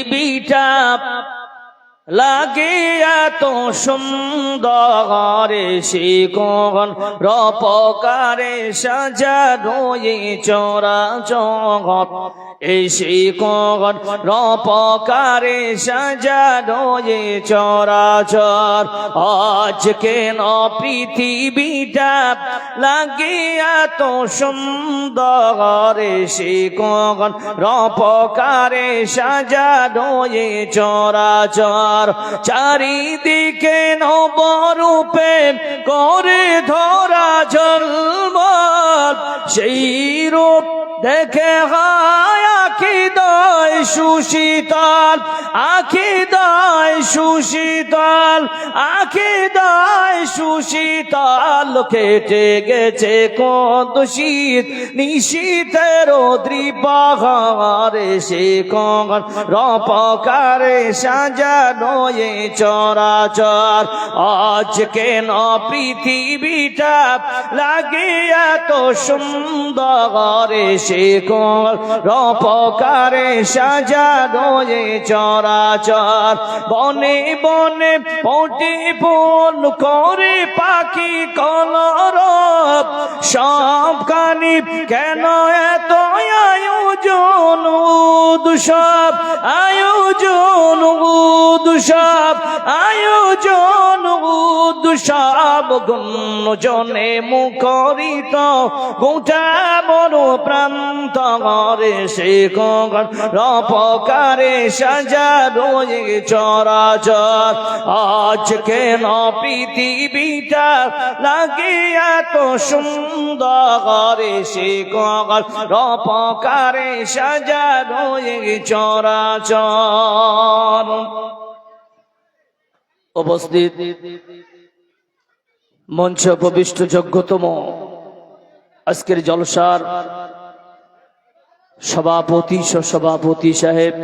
Beta লাগে এত সুন্দর শিকন রপকারে সাজানো এই চরাচর এই শিকন রপকারে সাজানো এই চরাচর আজ কেন পৃথিবীটা লাগে এত সুন্দর শিকন রপকারে সাজানো এই চরাচর চারিদিকে নবরূপে করে ধরা ঝলমল সেই রূপ দেখে হয় আখিদায় সুশীতল আখিদায় সুশীতল আখিদায় সুশীতল কেটে গেছে কত শীত নিশীতের দ্রিপাহারে সে কন রপকারে সাজানো এ চরাচর আজ কেন পৃথিবীটা লাগে এত সুন্দর সে কন রপকারে সাজানো এ চরাচর বনে বনে পটে বন করে পাখি কলরব সবখানি কেন এত আয়োজন উৎসব আয়োজন উৎসব আয়োজন উৎসব গুঞ্জনে মুখরিত গোটা বড় প্রান্ত করে সে রপকারে সাজানো এ চরাচর আজ কেন পৃথিবীটা লাগে এত সুন্দর সে রপকারে সাজানো এ চরাচর উপস্থিত মঞ্চ উপবিষ্ট যোগ্যতম আজকের জলসার সভাপতি সভাপতি সাহেব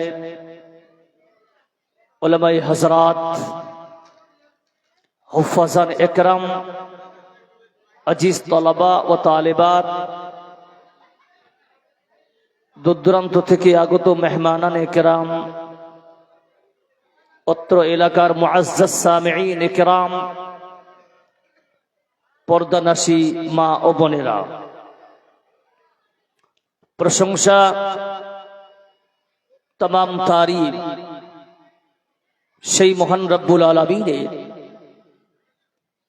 উলামায়ে হযরত হুফাজান একরাম আজিজ তলাবা ও তালেবাত দূরদূরান্ত থেকে আগত মেহমানান একরাম অত্র এলাকার মুআজ্জাজ সামিঈন একরাম পর্দানাশী মা ও বোনেরা প্রশংসা तमाम तारीफ সেই মহান রব্বুল আলামিনের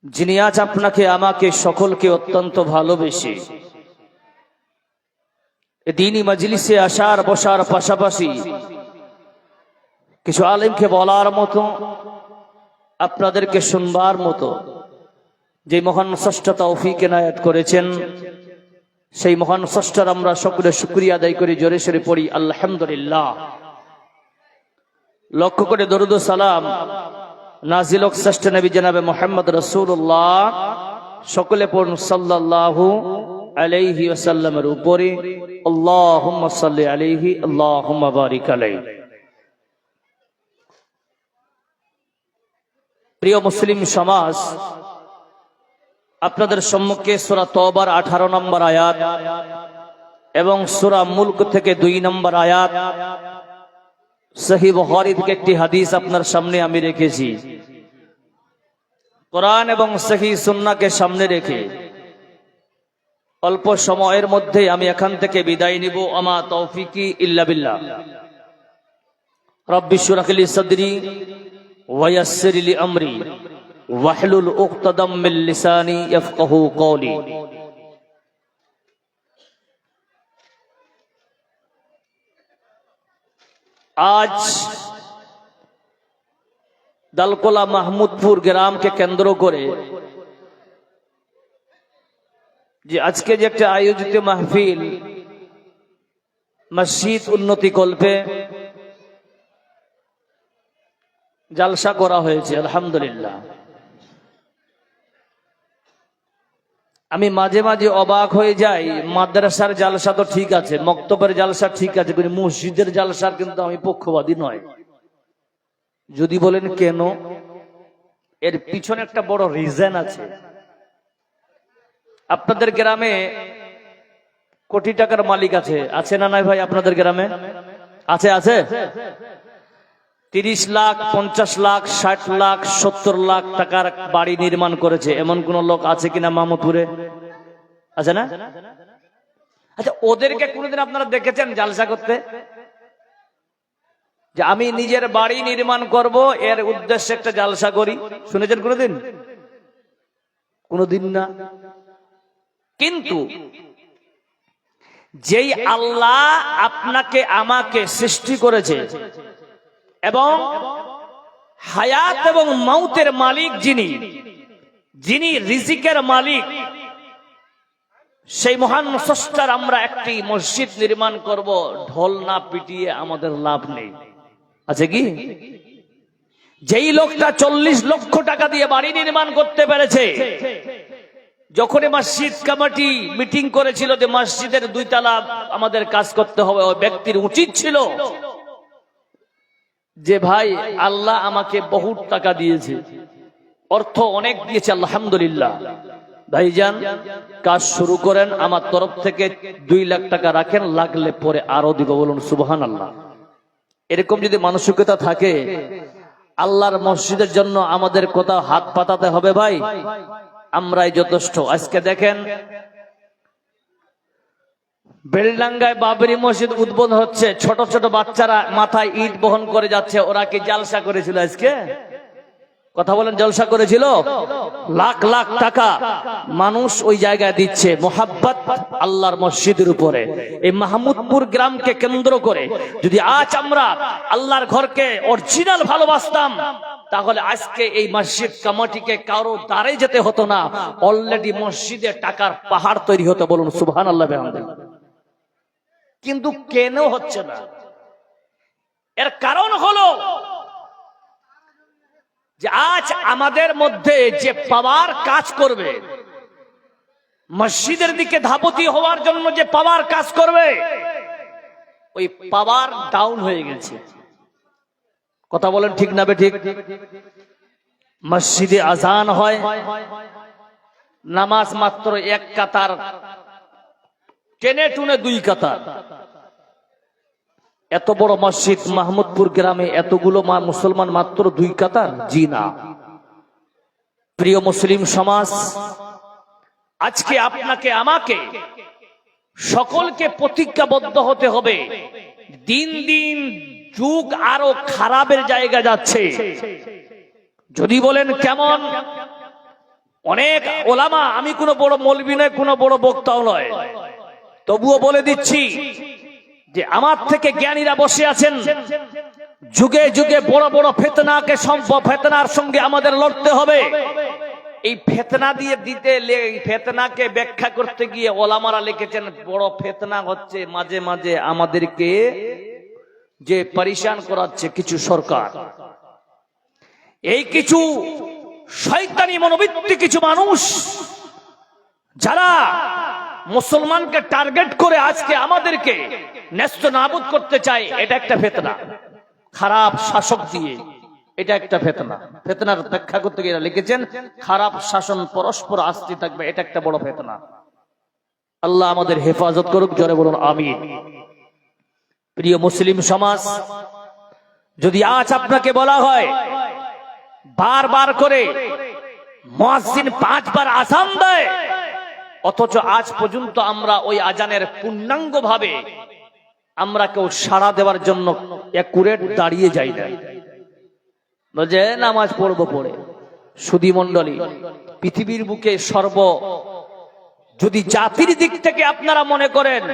যিনি আজ আপনাকে আমাকে সকলকে অত্যন্ত ভালোবেসে এই দ্বীনি মজলিসে আসার বসার পাশাপাশি কিছু আলেমকে বলার মতো আপনাদেরকে শুনবার মতো যে মহান স্রষ্টা তৌফিক এনায়েত করেছেন সেই মহান স্রষ্টার আমরা সকলে শুকরিয়া আদায় করি জোরে সোরে পড়ি আলহামদুলিল্লাহ লক্ষ্য করে দরুদ ও সালাম নাজিল হোক শ্রেষ্ঠ নবী জনাবে মুহাম্মদ রাসূলুল্লাহ সকলে পড়ুন সাল্লাল্লাহু আলাইহি ওয়াসাল্লামের উপরে আল্লাহুম্মা সাল্লি আলাইহি আল্লাহুম্মা বারিক আলাইহি প্রিয় মুসলিম সমাজ আপনাদের সম্মুখে সূরা তওবার 18 নম্বর আয়াত এবং সূরা মুলক থেকে 2 নম্বর আয়াত সহিহ বুখারী থেকে একটি হাদিস আপনার সামনে আমি রেখেছি কোরআন এবং সহিহ সুন্নাহকে সামনে রেখে অল্প সময়ের মধ্যে আমি এখান থেকে বিদায় নিব আমা তৌফিকি ইল্লা বিল্লাহ রব্বি ইশরাহ লি সাদরি ওয়া ইয়াসসির লি আমরি ওয়াহলুল উকতাদাম মিন লিসানি ইয়াফকাহু কওলি আজ দালকোলা মাহমুদপুর গ্রামকে কেন্দ্র করে যে আজকে যে একটা আয়োজিত মাহফিল মসজিদ উন্নতি কল্পে জালসা করা হয়েছে আলহামদুলিল্লাহ আমি মাঝে মাঝে অবাক হয়ে যাই মাদ্রাসার জালসা তো ঠিক আছে মক্তবের জালসা ঠিক আছে কিন্তু মসজিদের জালসার কিন্তু আমি পক্ষপাতী নয় যদি বলেন কেন এর পিছনে একটা বড় রিজন আছে আপনাদের গ্রামে কোটি টাকার মালিক আছে আছে না নাই ভাই আপনাদের গ্রামে আছে আছে 30 লাখ, 50 লাখ, 60 লাখ, 70 লাখ টাকার বাড়ি নির্মাণ করেছে, এমন কোন লোক আছে কিনা মাহমুদপুরে? আছে না? আচ্ছা, ওদেরকে কোনোদিন আপনারা দেখেছেন জালসা করতে? যে আমি নিজের বাড়ি নির্মাণ করব, এর উদ্দেশ্যে একটা জালসা করি, শুনেছেন কোনোদিন? কোনোদিন না। কিন্তু যেই আল্লাহ আপনাকে আমাকে সৃষ্টি করেছে এবং হায়াত এবং মৌতের মালিক যিনি রিজিকের মালিক, সেই মহান স্রষ্টার আমরা একটি মসজিদ নির্মাণ করব, ঢোল না পিটিয়ে আমাদের লাভ নেই। আছে কি? যেই লোকটা 40 লক্ষ টাকা দিয়ে বাড়ি নির্মাণ করতে পেরেছে, যখন মসজিদ কমিটি মিটিং করেছিল যে মসজিদের 2 তলা আমাদের কাজ করতে হবে, ওই ব্যক্তির উচিত ছিল যে ভাই আল্লাহ আমাকে বহুত টাকা দিয়েছে, অর্থ অনেক দিয়েছে, আলহামদুলিল্লাহ, ভাইজান কাজ শুরু করেন, আমার তরফ থেকে 2 লাখ টাকা রাখেন, লাগলে পরে আরো দিব। বলুন সুবহানাল্লাহ। এরকম যদি মানসিকতা থাকে, আল্লাহর মসজিদের জন্য আমাদের কোথাও হাত পাতাতে হবে ভাই? আমরাই যথেষ্ট। আজকে দেখেন বেলডাঙ্গায় বাবরি মসজিদ উদ্বোধন হচ্ছে, ছোট ছোট বাচ্চারা মাথায় ইট বহন করে যাচ্ছে। ওরা কি জালসা করেছিল আজকে? কথা বলেন, জলসা করেছিল? লাখ লাখ টাকা মানুষ ওই জায়গায় দিচ্ছে মোহাব্বত আল্লাহর মসজিদের উপরে। এই মাহমুদপুর গ্রামকে কেন্দ্র করে যদি আজ আমরা আল্লাহর ঘরকে অরিজিনাল ভালোবাসতাম, তাহলে আজকে এই মসজিদ কমিটিকে কারো দ্বারে যেতে হতো না, অলরেডি মসজিদে টাকার পাহাড় তৈরি হতো। বলুন সুবহানাল্লাহ। কিন্তু কেন হচ্ছে না? এর কারণ হলো যে আজ আমাদের মধ্যে যে পাওয়ার কাজ করবে, মসজিদের দিকে ধাপতি হওয়ার জন্য যে পাওয়ার কাজ করবে, ওই পাওয়ার ডাউন হয়ে গেছে। কথা বলেন ঠিক না বে ঠিক? মসজিদে আজান হয়, নামাজ মাত্র 1 কাতার, টেনে টুনে 2 কাতার। এত বড় মসজিদ মাহমুদপুর গ্রামে এতগুলো মুসলমান মাত্র 2 কাতার? জি না। প্রিয় মুসলিম সমাজ, আজকে আপনাকে আমাকে সকলকে প্রতিজ্ঞাবদ্ধ হতে হবে। দিন দিন যুগ আরো খারাপের জায়গা যাচ্ছে। যদি বলেন কেমন, অনেক ওলামা, আমি কোনো বড় মৌলবি নয়, কোনো বড় বক্তাও নয়, তবুও বলে দিচ্ছি যে আমার থেকে জ্ঞানীরা বসে আছেন। যুগে যুগে বড় বড় ফিতনাকে ফিতনার সঙ্গে আমাদের লড়তে হবে। এই ফিতনা দিয়ে ফিতনাকে ব্যাখ্যা করতে গিয়ে ওলামারা লিখেছেন, বড় ফিতনা হচ্ছে মাঝে মাঝে আমাদেরকে যে পরিশান করাচ্ছে কিছু সরকার, এই কিছু শয়তানি মনোবৃত্তি কিছু মানুষ, যারা মুসলমানকে টার্গেট করে আজকে আমাদেরকে নেস্তনাবুদ করতে চায়। এটা একটা ফিতনা, খারাপ শাসক দিয়ে, এটা একটা ফিতনা। ফিতনার ব্যাখ্যা করতে গিয়ে লিখেছেন, খারাপ শাসন পরস্পর আসতে থাকবে, এটা একটা বড় ফিতনা। আল্লাহ আমাদের হেফাজত করুক, জোরে বলুন আমিন। প্রিয় মুসলিম সমাজ, যদি আজ আপনাকে বলা হয় বারবার করে মুয়াজ্জিন 5 বার আযান দেয়, অথচ আজ পর্যন্ত আমরা ওই আজানের পূর্ণাঙ্গ ভাবে আমরা কেউ সাড়া দেওয়ার জন্য একুরেট দাঁড়িয়ে যাই না, বলছে নামাজ পড়বো পড়ে। সুধী মণ্ডলী, পৃথিবীর বুকে যদি জাতির দিক থেকে আপনারা মনে করেন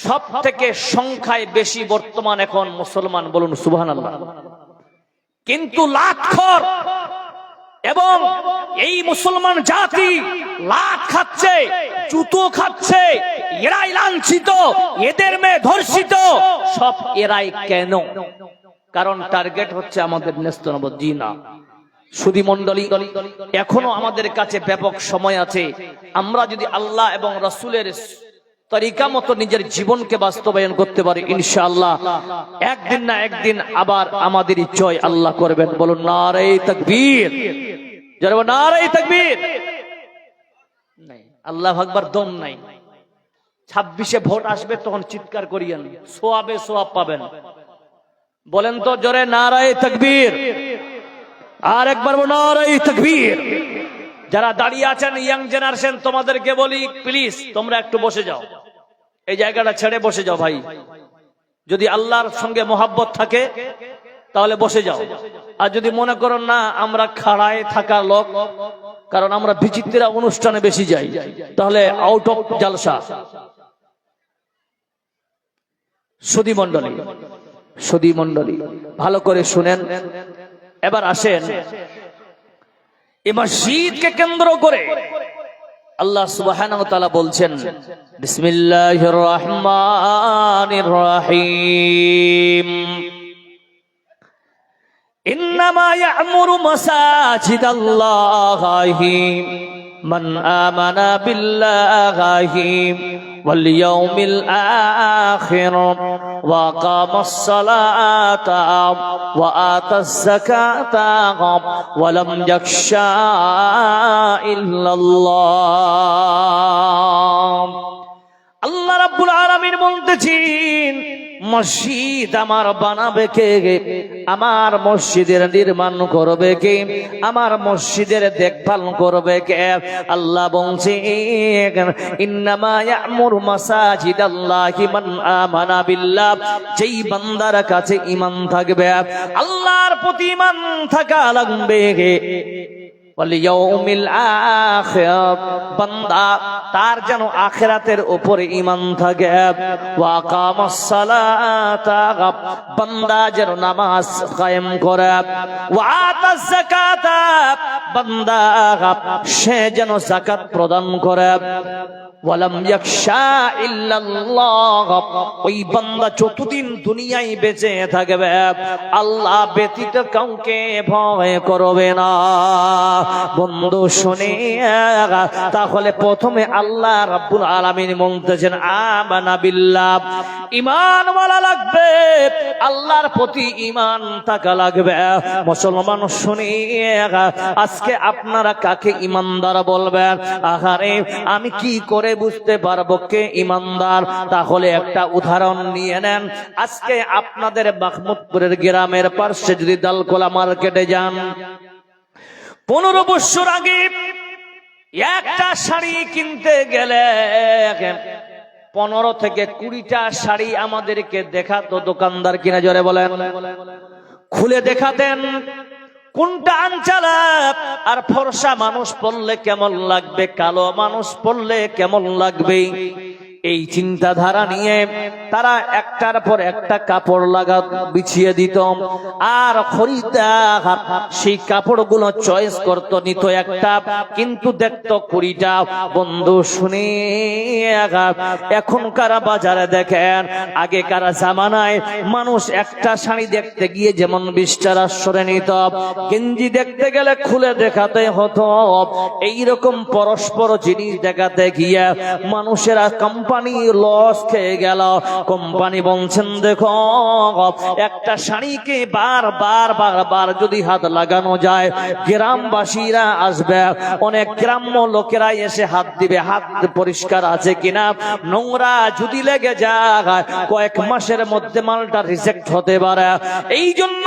সব থেকে সংখ্যায় বেশি বর্তমান এখন মুসলমান, বলুন সুবহানাল্লাহ। কিন্তু লাখর এবং এই মুসলমান জাতি লাখ খাচ্ছে, জুতো খাচ্ছে, এরাই লাঞ্ছিত, এদের মেয়ে ধর্ষিত, সব এরাই। কেন? কারণ টার্গেট হচ্ছে আমাদের নেস্তনাবুদ। জি না। সুধী মণ্ডলী, এখনো আমাদের কাছে ব্যাপক সময় আছে। আমরা যদি আল্লাহ এবং রাসূলের তরিকা মতো নিজের জীবনকে বাস্তবায়ন করতে পারি, ইনশাআল্লাহ একদিন না একদিন আবার আমাদের জয় আল্লাহ করবেন। বলুন নারে তাকবীর, যারা নারে তাকবীর। আল্লাহু আকবার দম নাই। 26-এ ভোট আসবে, তখন চিৎকার করিয়েন, সোয়াবে সোয়াব পাবেন। বলেন তো জোরে নারায়ে তাকবীর। আর একবার নারায়ে তাকবীর। যারা দাঁড়িয়ে আছেন ইয়াং জেনারেশন, তোমাদেরকে বলি প্লিজ তোমরা একটু বসে যাও, এই জায়গাটা ছেড়ে বসে যাও ভাই। যদি আল্লাহর সঙ্গে মোহাব্বত থাকে তাহলে বসে যাও, আর যদি মনে করো না আমরা খাড়ায় থাকা লোক, কারণ আমরা বিচিত্রা অনুষ্ঠানে বেশি যাই, তাহলে আউট অফ জালসা। সুধী মণ্ডলী ভালো করে শুনেন। এবার আসেন এই মসজিদকে কেন্দ্র করে আল্লাহ সুবহানাহু ওয়া তাআলা বলছেন, বিসমিল্লাহির রহমানির রহিম, ইন্নামা ইয়া'মুরু মাসাজিদাল্লাহি মান আমানা বিল্লাহি ওয়াল ইয়াউমিল আখির ওয়া আকামাস সালাতা ওয়া আতাস যাকাতা ওয়া লাম ইয়াখশা ইল্লাল্লাহ। আল্লাহ রাব্বুল আলামিন বলতেছেন, মসজিদ আমার বানাবে কে? আমার মসজিদের নির্মাণ করবে কে? আমার মসজিদের দেখভাল করবে কে? আল্লাহ বলছেন, ইন্নামা ইয়া'মুরু মাসাজিদাল্লাহি মান আমানা বিল্লাহ, যেই বান্দার কাছে ঈমান থাকবে, আল্লাহর প্রতি ঈমান থাকা লাগবে, ওয়াল ইয়াউমিল আখির, বান্দা তার যেন আখিরাতের উপরে ঈমান থাকে, ওয়া আকামাস সালাতা, বান্দা যেন নামাজ কায়েম করে, ওয়া আতাস যাকাতা, বান্দা সে যেন যাকাত প্রদান করে, ওয়ালাম ইয়াখশা ইল্লাল্লাহ, ওই বান্দা যতদিন দুনিয়ায় বেঁচে থাকবে আল্লাহ ব্যতীত কাউকে ভয় করবে না। বন্ধু শুনে, তাহলে প্রথমে আল্লাহ রাব্বুল আলামিন বলতেছেন আমানা বিল্লাহ, ঈমান ওয়ালা লাগবে, আল্লাহর প্রতি ঈমান থাকা লাগবে। মুসলমান শুনে, আজকে আপনারা কাকে ঈমানদার বলবেন? আহারে আমি কি করে বুঝতে পারবো কে ঈমানদার? তাহলে একটা উদাহরণ নিয়ে নেন। আজকে আপনাদের মাহমুদপুরের গ্রামের পাশে যদি দালকোলা মার্কেটে যান, 15 বছর আগে একটা শাড়ি কিনতে গেলে 15 থেকে 20টা শাড়ি আমাদেরকে দেখাতো দোকানদার, কিনা জোরে বলেন, খুলে দেখাতেন কোনটা আনচালা, আর ফর্সা মানুষ পরলে কেমন লাগবে, কালো মানুষ পরলে কেমন লাগবে। এই চিন্তাধারা নিয়ে তারা একটার পর একটা কাপড় বিছিয়ে দিত, আর খরিদ্দার সেই কাপড়গুলো চয়েস করত, নিত একটা, কিন্তু দেখতো 20টা। বন্ধু শুনে, এখনকার বাজারে দেখেন, আগেকার জামানায় মানুষ একটা শাড়ি দেখতে গিয়ে যেমন 20টার আশ্রয় নিত, গেঞ্জি দেখতে গেলে খুলে দেখাতে হতো। এইরকম পরস্পর জিনিস দেখাতে গিয়ে মানুষেরা কোম্পানি লস খেয়ে গেল। কোম্পানি বলছেন, দেখো একটা শাড়িকে বারবার যদি হাত লাগানো যায়, গ্রামবাসীরা আসবে, অনেক গ্রাম্য লোকেরা এসে হাত দিবে, হাত পরিষ্কার আছে কিনা। নোংরা যদি লেগে যায় কয়েক মাসের মধ্যে মালটা রিজেক্ট হতে পারে। এই জন্য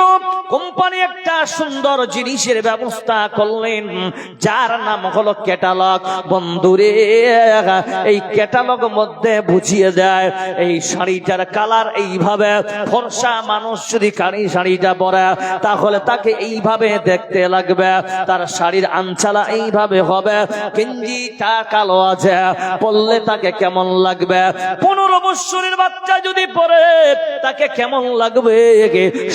কোম্পানি একটা সুন্দর জিনিসের ব্যবস্থা করলেন, যার নাম হলো ক্যাটালগ। বন্ধুরে, এই ক্যাটালগ মধ্যে বুঝিয়ে দেয় এই শাড়িটার কালার এইভাবে, ফর্সা মানুষ যদি কারি শাড়িটা পরে তাহলে তাকে এইভাবে দেখতে লাগবে, তার শাড়ির আনচালা এইভাবে হবে, গেঞ্জিটা কালো আছে পরলে তাকে কেমন লাগবে। 15 বছরের বাচ্চা যদি পরে তাকে কেমন লাগবে,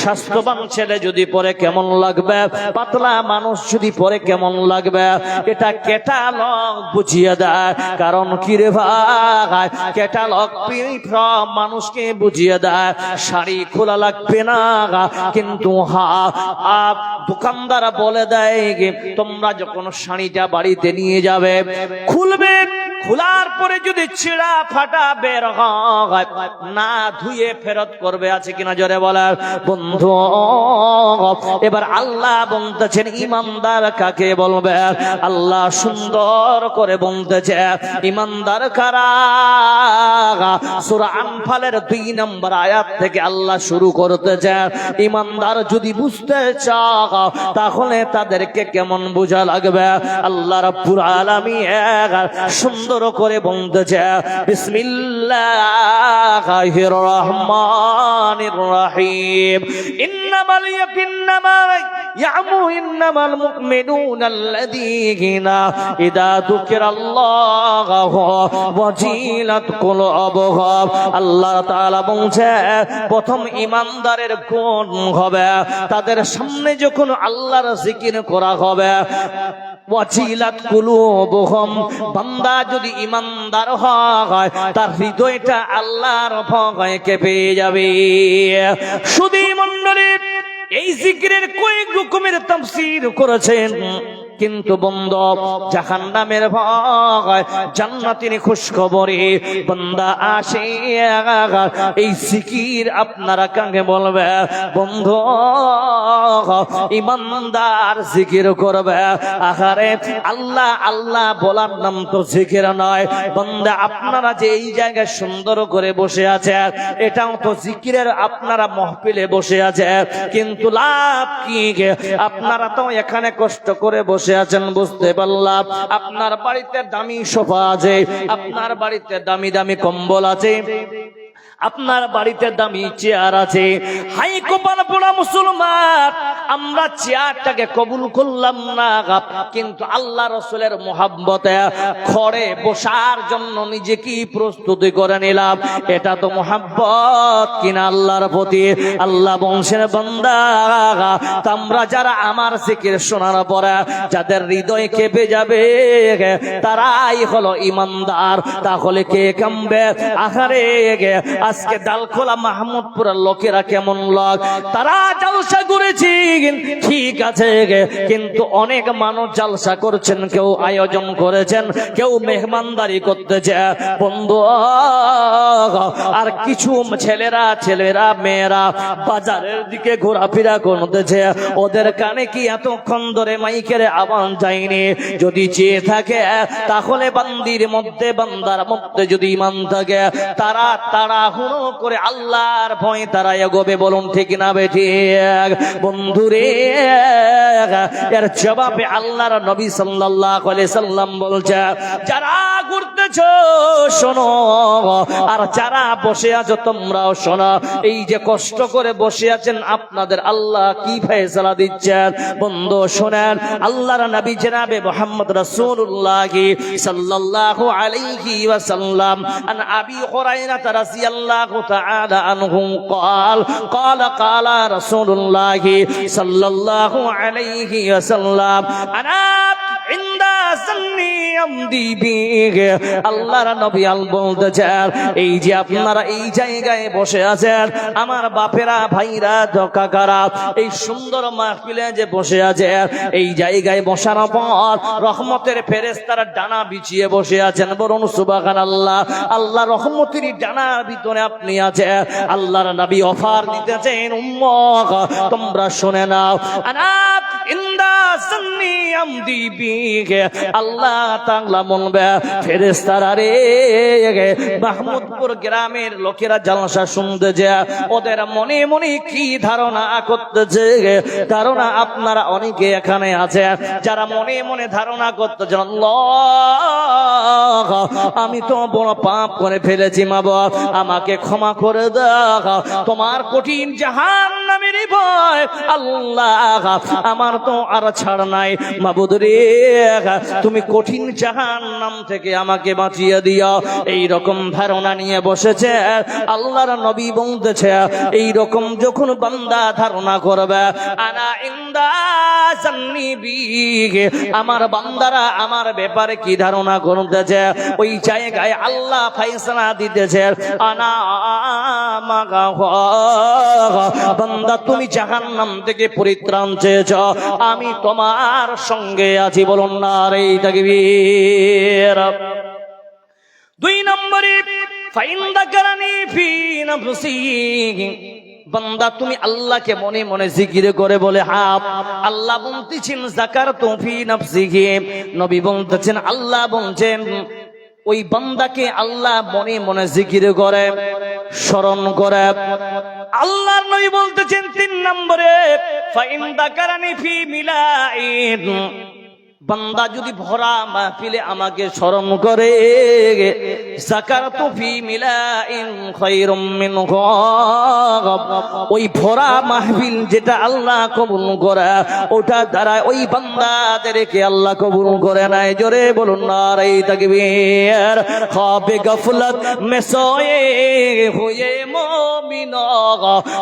স্বাস্থ্যবান ছেলে যদি পরে কেমন লাগবে, পাতলা মানুষ যদি পরে কেমন লাগবে। এটা ক্যাটালগ বুঝিয়ে দেয়। কারণ কি রে ভাই, ক্যাটালগ মানুষকে বুঝিয়ে দেয় শাড়ি খোলা লাগবে না, কিন্তু দোকানদার বলে দেয় তোমরা যখন শাড়িটা বাড়িতে নিয়ে যাবে, খুলবে, খোলার পরে যদি ছিঁড়া ফাটা বের হয়, না ধুয়ে ফেরত করবে, আছে কিনা জোরে বলার বন্ধু। এবার আল্লাহ বলতেছেন ইমানদার কাকে বলবে? আল্লাহ সুন্দর করে বলতেছে ইমানদার কারা। সূরা আনফালের 2 নম্বর আয়াত থেকে আল্লাহ শুরু করতেছে। ইমানদার যদি বুঝতে চাও তাহলে তাদেরকে কেমন বোঝা লাগবে? আল্লাহ রাব্বুল আলামিন সুন্দর করে বলতেছে বিসমিল্লাহির রহমানির রহিম ইন্নামাল মুমিনুনাল্লাযীনা ইযা যুকিরাল্লাহু ওয়াজিলাত কুলুবুহুম। আল্লাহ তাআলা বলছে প্রথম ইমানদারের গুণ হবে তাদের সামনে যখন আল্লাহর জিকির করা হবে ওয়াজিলাত কুলুবুহুম, বান্দা যদি ইমানদার হয় তার হৃদয়টা আল্লাহর ভয়ে কেঁপে যাবে। শুধু মণ্ডলী এই জিকিরের কয়েক রকমের তাফসীর করেছেন, কিন্তু বন্ধু জাহান্নামের ভয় জান্নাতের খুশখবরে বান্দা আসে। এই জিকির আপনারা কাকে বলবে? বন্ধু ইমানদার জিকির করবে। আহারে আল্লাহ আল্লাহ বলার নাম তো জিকির নয় বান্দা। আপনারা যে এই জায়গায় সুন্দর করে বসে আছেন এটাও তো জিকিরের, আপনারা মাহফিলে বসে আছেন, কিন্তু লাভ কি? আপনারা তো এখানে কষ্ট করে বসে আছেন, বুঝতে পারলাম। আপনার বাড়িতে দামি সোফা আছে, আপনার বাড়িতে দামি দামি কম্বল আছে, আপনার বাড়িতে দামি চেয়ার আছে। হাই কপাল পোড়া মুসলমান, আমরা চেয়ারটাকে কবুল করলাম না, কিন্তু আল্লাহ রাসূলের মুহাব্বতে খড়ে বসার জন্য নিজেকে প্রস্তুতি করে নিলাম। এটা তো মুহাব্বত কিনা আল্লাহর প্রতি? আল্লাহ বংশের বান্দা, তোমরা যারা আমার জিকির শোনার পরে যাদের হৃদয় কেঁপে যাবে তারাই হলো ইমানদার। তাহলে কে কামবে? আহারে আজকে ডালখোলা মাহমুদপুরের লোকেরা কেমন লোক, তারা জলসা করেছি ঠিক আছে, কিন্তু অনেক মানুষ জলসা করছেন, কেউ আয়োজন করেছেন, কেউ মেহমানদারি করতেছে বন্ধু। আর কিছু ছেলেরা মেয়েরা বাজারের দিকে ঘোরাফেরা করতেছে, ওদের কানে কি এতক্ষণ ধরে মাইকের আওয়াজ যায়নি? যদি চেয়ে থাকে তাহলে বান্দার মধ্যে যদি ইমান থাকে তারা তাড়াহুড়ো করে আল্লাহর ভয় তারা এগোবে। বলুন ঠিক না বেঠিক বন্ধুরে? এর জবাবে আল্লাহর নবী সাল্লাল্লাহু আলাইহি সাল্লাম বলছে যারা ঘুরতেছো শোনো, আর যারা বসে আছো তোমরাও শোনো। এই যে কষ্ট করে বসে আছেন আপনাদের আল্লাহ কি ফয়সালা দিচ্ছেন বন্ধু শোনেন। আল্লাহর নবী জনাবে মুহাম্মদ রাসূলুল্লাহ সাল্লাল্লাহু আলাইহি ওয়াসাল্লাম আন আবি হুরায়রা রাদিয়াল্লাহু তাআলা আনহু قال رسول الله صلى الله عليه وسلم انا عند سني امدي بي। আল্লাহর নবী বলতেছেন এই যে আপনারা এই জায়গায় বসে আছেন, আমার বাপেরা ভাইরা কাকারা এই সুন্দর মাহফিলে যে বসে আছে, এই জায়গায় বসার পর রহমতের ফেরেশতারা ডানা বিছিয়ে বসে আছেন। বলুন সুবহানাল্লাহ। আল্লাহ রহমতের ডানার ভিতরে আপনি আছেন। আল্লাহর নবী অফার দিতেছেন উম্মত তোমরা শুনে নাও, আনা ইনদা সান্নি আমদি বিকে। আল্লাহ তাআলা বলবে ফেরেশতারা রে, মাহমুদপুর গ্রামের লোকেরা জলসা শুনতেছে, ওদের মনে মনে কি ধারণা করতেছে? ধারণা আপনারা অনেকে এখানে আছে যারা মনে মনে ধারণা করতেছেন আল্লাহ আমি তো বড় পাপ করে ফেলেছি, মা বাবা আমাকে ক্ষমা করে দাও। তোমার কঠিন জাহান্নামের ভয় আল্লাহ আমার তো আর ছাড় নাই, মাবুদ রে তুমি কঠিন জাহান্নাম থেকে আমাকে বাঁচিয়ে দিও। এই রকম ধারণা নিয়ে বসেছে। আল্লাহর নবী বলতেছে এই রকম যখন বান্দা ধারণা করবে, আনা ইনদা জান্নি বিহি, আমার বান্দারা আমার ব্যাপারে কি ধারণা করতেছে ওই জায়গায় আল্লাহ ফয়সালা দিতেছে, আনা বান্দা তুমি জাহান্নাম থেকে পরিত্রাণ চেয়েছ, আমি তোমার সঙ্গে আছি। বলুন না রে তাকবীর। দুই নম্বরে ফাইন যাকারানি ফি নাফসি, বান্দা তুমি আল্লাহকে মনে মনে জিকির করে বলে হ্যাঁ, আল্লাহ বলতেছেন যাকারতু ফি নাফসিহি, নবী বলতেছেন আল্লাহ বলছেন ওই বান্দাকে আল্লাহ মনে মনে জিকির করে স্মরণ করে। আল্লাহর নবী বলতেছেন তিন নম্বরে ফাইন যাকারানি ফি মিলাইন, বান্দা যদি ভরা মাহফিলে আমাকে স্মরণ করে যাকারতু ফি মিলাইন খায়রুম মিনহু, ওই ভরা মাহফিল যেটা আল্লাহ কবুল করে ওটা দ্বারা ওই বান্দাদেরকে আল্লাহ কবুল করে নাই। জোরে বলুন নারে তাকবীর। খাবে গফলত মে সোয়ে হুয়ে মুমিন,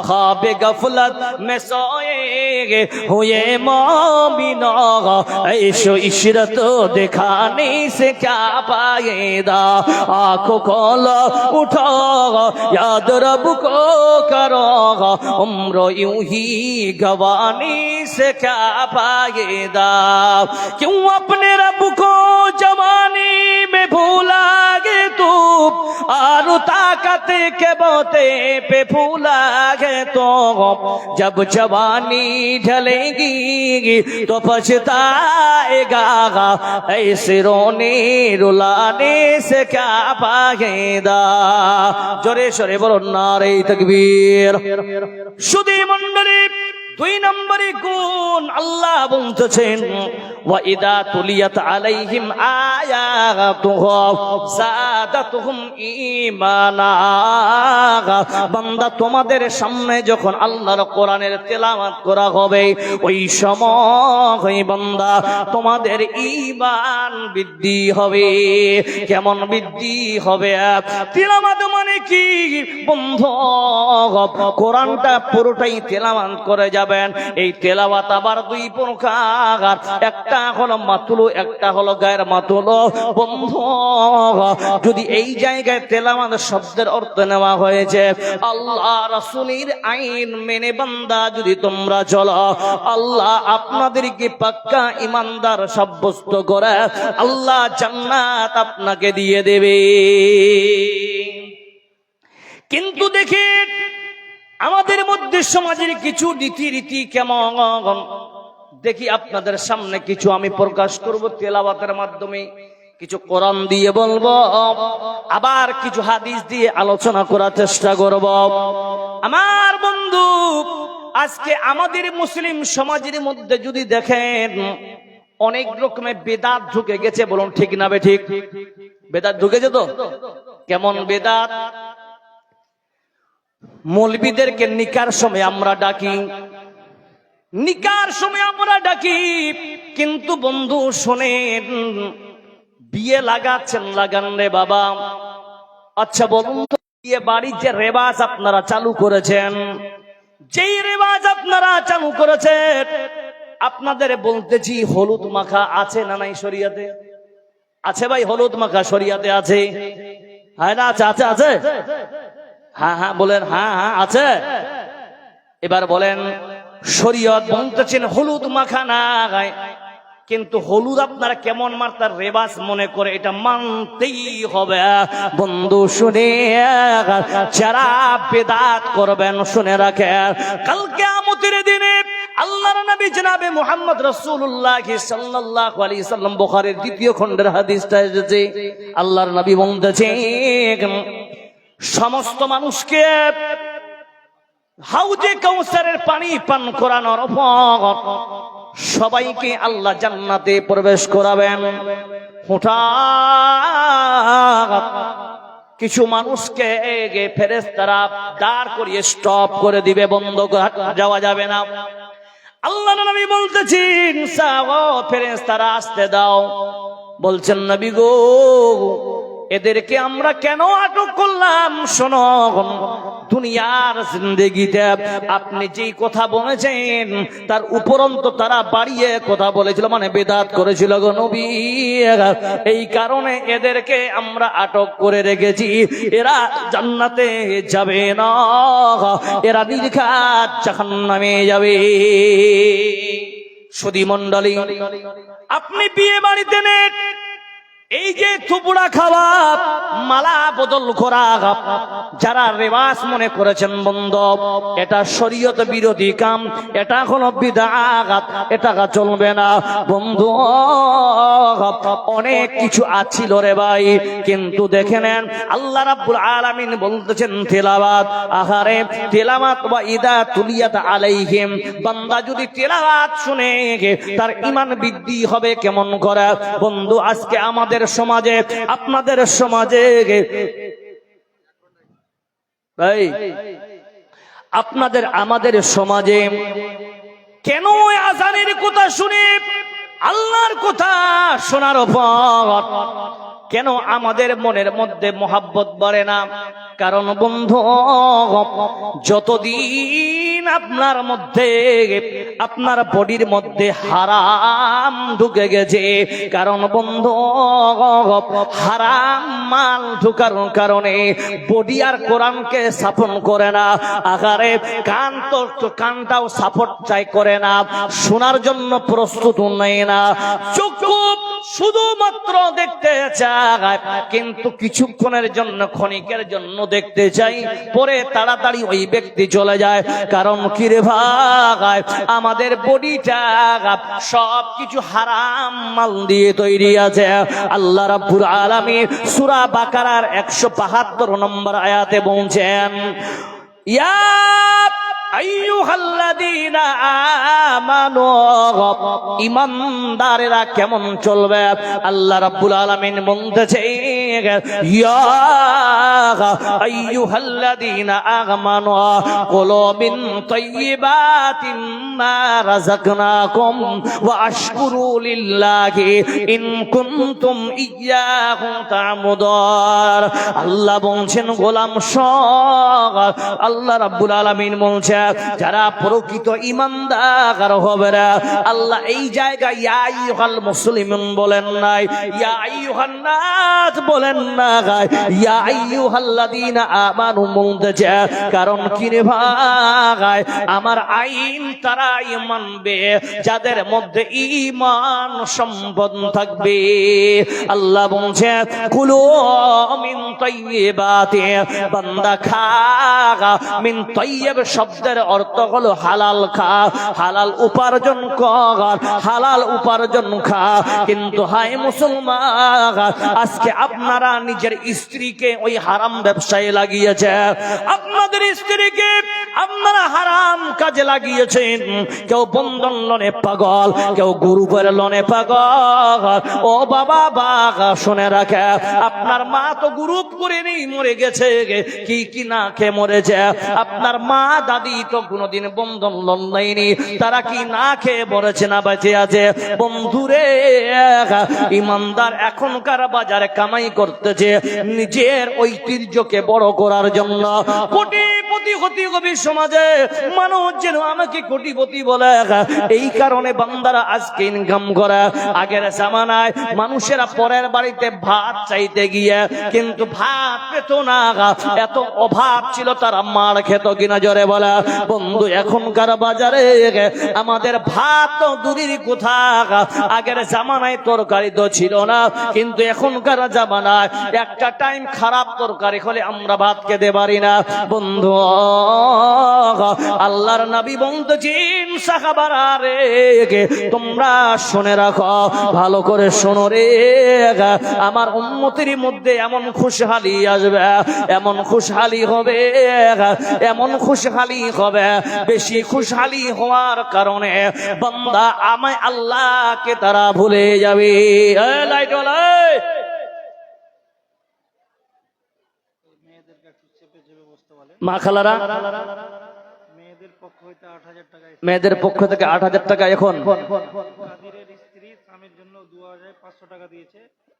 খাবে গফলত মে সোয়ে হুয়ে মুমিন, ऐशो इशरत दिखाने से क्या पाएगा, आंखों खोलो उठो याद रब को करो, उम्र यूं ही गवाने से क्या पाएगा, क्यों अपने रब को जवानी में भूला गे तू, और ताकत के बोते पे भूला गे तो, जब जवानी ढलेगी तो पछताएगा, ऐसे रोने रुलाने से क्या पाएगा। जोरे शोरे बोलो नारे तकबीर। शुदी मंडली দুই নম্বরে গুণ আল্লাহ বলতেছেন ওয়া ইদা তুলিয়াত আলাইহিম আয়াতুহু যাদাতুহুম ঈমানা, বান্দা তোমাদের সামনে যখন আল্লাহর কোরআনের তেলাওয়াত করা হবে ওই সময় বান্দা তোমাদের ঈমান বৃদ্ধি হবে। কেমন বৃদ্ধি হবে? তেলাওয়াত মানে কি বন্ধু? কোরআনটা পুরোটাই তেলাওয়াত করে যাবেন। এই তেলাওয়াত আবার দুই প্রকার, একটা হলো মাতুলু, একটা হলো গায়ের মাতুলু। বন্ধু যদি এই জায়গায় তেলাওয়াত শব্দের অর্থ নেওয়া হয়েছে আল্লাহ রাসূলের আইন মেনে বান্দা যদি তোমরা চলো, আল্লাহ আপনাদেরকে পাক্কা ইমানদার সাব্যস্ত করে আল্লাহ জান্নাত আপনাকে দিয়ে দেবে। কিন্তু দেখেন আমাদের মধ্যে সমাজের কিছু রীতি কেমন দেখি আপনাদের সামনে কিছু আমি প্রকাশ করব তেলাওয়াতের মাধ্যমে, কিছু কোরআন দিয়ে বলবো, আবার কিছু হাদিস দিয়ে আলোচনা করার চেষ্টা করব। আমার বন্ধু আজকে আমাদের মুসলিম সমাজের মধ্যে যদি দেখেন অনেক রকমের বেদাত ঢুকে গেছে, বলুন ঠিক না বে ঠিক? বেদাত ঢুকেছে তো। কেমন বেদাত? মৌলবীদেরকে নিকার সময় আমরা ডাকি, নিকার সময় আমরা ডাকি, কিন্তু বন্ধু শোনেন বিয়ে লাগাচ্ছেন, লাগান রে বাবা। আচ্ছা বলুন তো বিয়ে বাড়ির যে রেওয়াজ আপনারা চালু করেছেন, যেই রেওয়াজ আপনারা চালু করেছেন, আপনাদের বলতেছি হলুদ মাখা আছে না নাই শরিয়াতে? আছে ভাই, হলুদ মাখা শরিয়াতে আছে? হ্যাঁ না আছে? আছে আছে? হ্যাঁ হ্যাঁ বলেন, হ্যাঁ হ্যাঁ আছে। এবার বলেন শরীয়ত বলতেছেন হলুদ মাখা না গায়, কিন্তু হলুদ আপনারা কেমন মারতার রেবাস মনে করে এটা মানতেই হবে। বন্ধু শুনে যারা বেদাত করবেন শুনে রাখেন, কাল কিয়ামতের দিনে আল্লাহর নবী জনাবে মুহাম্মদ রাসূলুল্লাহ সাল্লাল্লাহু আলাইহি সাল্লাম, বুখারীর দ্বিতীয় খণ্ডের হাদিসটা এসেছে, আল্লাহর নবী বলতেছেন সমস্ত মানুষকে হাউজে কাউসারের পানি পান করানোর পর সবাইকে আল্লাহ জান্নাতে প্রবেশ করাবেন। হঠাৎ কিছু মানুষকে ফেরেশতারা দাঁড় করিয়ে স্টপ করে দিবে, বন্ধ যাওয়া যাবে না। আল্লাহর নবী বলতেছেন ফেরেশতারা আসতে দাও। বলছেন নবী গো এদেরকে আমরা কেন আটক করলাম? শোনো, দুনিয়ার জিন্দেগিতে আপনি যেই কথা বলেছেন তার উপরন্ত তারা বাড়িয়ে কথা বলেছিল, মানে বেদাত করেছিল গো নবী। এই কারণে এদেরকে আমরা আটক করে রেখেছি, এরা জান্নাতে যাবে না, এরা নির্ঘাত জাহান্নামে যাবে। সুধী মণ্ডলী, আপনি বিয়ে বাড়িতে নেন, এই যে থুবড়া খাওয়া, মালা বদল করা, যারা রেওয়াজ মনে করেছেন বন্ধু, এটা শরীয়ত বিরোধী কাম, এটা কোনো বিদআত, এটা চলবে না বন্ধু। অনেক কিছু আছিল রে ভাই, কিন্তু দেখে নেন আল্লাহ রাব্বুল আলামিন বলতেছেন তেলাওয়াত। আহারে তেলাওয়াত, ওয়া ইদা তুলিয়াত আলাইহিম, বান্দা যদি তেলাওয়াত শুনে তার ঈমান বৃদ্ধি হবে কেমন করে বন্ধু। আজকে আমাদের সমাজে, আপনাদের সমাজে ভাই, আপনাদের আমাদের সমাজে কেন আযানের কথা শুনে, আল্লাহর কথা শোনার পর কেন আমাদের মনের মধ্যে মহাব্বত বাড়ে না? কারণ বন্ধু, যতদিন আপনার মধ্যে, আপনার বডির মধ্যে হারাম ঢুকে গেছে, কারণ বন্ধু হারাম মাল ঢুকার কারণে বডি আর কোরআনকে সাপোর্ট করে না। আকারে কান তো কানটাও সাপোর্ট চাই করে না, শোনার জন্য প্রস্তুত নেয় না। চক্ষু শুধুমাত্র দেখতে চায়, কিন্তু কিছুক্ষণের জন্য, ক্ষণিকের জন্য দেখতে চাই, পরে তাড়াতাড়ি ওই ব্যক্তি চলে যায়। কারণ কি রে ভাই, আমাদের বডিটা সব কিছু হারাম মাল দিয়ে তৈরি আছে। আল্লাহ রাব্বুল আলামিন সূরা বাকারার 172 নম্বর আয়াতে বলছেন, ইয়া আইয়ুহাল্লাযীনা আমানু, ঈমানদারেরা কেমন চলবে? আল্লাহ রাব্বুল আলামিন বলতেছে, ইয়া আইয়ুহাল্লাযীনা আমানু কুলু মিন তাইয়্যিবাতিম মা রাযাকনাকুম ওয়া আশকুরু লিল্লাহি ইন কুনতুম ইয়্যাহু তা'বুদুন। আল্লাহ বলছেন গোলাম সব, আল্লাহ রাব্বুল আলামিন বলছেন যারা প্রকৃত ঈমানদার হবে না। আল্লাহ এই জায়গায় ইয়া আইয়ুহাল মুসলিমুন বলেন নাই, ইয়া আইয়ুহান নাস বলেন না, ইয়া আইয়ুহাল্লাযীনা আমানু বলতেছে। কারণ কি রে ভাই, আমার আইন তারাই মানবে যাদের মধ্যে ঈমান সম্পদ থাকবে। আল্লাহ বলছে কুলু মিন তাইয়্যিবাতি, বান্দা খা মিন তাইয়্যিব শব্দের অর্থ হলো হালাল খা, হালাল উপার্জন কর, হালাল উপার্জন খা। কিন্তু হায় মুসলমান, আজকে আপনারা নিজের স্ত্রীকে ওই হারাম ব্যবসায় লাগিয়েছে, আপনাদের স্ত্রীকে আপনারা হারাম কাজে লাগিয়েছেন। কেউ বন্ধন লোনে পাগল, কেউ গ্রুপের লোনে পাগল। ও বাবা বাবা শুনে রাখে, আপনার মা তো গ্রুপ করে নেই, মরে গেছে, কি কি না খেয়ে মরেছে। আপনার মা দাদি তো কোনদিন বন্ধন লোন নেয়নি, তারা কি না খেয়ে মরেছে না বেঁচে আছে? বন্ধুরে, ঈমানদার এখনকার বাজারে কামাই করতেছে নিজের ঐতিহ্যকে বড় করার জন্য। কোটিপতি হতে হবে সমাজে, মানুষ যেন আমাকে কোটিপতি বলে। এই কারণে বান্দারা আজকে ইনকাম করে। আগের জামানায় মানুষেরা পরের বাড়িতে ভাত চাইতে গিয়ে কিন্তু ভাত পেত না, এত অভাব ছিল, তারা মার খেত কিনা জোরে বলে বন্ধু। এখনকার বাজারে আমাদের ভাত তো দূরের কথা, আগের জামানায় তরকারি তো ছিল না, কিন্তু এখনকার জামানায় একটা টাইম খারাপ তরকারি হলে আমরা ভাত খেতে পারি না বন্ধু। আল্লাহর নবী বলতেছেন, সাহাবারা রে তোমরা শুনে রাখো, ভালো করে শোনো রে, আমার উম্মতের মধ্যে এমন খুশহালি আসবে, এমন খুশহালি হবে, এমন খুশহালি হবে, বেশি খুশহালি হওয়ার কারণে বান্দা আমায় আল্লাহকে তারা ভুলে যাবে। মা খালারা, মেয়েদের পক্ষ থেকে 8,000 টাকা এখন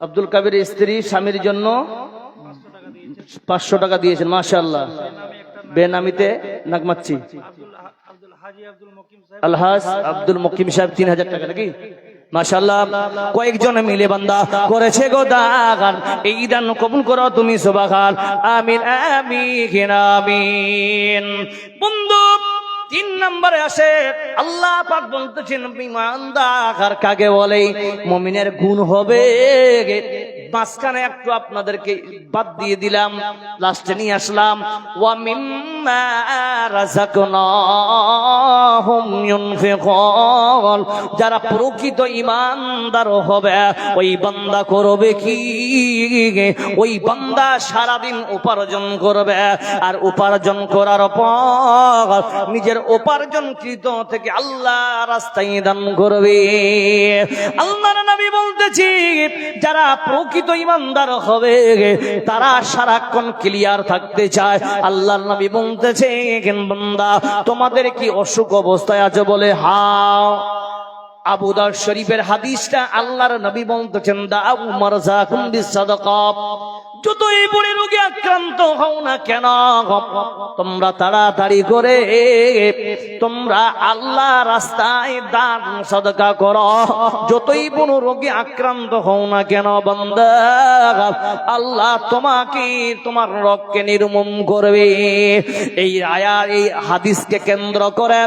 আব্দুল কাবির স্ত্রী স্বামীর জন্য 500 টাকা দিয়েছেন। মাশাআল্লাহ। বেনামিতে নাগমাচ্ছি আলহাজ আব্দুল মুকিম সাহেব 3000 টাকা নাকি? মাশাআল্লাহ। কয়েকজন মিলে বান্দা করেছে গো দান, এই দান কবুল করো তুমি সুবহান। আমিন আমিন আমিন। বন্ধু 3 নম্বরে আসে আল্লাহ পাক বলতেছেন ঈমানদার কাকে বলে? মুমিনের গুণ হবে মাঝখানে একটু আপনাদেরকে বাদ দিয়ে দিলাম, লাস্টে নিয়ে আসলাম, ওয়া মিম্মা রাযাকনাহুম ইউনফিকুন। যারা প্রকৃত ঈমানদার হবে ওই বান্দা করবে কি, ওই বান্দা সারাদিন উপার্জন করবে, আর উপার্জন করার পর নিজের উপার্জনকৃত থেকে আল্লাহ রাস্তায় দান করবে। আল্লাহর নবী বলতেছি, যারা প্রকৃত ঈমানদার হবে তারা সারাক্ষণ ক্লিয়ার থাকতে চায়। আল্লাহর নবী বলতেছে, বান্দা তোমাদের কি অসুখ অবস্থায় আছে? বলে হ্যাঁ। আবু দাউদ শরীফের হাদিসটা, আল্লাহর নবী বলতেছেন, দাউ মারযাকুম বিসসাদাকা। যতই বড় রোগে আক্রান্ত হও না কেন, তোমরা তাড়াতাড়ি করে তোমরা আল্লাহ রাস্তায় দান সাদকা করো। যতই বড় রোগে আক্রান্ত হও না কেন বান্দা, আল্লাহ তোমাকে তোমার রোগকে নির্মূল করবে। এই আয়াত, এই হাদিসকে কেন্দ্র করে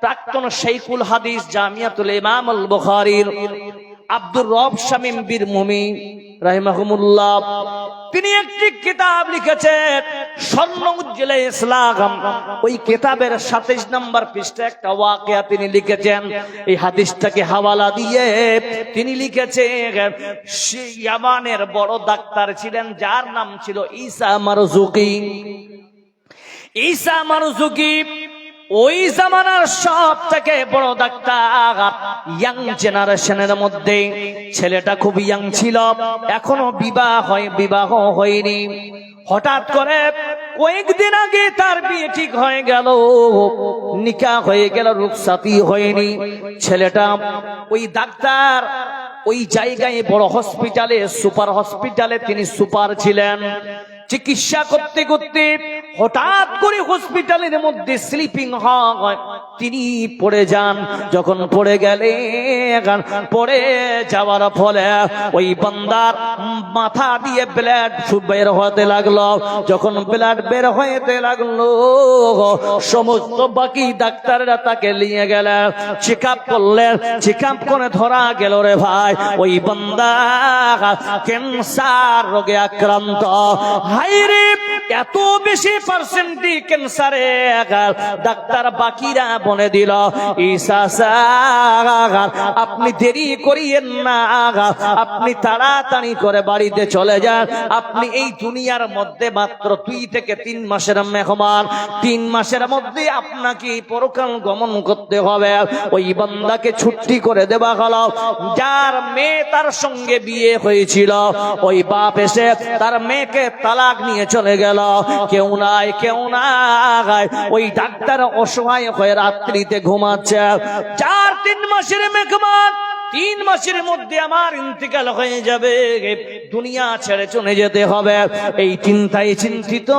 প্রাক্তন শাইখুল হাদিস জামিয়াতুল ইমাম আল বুখারীর আব্দুর রব শামীম বীর মুমিন রাহিমাহুমুল্লাহ, তিনি একটি কিতাব লিখেছেন, স্বর্ণ উজ্জ্বল ইসলাম। ওই কিতাবের 27 নম্বর পৃষ্ঠায় একটা ওয়াকিয়া তিনি লিখেছেন। এই হাদিসটাকে হাওয়ালা দিয়ে তিনি লিখেছেন, ইয়ামানের বড় ডাক্তার ছিলেন যার নাম ছিল ঈসা মারজুকি। ঈসা মারজুকি ওই জামানার সব থেকে বড় ডাক্তার। ইয়াং জেনারেশনের মধ্যে ছেলেটা খুব ইয়াং ছিল, এখনো বিবাহ হয়নি। হঠাৎ করে কয়েকদিন আগে তার বিয়ে ঠিক হয়ে গেল, নিকাহ হয়ে গেল, রুখসাতি হয়নি। ছেলেটা ওই ডাক্তার ওই জায়গায় বড় হসপিটালে, সুপার হসপিটালে তিনি সুপার ছিলেন। চিকিৎসা করতে করতে হঠাৎ করে হসপিটালের মধ্যে স্লিপিং হয়, তিনি পড়ে যান। যখন পড়ে গেলেন, পড়ে যাওয়ার ফলে ওই বান্দার মাথা দিয়ে ব্লাড বের হতে লাগলো। যখন ব্লাড বের হতে লাগলো, সমস্ত বাকি ডাক্তাররা তাকে নিয়ে গেলেন, চেক আপ করলেন। চেক আপ করে ধরা গেল, রে ভাই ওই বান্দা ক্যান্সার রোগে আক্রান্ত। হায়রে, এত বেশি পার্সেন্টি ক্যান্সারে। ডাক্তার বাকিরা বলে দিল, ঈসা স্যার আপনি দেরি করিয়েন না, আপনি তাড়াতাড়ি করে বাড়িতে চলে যান। আপনি এই দুনিয়ার মধ্যে মাত্র 2 থেকে 3 মাসের মেহমান। 3 মাসের মধ্যে আপনাকে পরকাল গমন করতে হবে। ওই বান্দাকে ছুটি করে দেওয়া হলো। যার মেয়ে তার সঙ্গে বিয়ে হয়েছিল, ওই বাপ এসে তার মেয়েকে তালাক নিয়ে চলে গেল। কেউ নাই, কেউ নাই। ওই ডাক্তার অসহায় হয়ে রাত্রিতে ঘুমাচ্ছে। 4-3 মাসের মেহমান, 3 মাসের মধ্যে আমার ইন্তেকাল হয়ে যাবে, দুনিয়া ছেড়ে চলে যেতে হবে। এই চিন্তায় চিন্তিত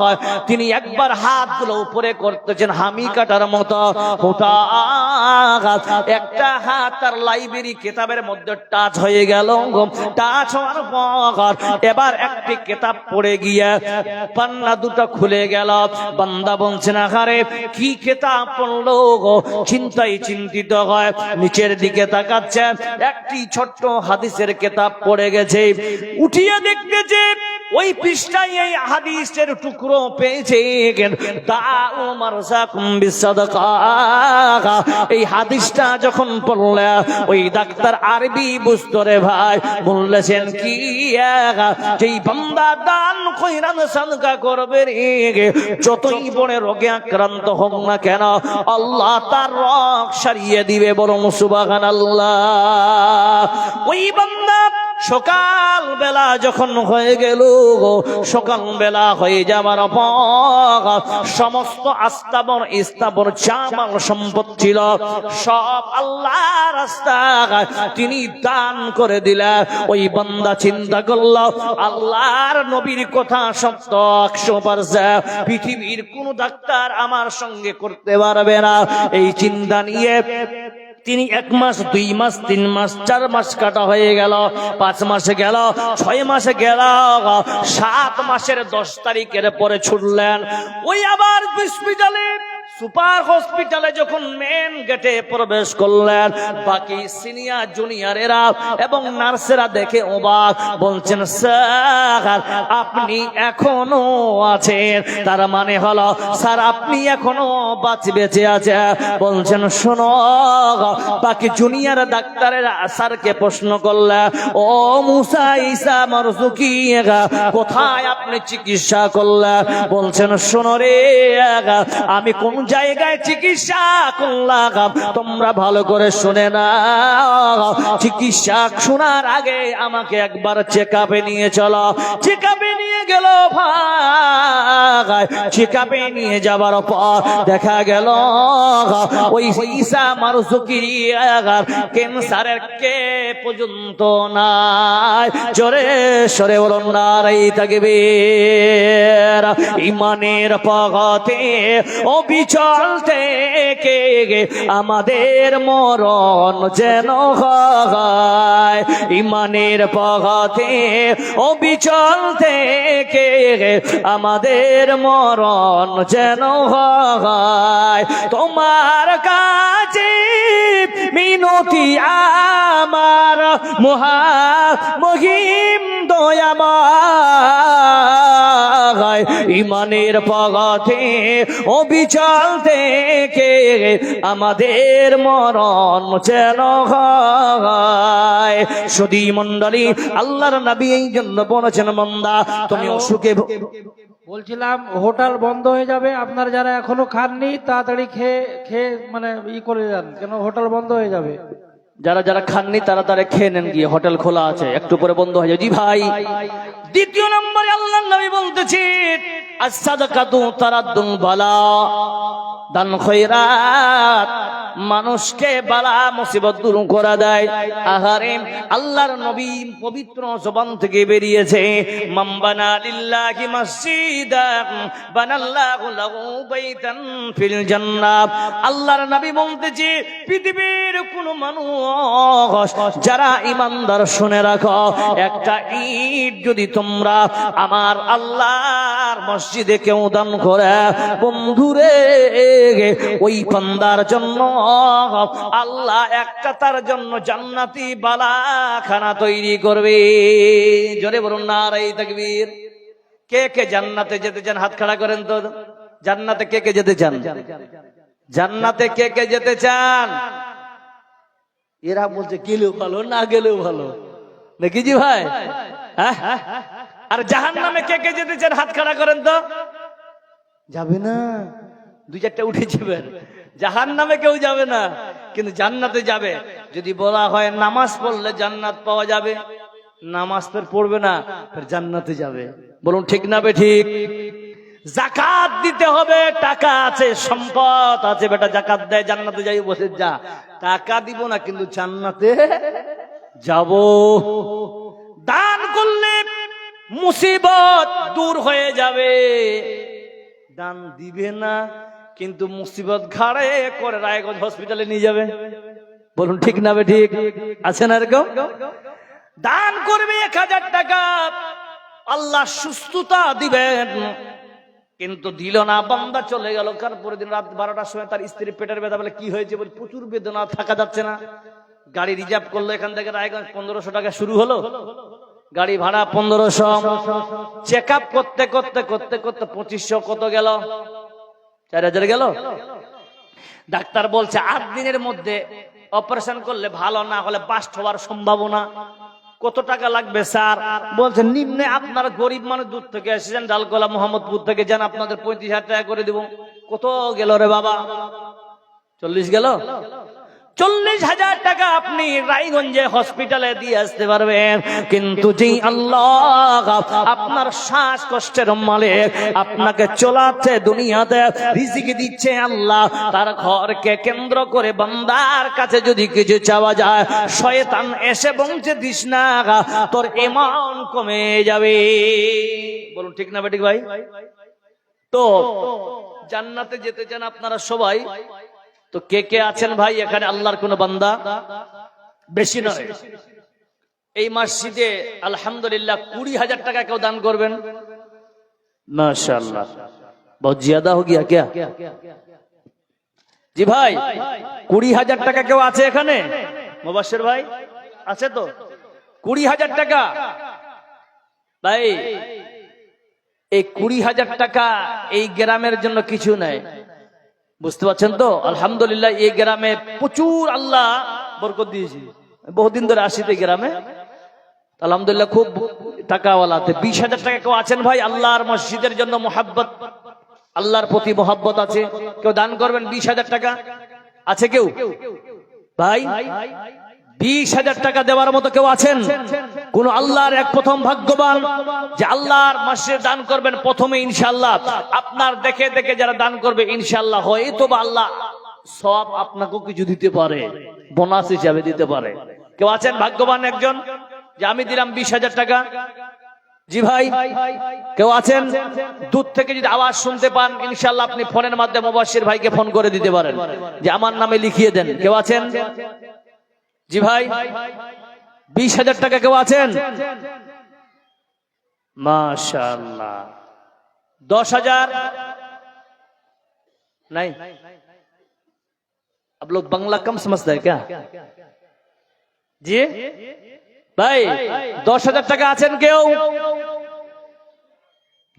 হয়। তিনি একবার হাতগুলো উপরে করতেছেন হামি কাটার মতো। হঠাৎ একটা হাত তার লাইব্রেরি কিতাবের মধ্যে টাচ হয়ে গেল। টাচ হওয়ার পর এবার একটি কিতাব পড়ে গিয়ে পান্না দুটো খুলে গেল। বান্দা বলছে না, আরে কি কিতাব পড়লো? চিন্তায় চিন্তিত হয়, নিচের দিকে তাকাচ্ছে, একটি ছোট্ট হাদিসের কিতাব পড়ে গেছে। উঠিয়ে দেখতেছে ওই পৃষ্ঠায় এই হাদিসের টুকরো পেয়েছে। দাউ মারযাকুম বিসসাদাকা। এই হাদিসটা যখন পড়লে ওই ডাক্তার আরবি বুঝতো, রে ভাই। বললেছেন কি, যেই বান্দা দান কইরান সাদকা করবে রে, যতই বড় রোগে আক্রান্ত হোক না কেন, আল্লাহ তার রোগ সারিয়ে দিবে। বরং সুবহানাল্লাহ। ওই বান্দা সকাল বেলা যখন হয়ে গেল, সকাল বেলা হয়ে যাবার পর সমস্ত আস্তাবর ইস্তাবর জামাল সম্পদ ছিল সব আল্লাহ রাস্তায় তিনি দান করে দিলেন। ওই বান্দা চিন্তা করল, আল্লাহর নবীর কথা সত্য 100%, পৃথিবীর কোন ডাক্তার আমার সঙ্গে করতে পারবে না। এই চিন্তা নিয়ে তিনি 1 মাস, 2 মাস, 3 মাস, 4 মাস কাটা হয়ে গেল, 5 মাসে গেল, 6 মাসে গেল, 7 মাসের 10 তারিখের পরে ছুটলেন। ওই আবার হসপিটালে, সুপার হসপিটালে যখন যখন মেন গেটে প্রবেশ করলেন, বাকি সিনিয়র জুনিয়রেরা এবং নার্সেরা দেখে অবাক, বলছেন স্যার আপনি এখনো আছেন, তার মানে হলো স্যার আপনি এখনো বেঁচে আছে। বলছেন শোনো, বাকি জুনিয়র ডাক্তারেরা স্যারকে প্রশ্ন করলেন, ও মুসা ঈসা মারজুকি কোথায় আপনি চিকিৎসা করলেন? বলছেন শোনো রে, আমি কোন জায়গায় চিকিৎসা করলাম তোমরা ভালো করে শুনে না। চিকিৎসা শোনার আগে আমাকে একবার চেক আপে নিয়ে চলো। চেক আপে নিয়ে গেল ভাই, চেক আপে নিয়ে যাবার পর দেখা গেল ওই ঈসা মারজুকির ক্যান্সারের কে পর্যন্ত নাই। জোরে সরে বলুন নারায়ে তাকবীর। ইমানের পথে অবিচল থেকে আমাদের মরণ যেন হয়। ইমানের পথে অবিচল থেকে আমাদের মরণ যেন হয়। তোমার কাছে মিনতি আমার মহিম দয়াময়। ইমানের পথে অবিচল থেকে আমাদের মরণ যেন হয়। সুধী মণ্ডলী, আল্লাহর নবী এই জন্য বলেছেন, বান্দা তুমি অসুখে বলছিলাম হোটেল বন্ধ হয়ে যাবে, আপনারা যারা এখনো খাননি তাড়াতাড়ি খেয়ে মানে করে যান, কেন হোটেল বন্ধ হয়ে যাবে। যারা যারা খাননি তারা তারা খেয়ে নেন, গিয়ে হোটেল খোলা আছে, একটু পরে বন্ধ হয়ে যাবে। জি ভাই, দ্বিতীয় নম্বরে আল্লাহর নবী বলতেছেন as-sadaqatu taraddun বালা, দান খয়রাত মানুষকে বালা মুসিবত দূর করে দেয়। আহারে আল্লাহর নবী পবিত্র জবান থেকে বেরিয়েছে, মান বানা লিল্লাহি মসজিদান বানাল্লাহু লাহু বাইতান ফিল জান্নাহ। আল্লাহর নবী বলতেছে পৃথিবীর কোন মানুষ যারা ঈমানদার শুনে রাখো, একটা ইট যদি তোমরা আমার আল্লাহর মসজিদে কেউ দান করে, বন্ধুরে ওই বান্দার জন্য আল্লাহ একটা তার জন্য জান্নাতি বালাখানা তৈরি করবে। জোরে বলুন নারায়ে তাকবীর। কে কে জান্নাতে যেতে চান হাত খাড়া করেন তো। জান্নাতে কে কে যেতে চান? জান্নাতে কে কে যেতে চান? এরা বলছে গেলেও ভালো, না গেলেও ভালো, নাকি জি ভাই? আর জাহান্নামে কে কে যেতে চান হাত খাড়া করেন তো। যাবে না, দুই চারটা উঠে যাবেন। জাহান্নামে কেউ যাবে না, কিন্তু জান্নাতে যাবে। যদি বলা হয় নামাজ পড়লে জান্নাত পাওয়া যাবে, নামাজ পড়বে না, জান্নাতে যাবে। বলুন ঠিক না বে ঠিক? যাকাত দিতে হবে, টাকা আছে সম্পদ আছে, বেটা যাকাত দেয় জান্নাতে যাই বসে যা। টাকা দিব না কিন্তু জান্নাতে যাব। দান করলে মুসিবত দূর হয়ে যাবে। দান দিবে না কিন্তু মুসিবত ঘাড়ে করে রায়গঞ্জ হসপিটালে নিয়ে যাবে। বলুন ঠিক না বে ঠিক? আছে না এরকম? দান করবে 1000 টাকা, আল্লাহ সুস্থতা দিবেন, কিন্তু দিল না, বান্দা চলে গেল। কার পরের দিন রাত 12টার সময় তার স্ত্রীর পেটের ব্যথা, বলে কি হয়েছে? বলে প্রচুর বেদনা, থাকা যাচ্ছে না। গাড়ি রিজার্ভ করলো, এখান থেকে রায়গঞ্জ 1500 টাকা শুরু হলো, গাড়ি ভাড়া 1500। চেক আপ করতে করতে করতে করতে 2500, কত গেল? 4000 গেল। ডাক্তার বলছে 8 দিনের মধ্যে অপারেশন করলে ভালো, না হলে বাস্ট হওয়ার সম্ভাবনা। কত টাকা লাগবে স্যার? বলছে নিম্নে আপনার গরিব মানুষ দূর থেকে এসেছেন, ডালকোলা মোহাম্মদপুর থেকে যান, আপনাদের 35,000 টাকা করে দিব। কত গেল রে বাবা? 40 গেল। 40,000 টাকা আপনি রায়গঞ্জে হসপিটালে দিয়ে আসতে পারবেন, কিন্তু যেই আল্লাহ আপনার শ্বাস কষ্টের মালিক, আপনাকে চলাচ্ছে দুনিয়াতে, রিজিক দিচ্ছে আল্লাহ, তার ঘরকে কেন্দ্র করে বান্দার কাছে যদি কিছু চাওয়া যায়, শয়তান এসে বলছে দিস না, তোর ঈমান কমে যাবে। বলুন ঠিক না বেঠিক ভাই? তো জান্নাতে যেতে চান আপনারা সবাই, তো কে কে আছেন ভাই এখানে আল্লাহর কোন বান্দা? বেশি নয়, এই মসজিদে আলহামদুলিল্লাহ 20,000 টাকা কেউ দান করবেন? মাশাআল্লাহ, বহুত ज़्यादा हो गया क्या? জি ভাই, 20,000 টাকা কেউ আছে এখানে? মুবাশশির ভাই আছে তো? 20,000 টাকা ভাই, এই 20,000 টাকা এই গ্রামের জন্য কিছু নাই, বুঝতে পারছেন তো? আলহামদুলিল্লাহ এই গ্রামে প্রচুর আল্লাহ বরকত দিয়েছে। বহুদিন ধরে আসিতে গ্রামে, আলহামদুলিল্লাহ খুব টাকাওয়ালাতে। 20,000 টাকা কেউ আছেন ভাই? আল্লাহর মসজিদের জন্য মোহাব্বত, আল্লাহর প্রতি মোহাব্বত আছে, কেউ দান করবেন 20,000 টাকা? আছে কেউ ভাই? 20,000 টাকা দেওয়ার মতো কেউ আছেন? কোন আল্লাহর এক প্রথম ভাগ্যবান যে আল্লাহর মসজিদে দান করবেন প্রথমে ইনশাআল্লাহ। আপনার দেখে দেখে যারা দান করবে ইনশাআল্লাহ হয়তো বা আল্লাহ সব আপনাকেও কিছু দিতে পারে, বোনাস হিসাবে দিতে পারে। কেউ আছেন ভাগ্যবান একজন যে আমি দিলাম 20,000 টাকা? জি ভাই, কেউ আছেন? দূর থেকে যদি আওয়াজ শুনতে পান ইনশাআল্লাহ আপনি ফোনের মাধ্যমে মুবাশশির ভাইকে ফোন করে দিতে পারেন যে আমার নামে লিখিয়ে দেন। কেউ আছেন? জি ভাই, 20,000 টাকা কেউ আছেন? माशाअल्लाह। 10,000 नहीं? अब लोग बांग्ला कम समझते हैं क्या जी भाई? 10,000 টাকা আছেন কেউ?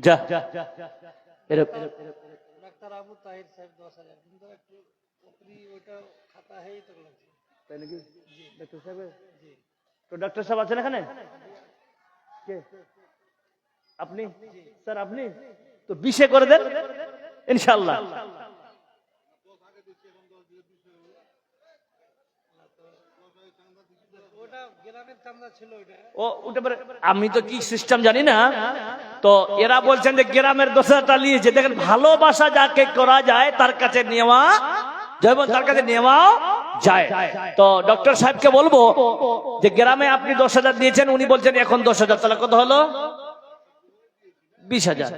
যা ডাক্তার আবু তাহির সাহেব 10,000, কিন্তু একটু উপরি ওটা খাতা হেই তো লাগছে, তাই নাকি? জি ডাক্তার সাহেব। জি তো ডাক্তার সাহেব আছেন এখানে? কে আপনি? স্যার আপনি তো 20 করে দেন ইনশাআল্লাহ। ওটা গ্রামের চাঁদা ছিল ওটা। ও ওটা আমি তো কি সিস্টেম জানি না, তো এরা বলছেন যে গ্রামের 10,000 নিয়েছে। দেখেন ভালোবাসা যাকে করা যায় তার কাছে নেওয়া যেমন তার কাছে নেওয়াও যায়। তো ডক্টর সাহেবকে বলবো যে গ্রামে আপনি 10,000 দিয়েছেন, উনি বলছেন এখন 10,000, তাহলে কত হলো? 20,000।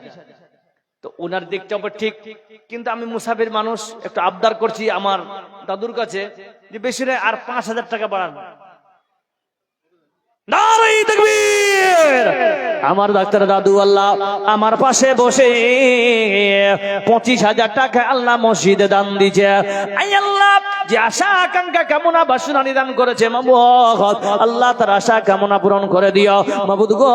তো ওনার দিকটা ঠিক, কিন্তু আমি মুসাফির মানুষ, একটু আবদার করছি আমার দাদুর কাছে যে বেশি নয় আর 5,000 টাকা বাড়ান। নারে তাকবীর! আমার ডাক্তার দাদু আল্লাহ আমার পাশে বসে 25,000 টাকা আল্লাহ মসজিদে দান দিয়েছে। আই আল্লাহ যে আশা আকাঙ্ক্ষা কামনা বাসনা নিদান করেছে মাবুদ, আল্লাহ তার আশা কামনা পূরণ করে দিও মাবুদ গো।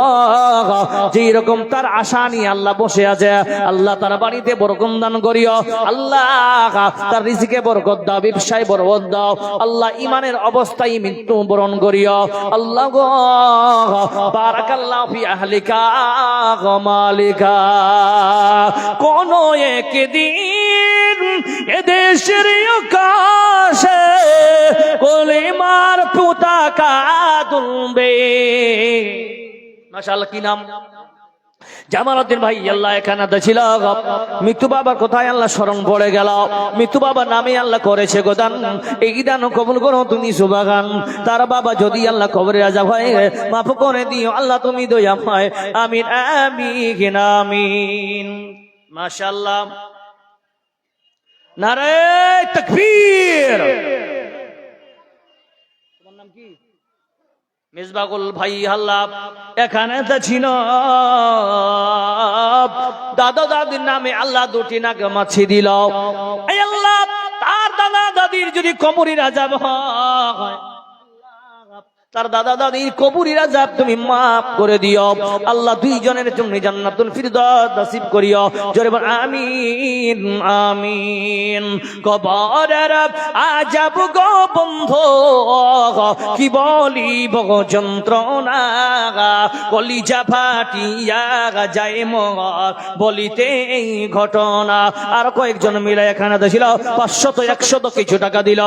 যে রকম তার আশা নিয়ে আল্লাহ বসে আছে, আল্লাহ তার বাড়িতে বরকত দান করিও আল্লাহ, তার রিজিকে বরকত দাও, ব্যবসায় বরকত দাও আল্লাহ, ইমানের অবস্থায় মৃত্যু বরণ করিও আল্লাহ গো। বারাকাল্লাহু ফি আহলিকা ওয়া মালিকা। কোন একদিন এদেশের আকাশে কলিমার পতাকা দুলবে। মাশাআল্লাহ, কি নাম? জামালউদ্দিন ভাই আল্লাহ এখানে ছিল। মৃত্যু বাবা কোথায় আল্লাহ স্মরণ পড়ে গেল, মৃত্যু বাবা নামে আল্লাহ করেছে গোদান, এই দান কবুল করো তুমি সুবহান। তার বাবা যদি আল্লাহ কবরে আযাব হয় মাফ করে দিও আল্লাহ তুমি দয়াময়, আমিন আমিন আমিন। মাশাআল্লাহ, নারে তাকবীর। তোমার নাম কি? মিসবাকুল ভাই আল্লাহ এখানে তো ছিল। দাদা দাদির নামে আল্লাহ 2টি নাকে মাছি দিল। এই আল্লাহ তার দাদা দাদির যদি কবরের আযাব হয়, তার দাদা দাদির কবরের আযাব তুমি মাফ করে দিও আল্লাহ, দুইজনের জন্য জান্নাতুল ফিরদাউস নসিব করিও। জোরে বল আমিন আমিন। কবরের আযাব গো বন্ধু কি বলিব যন্ত্রণা, কলিজা ফাটিয়া যায় মর বলিতে এই ঘটনা। আর কয়েকজন মিলে এখানে ছিল 500 100 কিছু টাকা দিল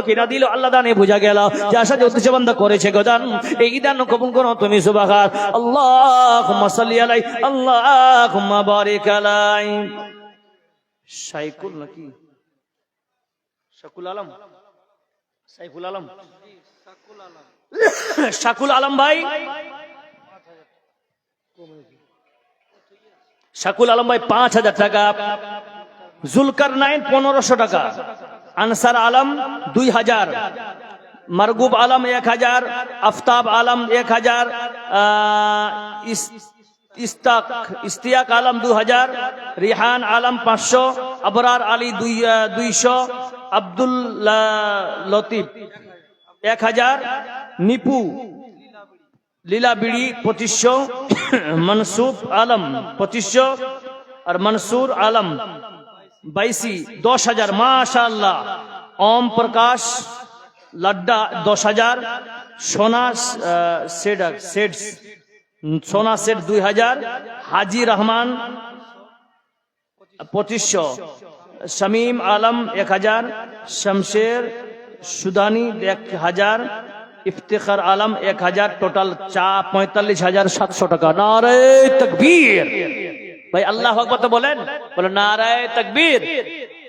কিনা দিল আল্লাহ দানে বুঝা গেল যে আশা যে উদ্দেশ্য বান্দা করেছে গোদান, এই দান কবুল করো তুমি সুবহান। আল্লাহুম্মা সাল্লি আলাই আল্লাহুম্মা বারিক আলাই। সাইকুল নাকি শাকুল আলম? সাইফুল আলম, শাকুল আলম ভাই, শাকুল আলম ভাই 5,000 টাকা। জুলকারনাইন 1500 টাকা। আনসার আলম 2,000। মারগুব আলম 1,000। আফতাব আলম 1,000। ইস্তিয়াক আলম 2000, রিহান আলম 500, আবরার আলী 200, আব্দুল লতিফ 1000, নিপু লীলা বিড়ি 2500, মনসুব আলম 2500 আর মনসুর আলম 22 10,000 মাশাআল্লাহ। ওম প্রকাশ লাড্ডা 10,000, সোনা সোনা সেট 2000, হাজি রহমান 2500, শামীম আলম 1000, শমশের সুদানি 1000, ইফতিখার আলম 1000, টোটাল 45,700 টাকা। নারে তাকবীর ভাই, আল্লাহু আকবার তো বলেন, বলে নারে তাকবীর।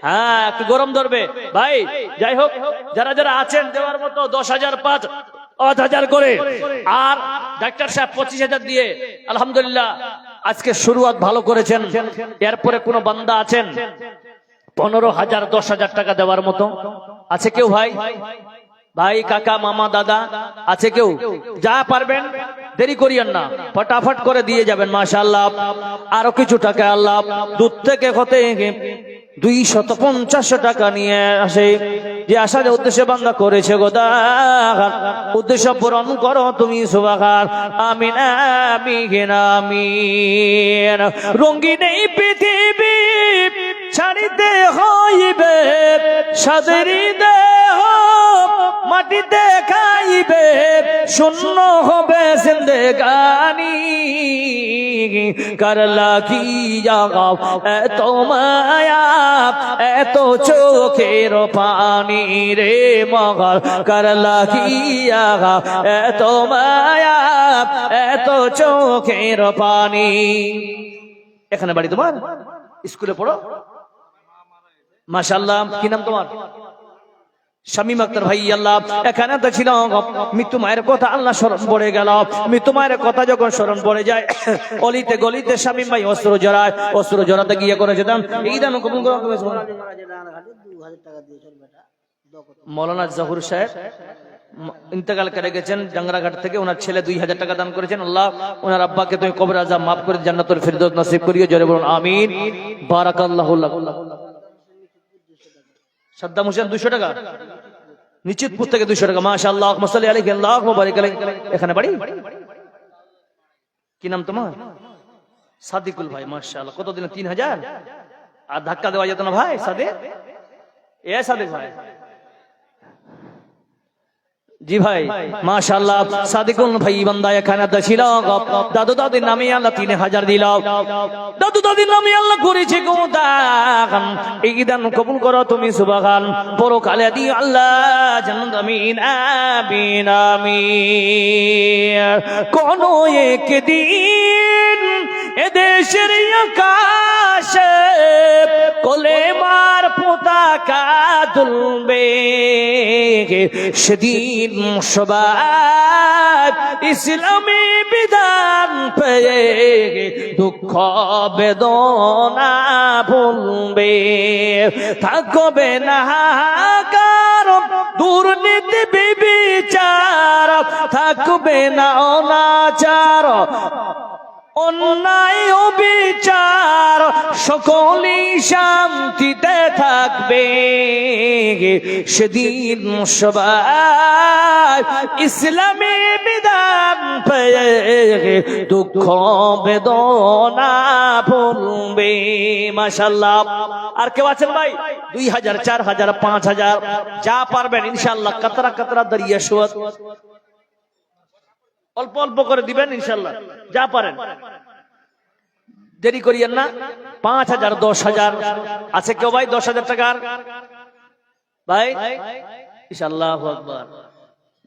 হ্যাঁ, একটু গরম ধরবে ভাই। যাই হোক, যারা যারা আছেন দেওয়ার মতো 10,000, 5,000 করে, আর ডাক্তার সাহেব 25,000 দিয়ে আলহামদুলিল্লাহ আজকে শুরুয়াত ভালো করেছেন। এরপরে কোন বান্দা আছেন 15,000, 10,000 টাকা দেওয়ার মতো আছে কেউ? ভাই ভাই, কাকা, মামা, দাদা আছে কেউ? যা পারবেন দেরি করিয়েন না, ফটাফট করে দিয়ে যাবেন মাশাআল্লাহ। আরো কিছু টাকা আল্লাহ দূর থেকে হতে 250 টাকা নিয়ে আসে, যে আসার উদ্দেশ্যে বান্দা করেছে গোদা, উদ্দেশ্য পূরণ করো তুমি সুবহান। আমিন আমিন আমিন। রঙিন এই পৃথিবী ছাড়িতে হইবে, সাদেরি দেহ মাটিতে খাইবে, শূন্য হবে জিন্দেগানি। করলা কি জাগাও এত মায়া, এত চোখের পানি রে মগর, করলা কি জাগাও এত মায়া, এত চোখের পানি। এখানে বাড়ি তোমার? স্কুলে পড়ো মাশাআল্লাহ। কি নাম তোমার? শামীম আক্তার ভাই। আল্লাহ এখানে তো ছিল, মৃত্যু মায়ের কথা আল্লাহ স্মরণ পড়ে গেল। মৃত্যু মায়ের কথা যখন স্মরণ পড়ে যায়, অলিতে গলিতে শামীম ভাই অস্ত্র জড়ায়, অস্ত্র জড়াতে গিয়ে করে যেতাম এই দান কবুল করো। মৌলানা জহুর সাহেব ইন্তেকাল করে গেছেন ডাঙ্গরাঘাট থেকে, ওনার ছেলে 2,000 টাকা দান করেছেন। আল্লাহ ওনার আব্বাকে তুমি কবর আযাব মাফ করে জান্নাতুল ফিরদৌস নসিব করিও, জোরে বলুন আমিন। বারাকাল্লাহু লাকুম। সাদ্দাম হোসেন 200 টাকা, নিশ্চিতপুর থেকে 200 টাকা মাশাআল্লাহ। মুসাল্লি আলাইহি আল্লাহুম্মা বারিক আলাইহি। এখানে বাড়ি? কি নাম তোমার? সাদিকুল ভাই মাশাআল্লাহ। কতদিন? 3,000। আর ধাক্কা দেওয়া যেত না ভাই? সাদিক, এ সাদিক ভাই। জি ভাই মাশাআল্লাহ। সাদিকুল ভাই বান্দা এখানে ছিল, দাদু দাদির নামে আল্লাহ 3,000 দিল। দাদু দাদির নামে আল্লাহ করেছে গোদান, এই দান কবুল করো তুমি সুবহান। বড় কালে দি আল্লাহ জান্নাত। আমিন আমিন আমিন। কোন একদিন এদেশের আকাশে কলেমার পতাকা দুলবে, সেদিন সবাই ইসলামী বিধান পেয়ে দুঃখ বেদনা ভুলবে। থাকবে না কারো দুর্নীতি বিবিচার, থাকবে না অনাচার অন্যায় অবিচার, সকলেই শান্তিতে থাকবে। সেদিন সবাই ইসলামী বিধান পেয়ে দুঃখ বেদনা ভুলবে মাশাআল্লাহ। আর কেউ আছেন ভাই? 2,000, 4,000, 5,000 যা পারবেন ইনশাআল্লাহ। কাতরা কাতরা দরিয়া সুয়াদ অল্প অল্প করে দিবেন ইনশাআল্লাহ, যা পারেন, দেরি করিয়েন না। 5,000, 10,000 আছে কেউ ভাই? 10,000 টাকার ভাই ইনশাআল্লাহ আকবার।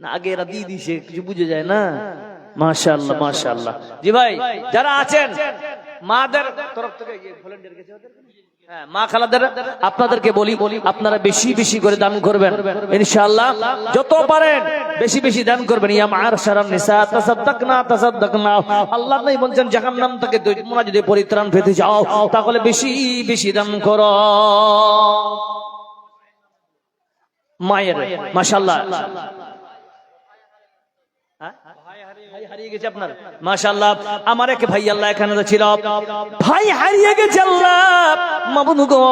না আগে এরা দিয়ে দিছে, কিছু বুঝে যায় না। মাশাআল্লাহ মাশাআল্লাহ। জি ভাই যারা আছেন মাদের তরফ থেকে ভলান্টিয়ার গেছে, হ্যাঁ মা খালাদের আপনাদেরকে বলি আপনারা বেশি বেশি করে দান করবেন ইনশাআল্লাহ। যত পারেন বেশি বেশি দান করবেন। ইয়া মা'আশারান নিসা তাসাদদাকনা তাসাদদাকনা। আল্লাহ নাই বলেন জাহান্নাম থেকে তোমরা যদি পরিত্রাণ পেতে চাও তাহলে বেশি বেশি দান করো। মায়ের মাশাআল্লাহ হ্যাঁ? ভাই হারিয়ে গেছে আপনার, মাশাআল্লাহ। আমার এক ভাই আল্লাহ এখানে তো ছিল, ভাই হারিয়ে গেছে আল্লাহ মাবুদ গো,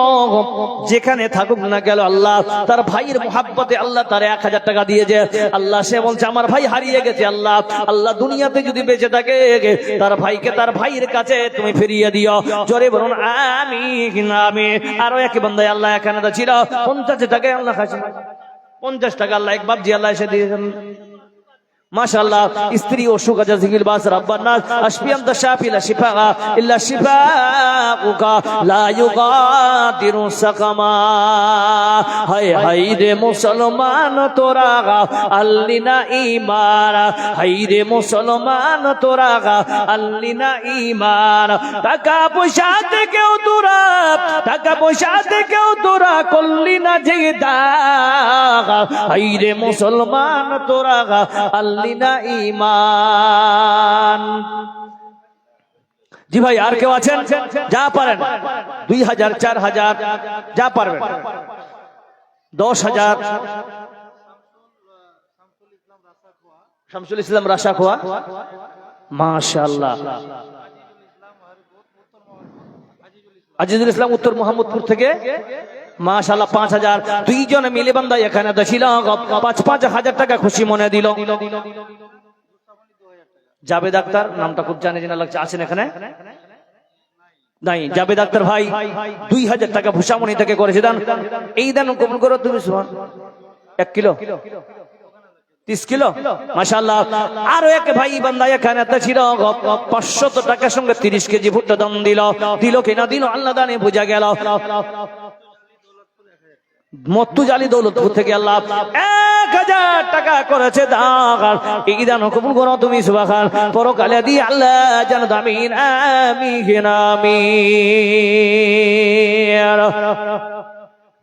যেখানে থাকুক না গেল আল্লাহ তার ভাইয়ের মোহাব্বতে আল্লাহ তার 1000 টাকা দিয়েছে আল্লাহ। সে বলছে আমার ভাই হারিয়ে গেছে আল্লাহ, আল্লাহ দুনিয়াতে যদি বেঁচে থাকে তার ভাইকে তার ভাইয়ের কাছে তুমি ফিরিয়ে দিও। জোরে বলুন আমিন আমিন। আরো এক বান্দায় আল্লাহ এখানে তো ছিল, 50 টাকা আল্লাহ খাচ্ছে, 50 টাকা আল্লাহ এক বাপজি আল্লাহ এসে দিয়েছেন, মাশাআল্লাহ। স্ত্রী অসুখ আছে জিগিল বাস রাব্বানা আশফি আনতা শাফি লা শিফা ইল্লা শিফাউকা লা ইউগাদিরু সাকামা। হায় হায় রে মুসলমান তোরা আল্লিনা ঈমান, হায় রে মুসলমান তোরা আল্লিনা ঈমান। টাকা পয়সা থেকেও তোরা, টাকা পয়সা থেকেও তোরা করলি না যে দাগ, হায় রে মুসলমান তোরা আল্লিনা ঈমান। জি ভাই আর কেউ আছেন? যা পারেন 2000 4000 যা পারবেন, 10,000। শামসুল ইসলাম রাশা খোয়া, মাশাআল্লাহ। আজিজুল ইসলাম উত্তর মোহাম্মদপুর থেকে, মাশাআল্লাহ 5000। দুইজনে মিলে বান্দা এখানে ছিল, 5,000 টাকা খুশি মনে দিল। জাবেদ আক্তার নামটা খুব জানে জানা লাগছে, আছেন এখানে? নাই, জাবেদ আক্তার ভাই 2000 টাকা ভূষামণি থেকে করেছে দান। এই দান কবুল করো তুমি সুবহান। 1 কিলো 30 কিলো, মাশাআল্লাহ। আরো এক ভাই বান্দা এখানে ছিল, 500 টাকার সঙ্গে 30 কেজি ভুট্টা দান দিল। দিল কিনা দিল আল্লাহ দানে বোঝা গেল। মত্তুজালি দৌলতপুর থেকে আল্লাহ 1000 টাকা করেছে দান। এই দান কবুল করো তুমি সুবহান। পরকালে দিয়ে আল্লাহ জান্নাত আমিন আমিন আমিন।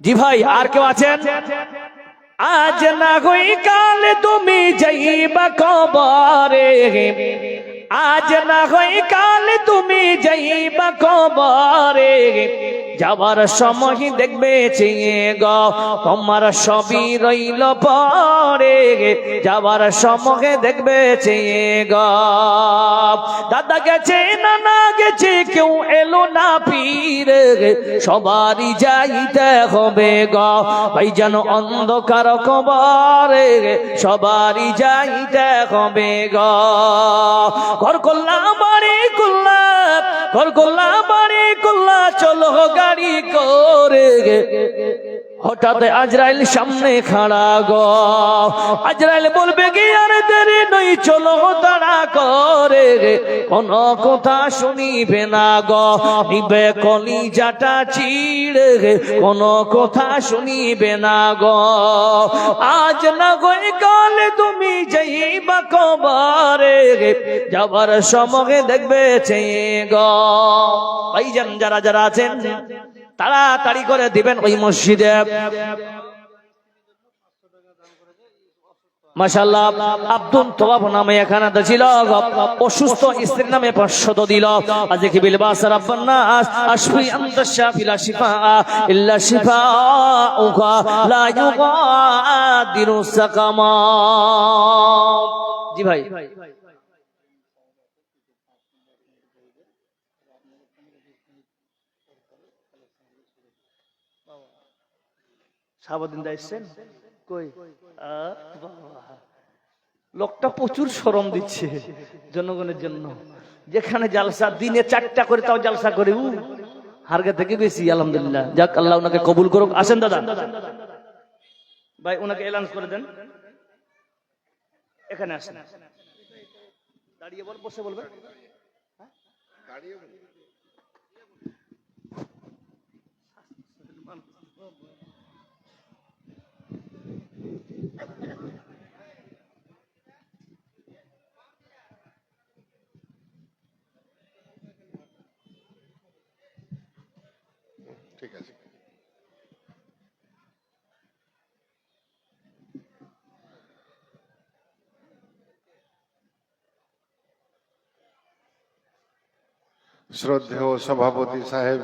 জি ভাই আর কেউ আছেন? আজ না হই কাল তুমি যাইবা কবরে, আজ না হই কাল তুমি যাইবা কবরে, যাবার সময় দেখবে চেয়ে গো তোমার সবই রইল পরে, যাবার সময় দেখবে চেয়ে গো। দাদা গেছে নানা গেছে কেউ এলো না ফিরে, সবারই যাইতে হবে গো ভাইজান অন্ধকার কবরে, সবারই যাইতে হবে গো। ঘর করলাম বাড়ি করলাম, ঘর করলাম বাড়ি করলাম, চলো গাড়ি করে, হঠাৎ আজরাইল সামনে খাড়া গো। আজরাইল বলবে কি আর দেরি নই চলো তাড়া করে, কোন কথা শুনিবে না গো, নিবে কলিজাটা চিড়ে, কোন কথা শুনিবে না গো। আজ না গই কাল তুমি যাইবা কবরে, যাবার সময় দেখবে চেয়ে গো। ভাইজান যারা যারা আছেন তাড়াতাড়ি করে দিবেন ওই মসজিদে। মাশাআল্লাহ আব্দুল তওয়াব নামে এখানে ছিল, অসুস্থ স্ত্রীর নামে 500 দিল। আজকে বিলবাস রাব্বানা আশফি আনতা শাফি লা শিফা ইল্লা শিফাউকা লা ইউগাদিরু সাকামা। জি ভাই সারাদিন দাইছেন কই? লোকটা প্রচুর শরম দিচ্ছে জনগণের জন্য। যেখানে জালসা দিনে 4টা করে তাও জালসা করে, হারগে থেকে বেশি আলহামদুলিল্লাহ। যাক আল্লাহ ওনাকে কবুল করুক। আসেন দাদা ভাই ওনাকে এলান করে দেন, এখানে আসেন। দাঁড়িয়ে বল, বসে বলবেন? দাঁড়িয়ে ঠিক আছে। শ্রদ্ধেয় সভাপতি সাহেব,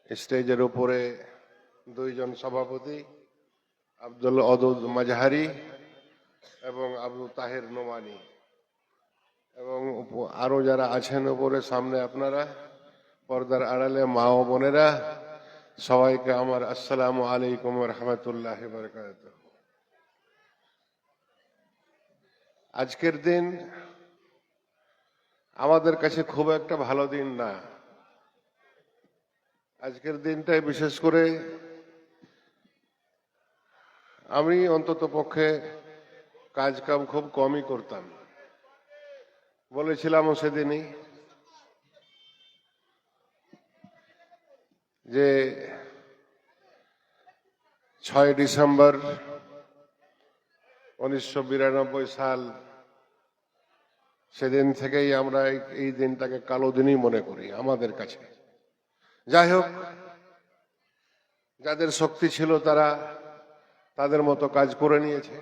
স্টেজের উপরে 2 জন সভাপতি আব্দুল অদুদ মাজহারি এবং আবু তাহের নোমানি এবং আরো যারা আছেন উপরে সামনে আপনারা, পর্দার আড়ালে মা ও বোনেরা, সবাইকে আমার আসসালামু আলাইকুম ওয়া রাহমাতুল্লাহি ওয়া বারাকাতুহু। আজকের দিন আমাদের কাছে খুব একটা ভালো দিন না। আজকের দিনটাই বিশেষ করে আমি অন্তত পক্ষে কাজ কাম খুব কমই করতাম। বলেছিলাম সেদিনই যে 6 ডিসেম্বর 1992 সাল, সেদিন থেকেই আমরা এই দিনটাকে কালো দিনই মনে করি আমাদের কাছে। যাই হোক, যাদের শক্তি ছিল তারা তাদের মতো কাজ করে নিয়েছে।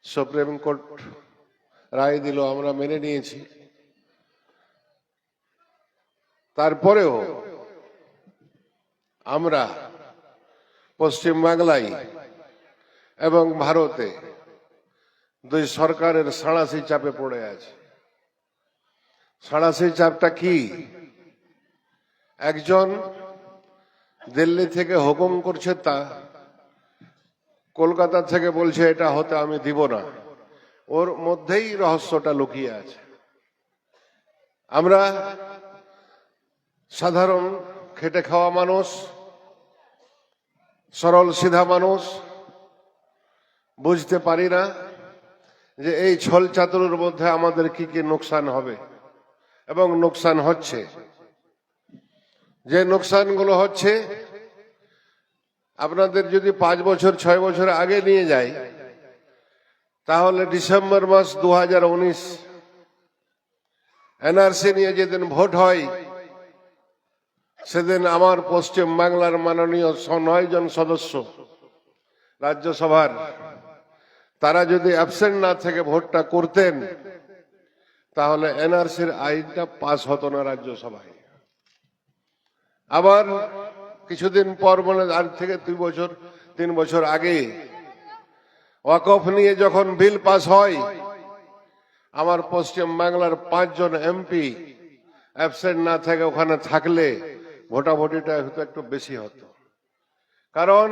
সুপ্রিম কোর্ট রায় দিল, আমরা মেনে নিয়েছি। তারপরেও আমরা পশ্চিম বাংলায় এবং ভারতে দুই সরকারের সাঁড়াশি চাপে পড়ে আছে। সাঁড়াশি চাপটা কি? একজন দিল্লি থেকে হুকুম করছে, তা কলকাতা থেকে বলছে এটা হতে আমি দিব না। ওর মধ্যেই রহস্যটা লুকিয়ে আছে। আমরা সাধারণ খেটে খাওয়া মানুষ, সরল সিধা মানুষ বুঝতে পারি না যে এই ছল চাতুরির মধ্যে আমাদের কি কি নোকসান হবে এবং নোকসান হচ্ছে। যে নোকসানগুলো হচ্ছে, আপনাদের যদি 5 বছর 6 বছর আগে নিয়ে যায়, তাহলে ডিসেম্বর মাস 2019 এনআরসি নিয়ে যেদিন ভোট হয়, সেদিন আমার পশ্চিম বাংলার মাননীয় 9 জন সদস্য রাজ্যসভার, তারা যদি অ্যাবসেন্ট না থেকে ভোটটা করতেন, তাহলে এনআরসির আইনটা পাস হতো না রাজ্যসভায়। আবার কিছুদিন পর, মানে আজ থেকে 3 বছর আগে ওয়াকফ নিয়ে যখন বিল পাস হয়, আমার পশ্চিম বাংলার 5 জন এমপি অ্যাবসেন্ট না থেকে ওখানে থাকলে ভোটাভুটিটা হয়তো একটু বেশি হতো। কারণ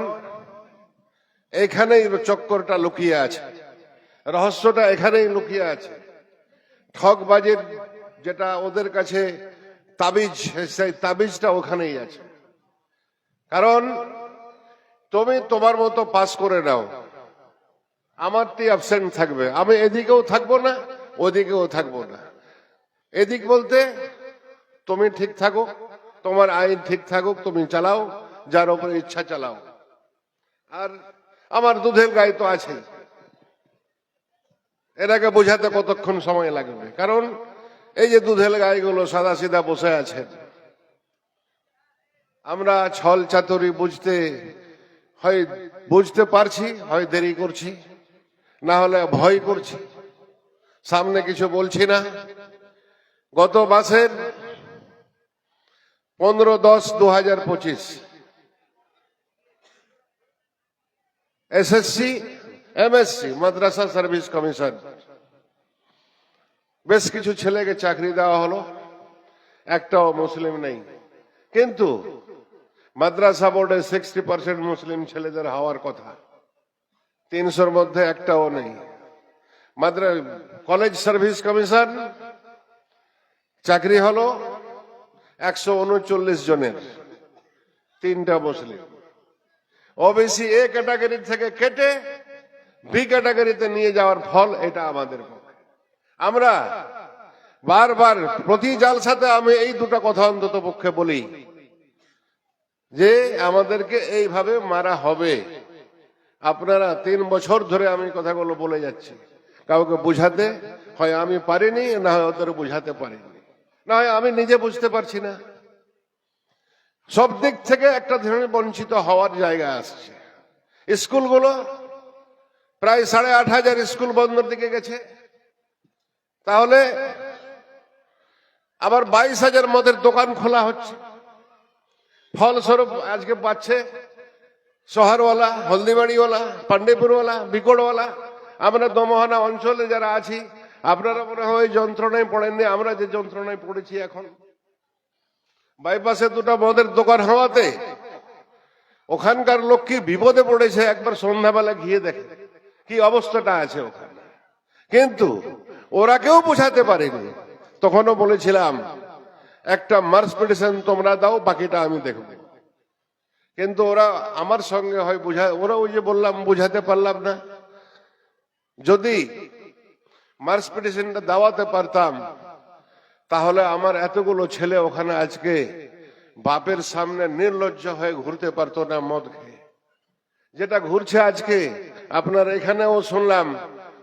এখানেই চক্করটা লুকিয়ে আছে, রহস্যটা এখানেই লুকিয়ে আছে। ঠকবাজির যেটা ওদের কাছে তাবিজ, সেই তাবিজটা ওখানেই আছে। কারণ তুমি তোমার মতো পাস করে নাও, আমারটি অ্যাবসেন্ট থাকবে, আমি এদিকেও থাকবো না ওদিকেও থাকবো না। এদিক বলতে তুমি ঠিক থাকো, তোমার আইন ঠিক থাকুক, তুমি চালাও, যার উপরে ইচ্ছা চালাও। আর আমার দুধের গাই তো আছে, এটাকে বোঝাতে কতক্ষণ সময় লাগবে? কারণ এই যে দুধের গাইগুলো সাদা সিধা বসে আছেন, আমরা ছল চাতুরি বুঝতে পারছি, হয় দেরি করছি, না হলে ভয় করছি, সামনে কিছু বলছি না। গত মাসের 15-10-2025 এসএসসি এমএসসি মাদ্রাসা সার্ভিস কমিশন বেশ কিছু ছেলেকে চাকরি দেওয়া হলো, একটাও মুসলিম নেই। কিন্তু মাদ্রাসা বোর্ডে 60% মুসলিম ছেলেদের হওয়ার কথা, 300-র মধ্যে একটাও নেই। কলেজ সার্ভিস কমিশন চাকরি হলো 139 জনের, 3টা মুসলিম। ওবিসি এ ক্যাটাগরি থেকে কেটে বি ক্যাটাগরিতে নিয়ে যাওয়ার ফল এটা আমাদের পক্ষে। আমরা বারবার প্রতি জালসাতে আমি এই দুটো কথা অন্তত পক্ষে বলি যে আমাদেরকে এইভাবে মারা হবে। আপনারা 3 বছর ধরে আমি কথাগুলো বলে যাচ্ছি, কাউকে বুঝাতে হয় আমি পারিনি, না হয় ওদের বুঝাতে পারিনি, না হয় আমি নিজে বুঝতে পারছি না। সব দিক থেকে একটা ধরনের বঞ্চিত হওয়ার জায়গা আসছে। স্কুলগুলো প্রায় 8,500 স্কুল বন্ধের দিকে গেছে, তাহলে আবার 22,000 মদের দোকান খোলা হচ্ছে। ফলস্বরূপ আজকে পাচ্ছে শহরওয়ালা, হলদিবাড়িওয়ালা, পান্ডেপুরওয়ালা, বিকোড়ওয়ালা আমরা দমহানা অঞ্চলে যারা আছি, আপনারা মনে হয় ওই যন্ত্রণায় পড়েননি, আমরা যে যন্ত্রণায় পড়েছি এখন। বাইপাসে দুটো মদের দোকান হওয়াতে ওখানকার লোক কি বিপদে পড়েছে, একবার সন্ধ্যাবেলা গিয়ে দেখে কি অবস্থাটা আছে ওখানে। কিন্তু ওরা কেউ বোঝাতে পারেনি। তখনও বলেছিলাম একটা মার্সপিডিশন তোমরা দাও, বাকিটা আমি দেখব। কিন্তু ওরা আমার সঙ্গে হয় ওরা ওই যে বললাম বুঝাতে পারলাম না। যদি মার্সপিডিশনটা দাওয়াতে পারতাম তাহলে আমার এতগুলো ছেলে ওখানে আজকে বাপের সামনে নির্লজ্জ হয়ে ঘুরতে পারতো না মদ খেয়ে। যেটা ঘুরছে আজকে আপনার এখানেও শুনলাম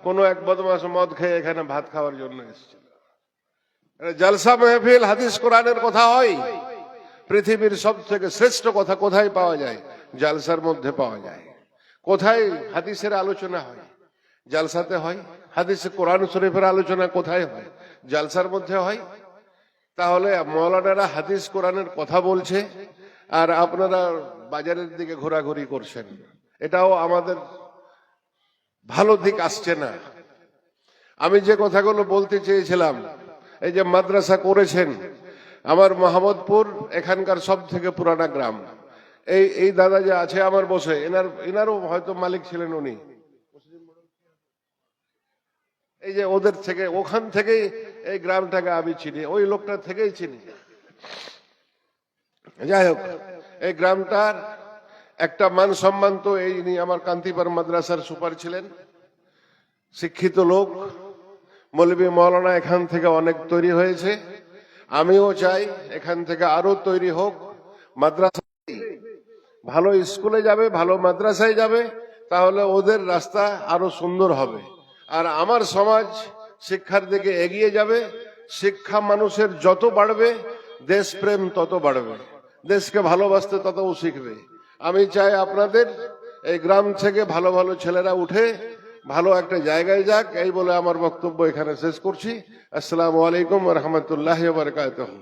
কোন এক বদমাস মদ খেয়ে এখানে ভাত খাওয়ার জন্য এসেছিল। জলসা মেহফিল হাদিস কোরআনের কথা হয়, পৃথিবীর সব থেকে শ্রেষ্ঠ কথা কোথায় পাওয়া যায়? জলসার মধ্যে পাওয়া যায়। কোথায় হাদিসের আলোচনা হয়? জলসাতে হয়। হাদিসে কোরআন শরীফের আলোচনা কোথায় হয়? জলসার মধ্যে হয়। তাহলে মৌলানারা হাদিস কোরআনের কথা বলছে আর আপনারা বাজারের দিকে ঘোরাঘুরি করছেন, এটাও আমাদের ভালো দিক আসছে না। আমি যে কথাগুলো বলতে চেয়েছিলাম, এই যে মাদ্রাসা করেছেন, আমার মোহাম্মদপুর এখানকার সব থেকে পুরানা গ্রাম। এই দাদা যে আছে আমার বসে, এনারও হয়তো মালিক ছিলেন উনি। এই যে ওদের থেকে, ওখান থেকেই এই গ্রামটাকে আমি চিনি, ওই লোকটা থেকেই চিনি। যাই হোক, এই গ্রামটার একটা মান সম্মান তো এই আমার কান্তিপাড় মাদ্রাসার সুপার ছিলেন, শিক্ষিত লোক, মৌলবী মৌলানা এখান থেকে অনেক তৈরি হয়েছে। আমিও চাই এখান থেকে আরো তৈরি হোক। মাদ্রাসা ভালো স্কুলে যাবে, ভালো মাদ্রাসায় যাবে, তাহলে ওদের রাস্তা আরো সুন্দর হবে। আর আমার সমাজ শিক্ষার দিকে এগিয়ে যাবে। শিক্ষা মানুষের যত বাড়বে, দেশপ্রেম তত বাড়বে, দেশকে ভালোবাসতে ততও শিখবে। আমি চাই আপনাদের এই গ্রাম থেকে ভালো ভালো ছেলেরা উঠে ভালো একটা জায়গায় যাক। এই বলে আমার বক্তব্য এখানে শেষ করছি। আসসালামু আলাইকুম ওয়া রাহমাতুল্লাহি ওয়া বারাকাতুহু।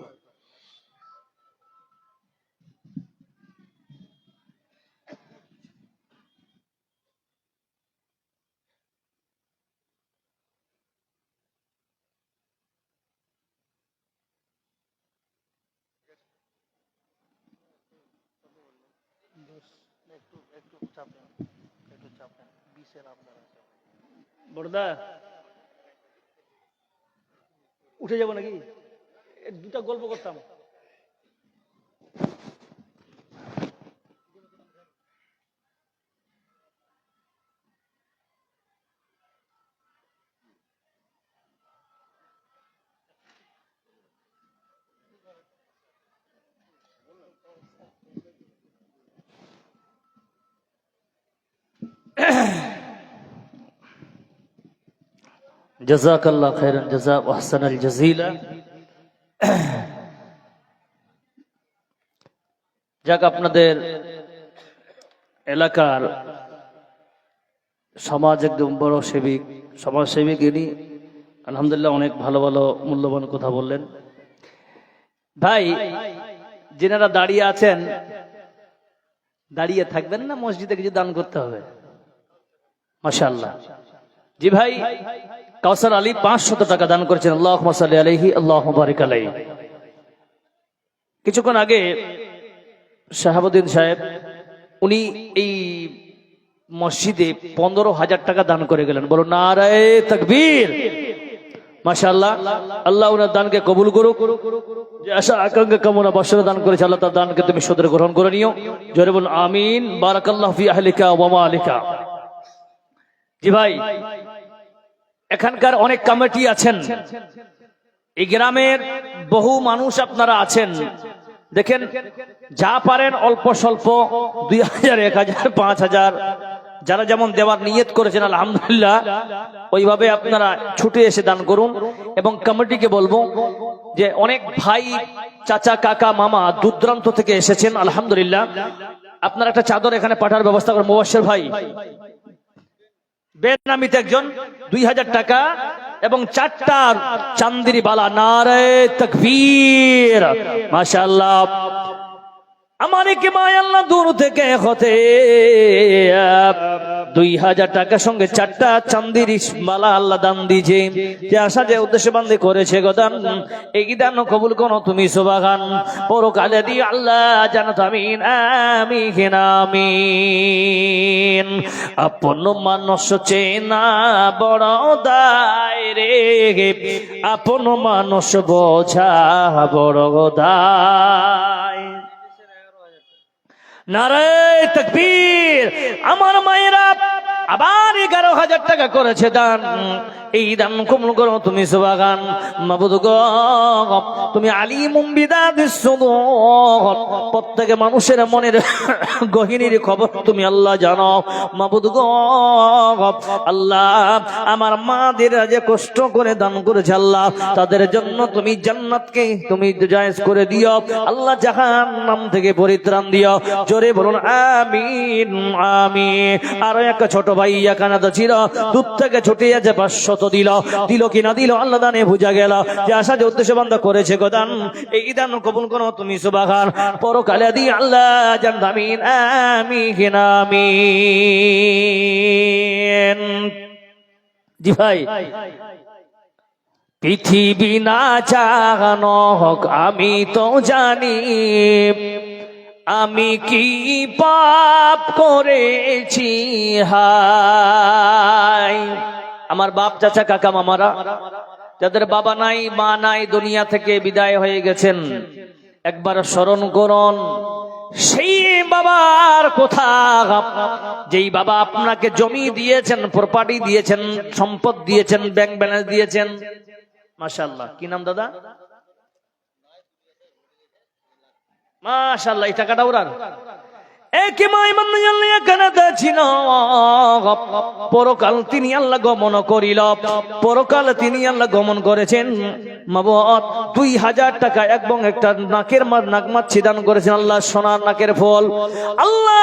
বড়দা উঠে যাবো নাকি? দুটা গল্প করতাম। জাযাকাল্লাহ খায়রান জাযা ওয়া আহসানাল জাযীলা। যাক, আপনাদের এলাকার সমাজ একদম বড় সেবিক, সমাজসেবিক ইনি। আলহামদুলিল্লাহ অনেক ভালো ভালো মূল্যবান কথা বললেন। ভাই, যিনারা দাঁড়িয়ে আছেন, দাঁড়িয়ে থাকবেন না, মসজিদে কিছু দান করতে হবে। মাশাআল্লাহ। জি ভাই, কাউসার আলী 500 টাকা দান করেছেন। আল্লাহুম্মা সাল্লি আলাইহি আল্লাহুম্মা বারিক আলাইহি। কিছুক্ষণ আগে শাহাবুদ্দিন সাহেব উনি এই মসজিদে 15,000 টাকা দান করে গেলেন। বলো নারায়ে তাকবীর। মাশাআল্লাহ, আল্লাহ ওনার দানকে কবুল করুক। যে আশা আকাঙ্ক্ষা কামনা বৎসরে দান করেছে, আল্লাহ তার দানকে তুমি সদরে গ্রহণ করে নিও। জোরে বলুন আমিন। বারাকাল্লাহু ফি আহলিকা ওয়া মালিকা। জি ভাই, এখানকার অনেক কমিটি আছেন, এই গ্রামের বহু মানুষ আপনারা আছেন। দেখেন, যা পারেন অল্প স্বল্প 2000, 1000, 5000 যারা যেমন দেওয়ার নিয়ত করেছেন আলহামদুলিল্লাহ ওইভাবে আপনারা ছুটে এসে দান করুন। এবং কমিটিকে বলবো যে অনেক ভাই, চাচা, কাকা, মামা দূর দূরান্ত থেকে এসেছেন আলহামদুলিল্লাহ। আপনারা একটা চাদর এখানে পাঠার ব্যবস্থা করেন। মুবাশশির ভাই বেনামিতে একজন 2000 টাকা এবং 4টা চান্দিরি বালা। নারায়ে তাকবীর। মাশাআল্লাহ। আমারে কি মায় আল্লাহ দূর থেকে হতে 2000 টাকার সঙ্গে 4টা চান্দির মালা আল্লাহ দান দিয়েছে, যে আশা যে উদ্দেশ্যে বান্দে করেছে গদান, এই দান কবুল করো তুমি সুবহান। পরকালে দি আল্লাহ জানাত আমিন আমিন আমিন। আপন মানুষ চেনা বড় দায় রে, আপন মানুষ বোঝা বড় দায়। নারায়ে তাকবীর। আমার মায়েরা আবার 11,000 টাকা করেছে দান, এই দান কবুল করো তুমি সুবহান। মাবুদ গো তুমি আলিমুম বিদাতিস সুদূর, প্রত্যেক মানুষের মনের গহীনের খবর তুমি আল্লাহ জানো। মাবুদ গো আল্লাহ আমার মাদের যে কষ্ট করে দান করেছে আল্লাহ, তাদের জন্য তুমি জান্নাতকে তুমি জায়েজ করে দিও আল্লাহ, জাহান্নাম থেকে পরিত্রাণ দিও। জোরে বলুন আমিন আমিন। আর একটা ছোট ভাই কানাদা ছিল, দূর থেকে ছুটে আছে 500 দিল, দিল কিনা দিল আল্লাহ দানে বুঝা গেল যে আশা যে উদ্দেশ্য বান্দা করেছে গোদান, এই দান কবুল করো তুমি সুবহান। পরকালে দি আল্লাহ জান্নাত আমিন আমিন আমিন। জি ভাই, পৃথিবী না চাগানো হোক আমি তো জানি, আমি কি পাপ করেছি হায়। আমার বাপ চাচা কাকা মামারা যাদের বাবা নাই মা নাই, দুনিয়া থেকে বিদায় হয়ে গেছেন, একবার স্মরণ করুন সেই বাবার কথা, যেই বাবা আপনাকে জমি দিয়েছেন, প্রপার্টি দিয়েছেন, সম্পদ দিয়েছেন, ব্যাংক ব্যালেন্স দিয়েছেন। মাশাআল্লাহ, কি নাম দাদা? মাশাআল্লাহ, এই টাকাটা ওরার পরকাল তিনি আল্লাহ গমন করিল, পরকাল তিনি আল্লাহ গমন করেছেন। 2000 টাকা এবং একটা নাকের নাকমাচ্ছি দান করেছেন আল্লাহ, সোনার নাকের ফল। আল্লাহ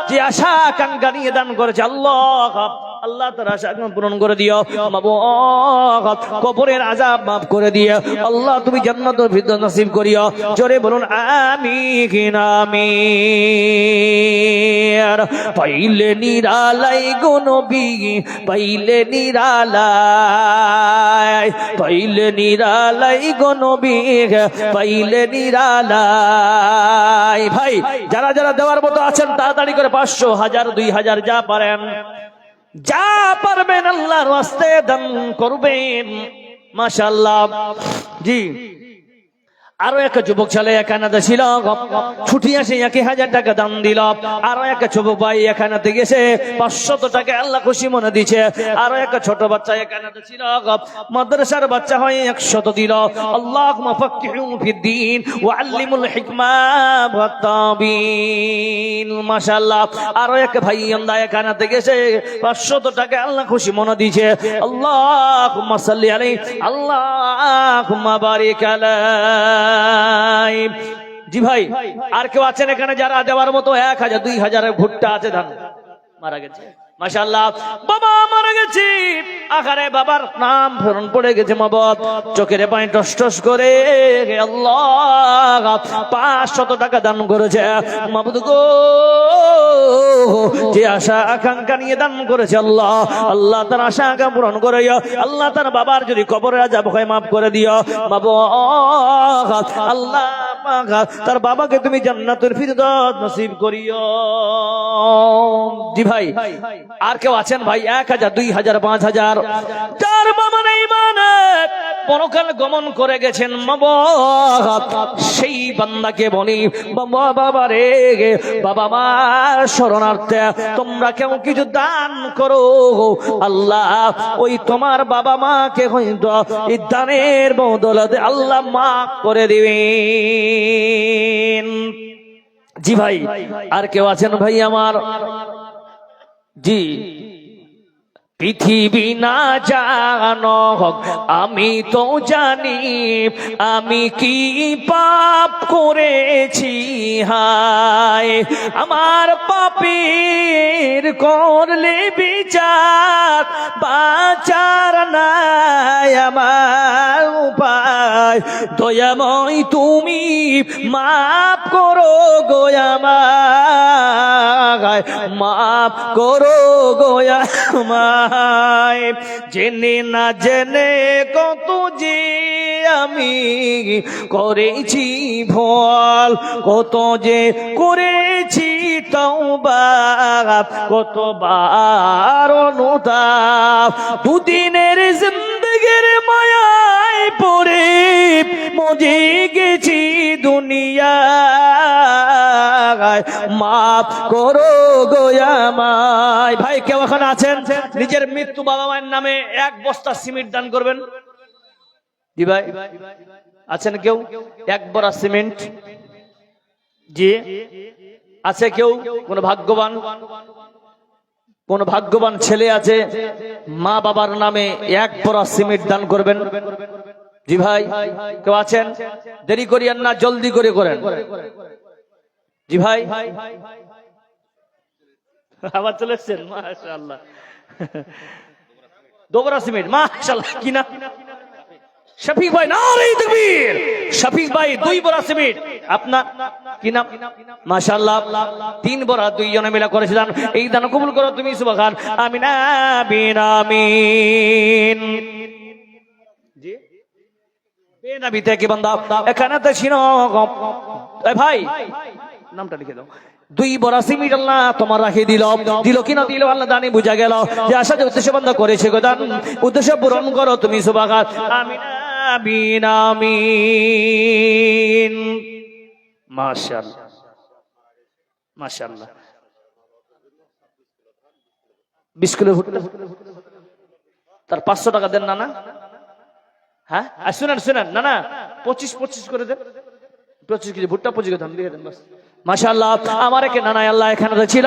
যে আশা আকাঙ্ক্ষা নিয়ে দান করেছে আল্লাহ, আল্লাহ তার আশা পূরণ করে দিও। কবরের আযাব মাফ করে দিও আল্লাহ, তুমি জান্নাতুল ফিরদাউস নসিব করিও। জোরে বলুন আমিন আমিন। পাইলে নিরালাই গো নবী, পাইলে নিরালাই, পাইলে নিরালাই গো নবী, পাইলে নিরালাই। ভাই যারা যারা দেওয়ার মতো আছেন তাড়াতাড়ি করে 500, 1000, 2000 যা পারেন, যা পারবেন আল্লাহর ওয়াস্তে দান করবেন। মাশাআল্লাহ। জি, আরো একটা যুবক ছেলে কানাডা ছিল, ছুটি আসে 1000 টাকা দান দিল। আরো একটা যুবক ভাই কানাডা গেছে 500 টাকা আল্লাহ খুশি মনে দিছে। আরো একটা ছোট বাচ্চা কানাডা ছিল, মাদ্রাসার বাচ্চা হয় 100 দিল। আল্লাহুম্মা ফাক্কিহু ফিদ্দীন ওয়া আল্লিমুল হিকমা ওয়াত তাবিন। মাশাআল্লাহ। আরো এক ভাই আমদায় কানাডা গেছে 500 টাকা আল্লাহ খুশি মনে দিছে। আল্লাহুম্মা সাল্লি আলাইহি, আল্লাহুম্মা বারিক আলাইহি। জি ভাই, আর কেউ আছেন এখানে যারা দেওয়ার মতো? 1000, 2000 ভুট্টা আছে, ধান মারা গেছে। মাশাআল্লাহ। বাবা মারা গেছে, আখারে বাবার নাম ফেরন পড়ে গেছে, মা বাপ চোখের পানি টস টস করে আল্লাহ 500 টাকা দান করেছে। মাবুদ গো, যে আশা আকাঙ্ক্ষা নিয়ে দান করেছে আল্লাহ, আল্লাহ তার আশা আকাঙ্ক্ষা পূরণ করে দিও আল্লাহ। তার বাবার যদি কবরের আযাব হয় মাফ করে দিও মাবুদ আল্লাহ। তার বাবাকে তুমি জান্নাতুল ফিরদাউস নসিব করিও। জি ভাই, আর কেউ আছেন ভাই? 1000, 2000, 5000 যার বাবা নেই, মানে পরকাল গমন করে গেছেন, সেই বান্দাকে বলি বাবা, বাবা রে, বাবা মার শরণার্থে তোমরা কেউ কিছু দান করো, আল্লাহ ওই তোমার বাবা মাকে হয়তো এই দানের বদৌলতে আল্লাহ মাফ করে দিবেন। জি ভাই, আর কেউ আছেন ভাই আমার? জি, পৃথিবী না জানো হোক আমি তো জানি, আমি কি পাপ করেছি হায়। আমার পাপের করলে বিচার, বাঁচার নাই আমার উপায়। দয়াময় তুমি মাফ কর করো গো আমায়, মাফ করো গো আমায়। জেনে না জেনে কত যে আমি করেছি ভুল, কত যে করেছি তওবা, কতবার অনুতাপ। দুদিনের জিন্দেগির মায়ায় পড়ে মজে গেছি দুনিয়ায়, মাফ করো গো আমায়। ভাই কেউ এখন আছেন নিজের মৃত্যু বাবা মায়ের নামে 1 বস্তা সিমেন্ট দান করবেন? জি ভাই আছেন কেউ? 1 বড়া সিমেন্ট? জি আছে কেউ? কোন ভাগ্যবান, কোন ভাগ্যবান ছেলে আছে মা বাবার নামে 1 বড়া সিমেন্ট দান করবেন? জি ভাই কেউ আছেন? দেরি করিয়েন না, জলদি করে করেন। জি ভাই আবার চলে এসছেন, মাশাআল্লাহ। দোবরা সিমেন্ট, মাশাআল্লাহ। কি নাম? শফিক ভাই, নারে তাকবীর। শফিক ভাই 2 বড়া সিমেন্ট। আপনার কি নাম? মাশাআল্লাহ 3 বড়া 2 জনে মিলে করেছিলেন। এই দান কবুল করো তুমি, সুবহান। আমিন আমিন আমিন। জি বেনবী থেকে বান্দা এখানে তো ছিল ভাই, নামটা লিখে দাও। 2 বড়া সিমেন্ট আল্লাহ তোমার রাখি দিল, দিল কিনা দিল আল্লাহ জানি, বুঝা গেল যে আশা যে উদ্দেশ্য বন্ধ করেছে গো, দান উদ্দেশ্য পূরণ করো তুমি, সুবহান। আমিন আমিন আমিন। মাশাআল্লাহ মাশাআল্লাহ। 20 কিলো ভুট্টা, তার 500 টাকা দেন না? না হ্যাঁ শুনেন শুনেন, না না 25 করে দেন। 25 কেজি ভুট্টা 25 কেজি ধান দিয়ে দেন বাস। মাশাআল্লাহ আমার একে নানাই আল্লাহ এখানে ছিল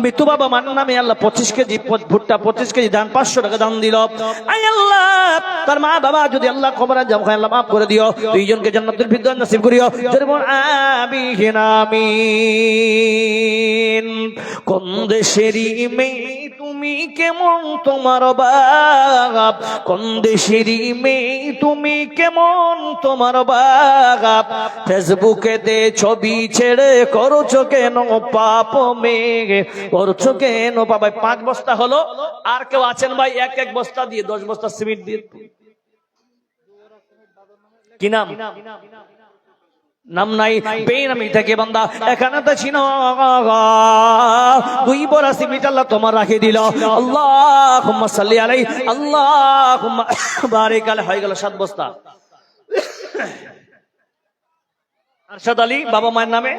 মৃত্যু বাবা মান নামে আল্লাহ 25 কেজি ভুট্টা 25 কেজি ধান 500 টাকা দান দিল। আয় আল্লাহ তার মা বাবা যদি আল্লাহ কবরে জাম খায় আল্লাহ মাফ করে দিও, 2 জনকে জান্নাতুল ফিরদাউস নসিব করিও। জোরে বল আমিন আমিন। কোন দেশেরই মেয়ে তুমি, কেমন তোমার বাপ? কোন দেশেরই মেয়ে তুমি, কেমন তোমার বাপ? ফেসবুকেতে ছবি ছেড়ে করছো কেন পাপ মেঘে, করছো কেন পাপ? 5 বস্তা হলো। আর কেউ আছেন ভাই 1 বস্তা দিয়ে 10 বস্তা সিমেন্ট দিয়ে? কি নাম? নাম নাই। বেনামি থেকে বান্দা এখানে তো ছিল 2 বড়া সিমেন্ট আল্লাহ তোমার রাখি দিল। আল্লাহুম্মা সাল্লি আলাইহি, আল্লাহুম্মা বারিক আলাইহি। হয়ে গেল 7 বস্তা। আরশাদ আলী বাবা মায়ের নামে,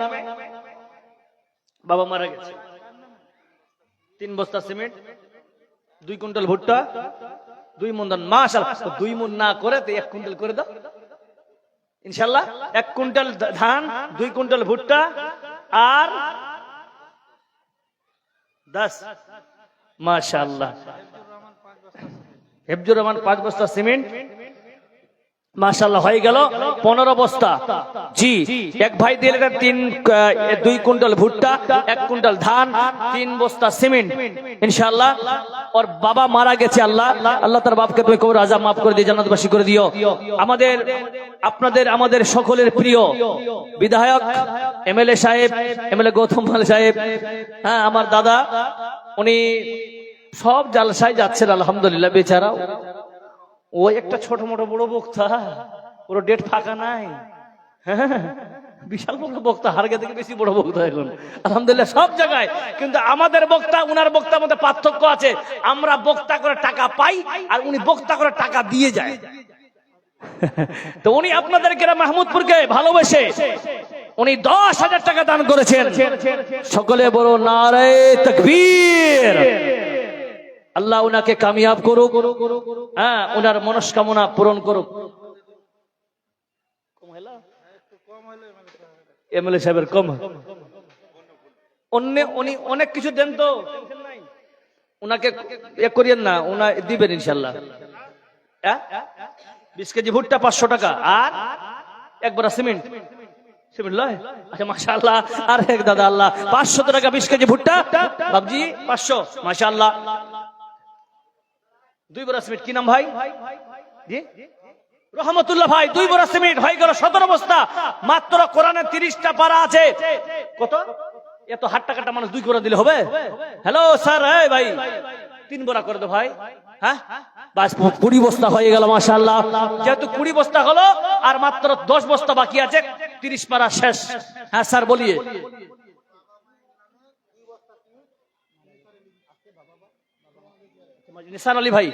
বাবা মারা গেছে। 3 বস্তা সিমেন্ট, 2 কুইন্টাল ভুট্টা, 2 মণ ধান। মাশাআল্লাহ 2 মণ না করে তো 1 কুইন্টাল করে দাও ইনশাআল্লাহ। 1 কুইন্টাল ধান, 2 কুইন্টাল ভুট্টা আর 10। মাশাআল্লাহ। হেফজুর রহমান 5 বস্তা সিমেন্ট। মাশাআল্লাহ হয়ে গেল 15 বস্তা। জি এক ভাই দিলেন 2 কুইন্টাল ভুট্টা, 1 কুইন্টাল ধান, 3 বস্তা সিমেন্ট ইনশাআল্লাহ। ওর বাবা মারা গেছে, আল্লাহ আল্লাহ তার বাপকে তুমি কবর আযাব মাফ করে দিয়ে জান্নাতবাসী করে দিও। আমাদের আপনাদের আমাদের সকলের প্রিয় বিধায়ক এমএলএ সাহেব, এমএলএ গৌতম পাল সাহেব, হ্যাঁ আমার দাদা, উনি সব জালসায় যাচ্ছেন আলহামদুলিল্লাহ। বেচারা ওই একটা ছোট মোটো বড় বক্তা, ওর ডেট ফাঁকা নাই। বিশাল বড় বক্তা, হারগে থেকে বেশি বড় বক্তা এখন আলহামদুলিল্লাহ সব জায়গায়। কিন্তু আমাদের বক্তা উনার বক্তার মধ্যে পার্থক্য আছে। আমরা বক্তা করে টাকা পাই আর উনি বক্তা করে টাকা দিয়ে যায়। তো উনি আপনাদের গ্রাম মাহমুদপুরকে ভালোবেসে উনি 10,000 টাকা দান করেছেন। সকলে বড় নারে তাকবীর। আল্লাহ উনাকে কামিয়াব করুক, হ্যাঁ ওনার মনস্কামনা পূরণ করুক। এমএলএ সাহেবের কম, উনি অনেক কিছু দেন তো উনাকে এ করিয়েন না, উনা দিবেন ইনশাল্লাহ। 20 কেজি ভুট্টা 500 টাকা আর 1 বড়া সিমেন্ট। সিমেন্ট লয়? আচ্ছা মাশাআল্লাহ। আর এক দাদা আল্লাহ 500 টাকা 20 কেজি ভুট্টা, বাবজি 500 মাশাআল্লাহ। 2 বড়া সিমেন্ট। কি নাম ভাই? জি রহমতুল্লাহ ভাই 2 বড়া সিমেন্ট হয়ে গেল 17 বস্তা। মাত্র কোরআনে 30টা পারা আছে। কত? এত হাট্টা কাটা মানুষ 2 বড়া দিলে হবে? হ্যালো স্যার, এই ভাই 3 বড়া করে দে ভাই। হ্যাঁ, বাস 20 বস্তা হয়ে গেল মাশাআল্লাহ। যেহেতু 20 বস্তা হলো আর মাত্র 10 বস্তা বাকি আছে, 30 পারা শেষ। হ্যাঁ স্যার বলিয়ে। নেসার আলী ভাই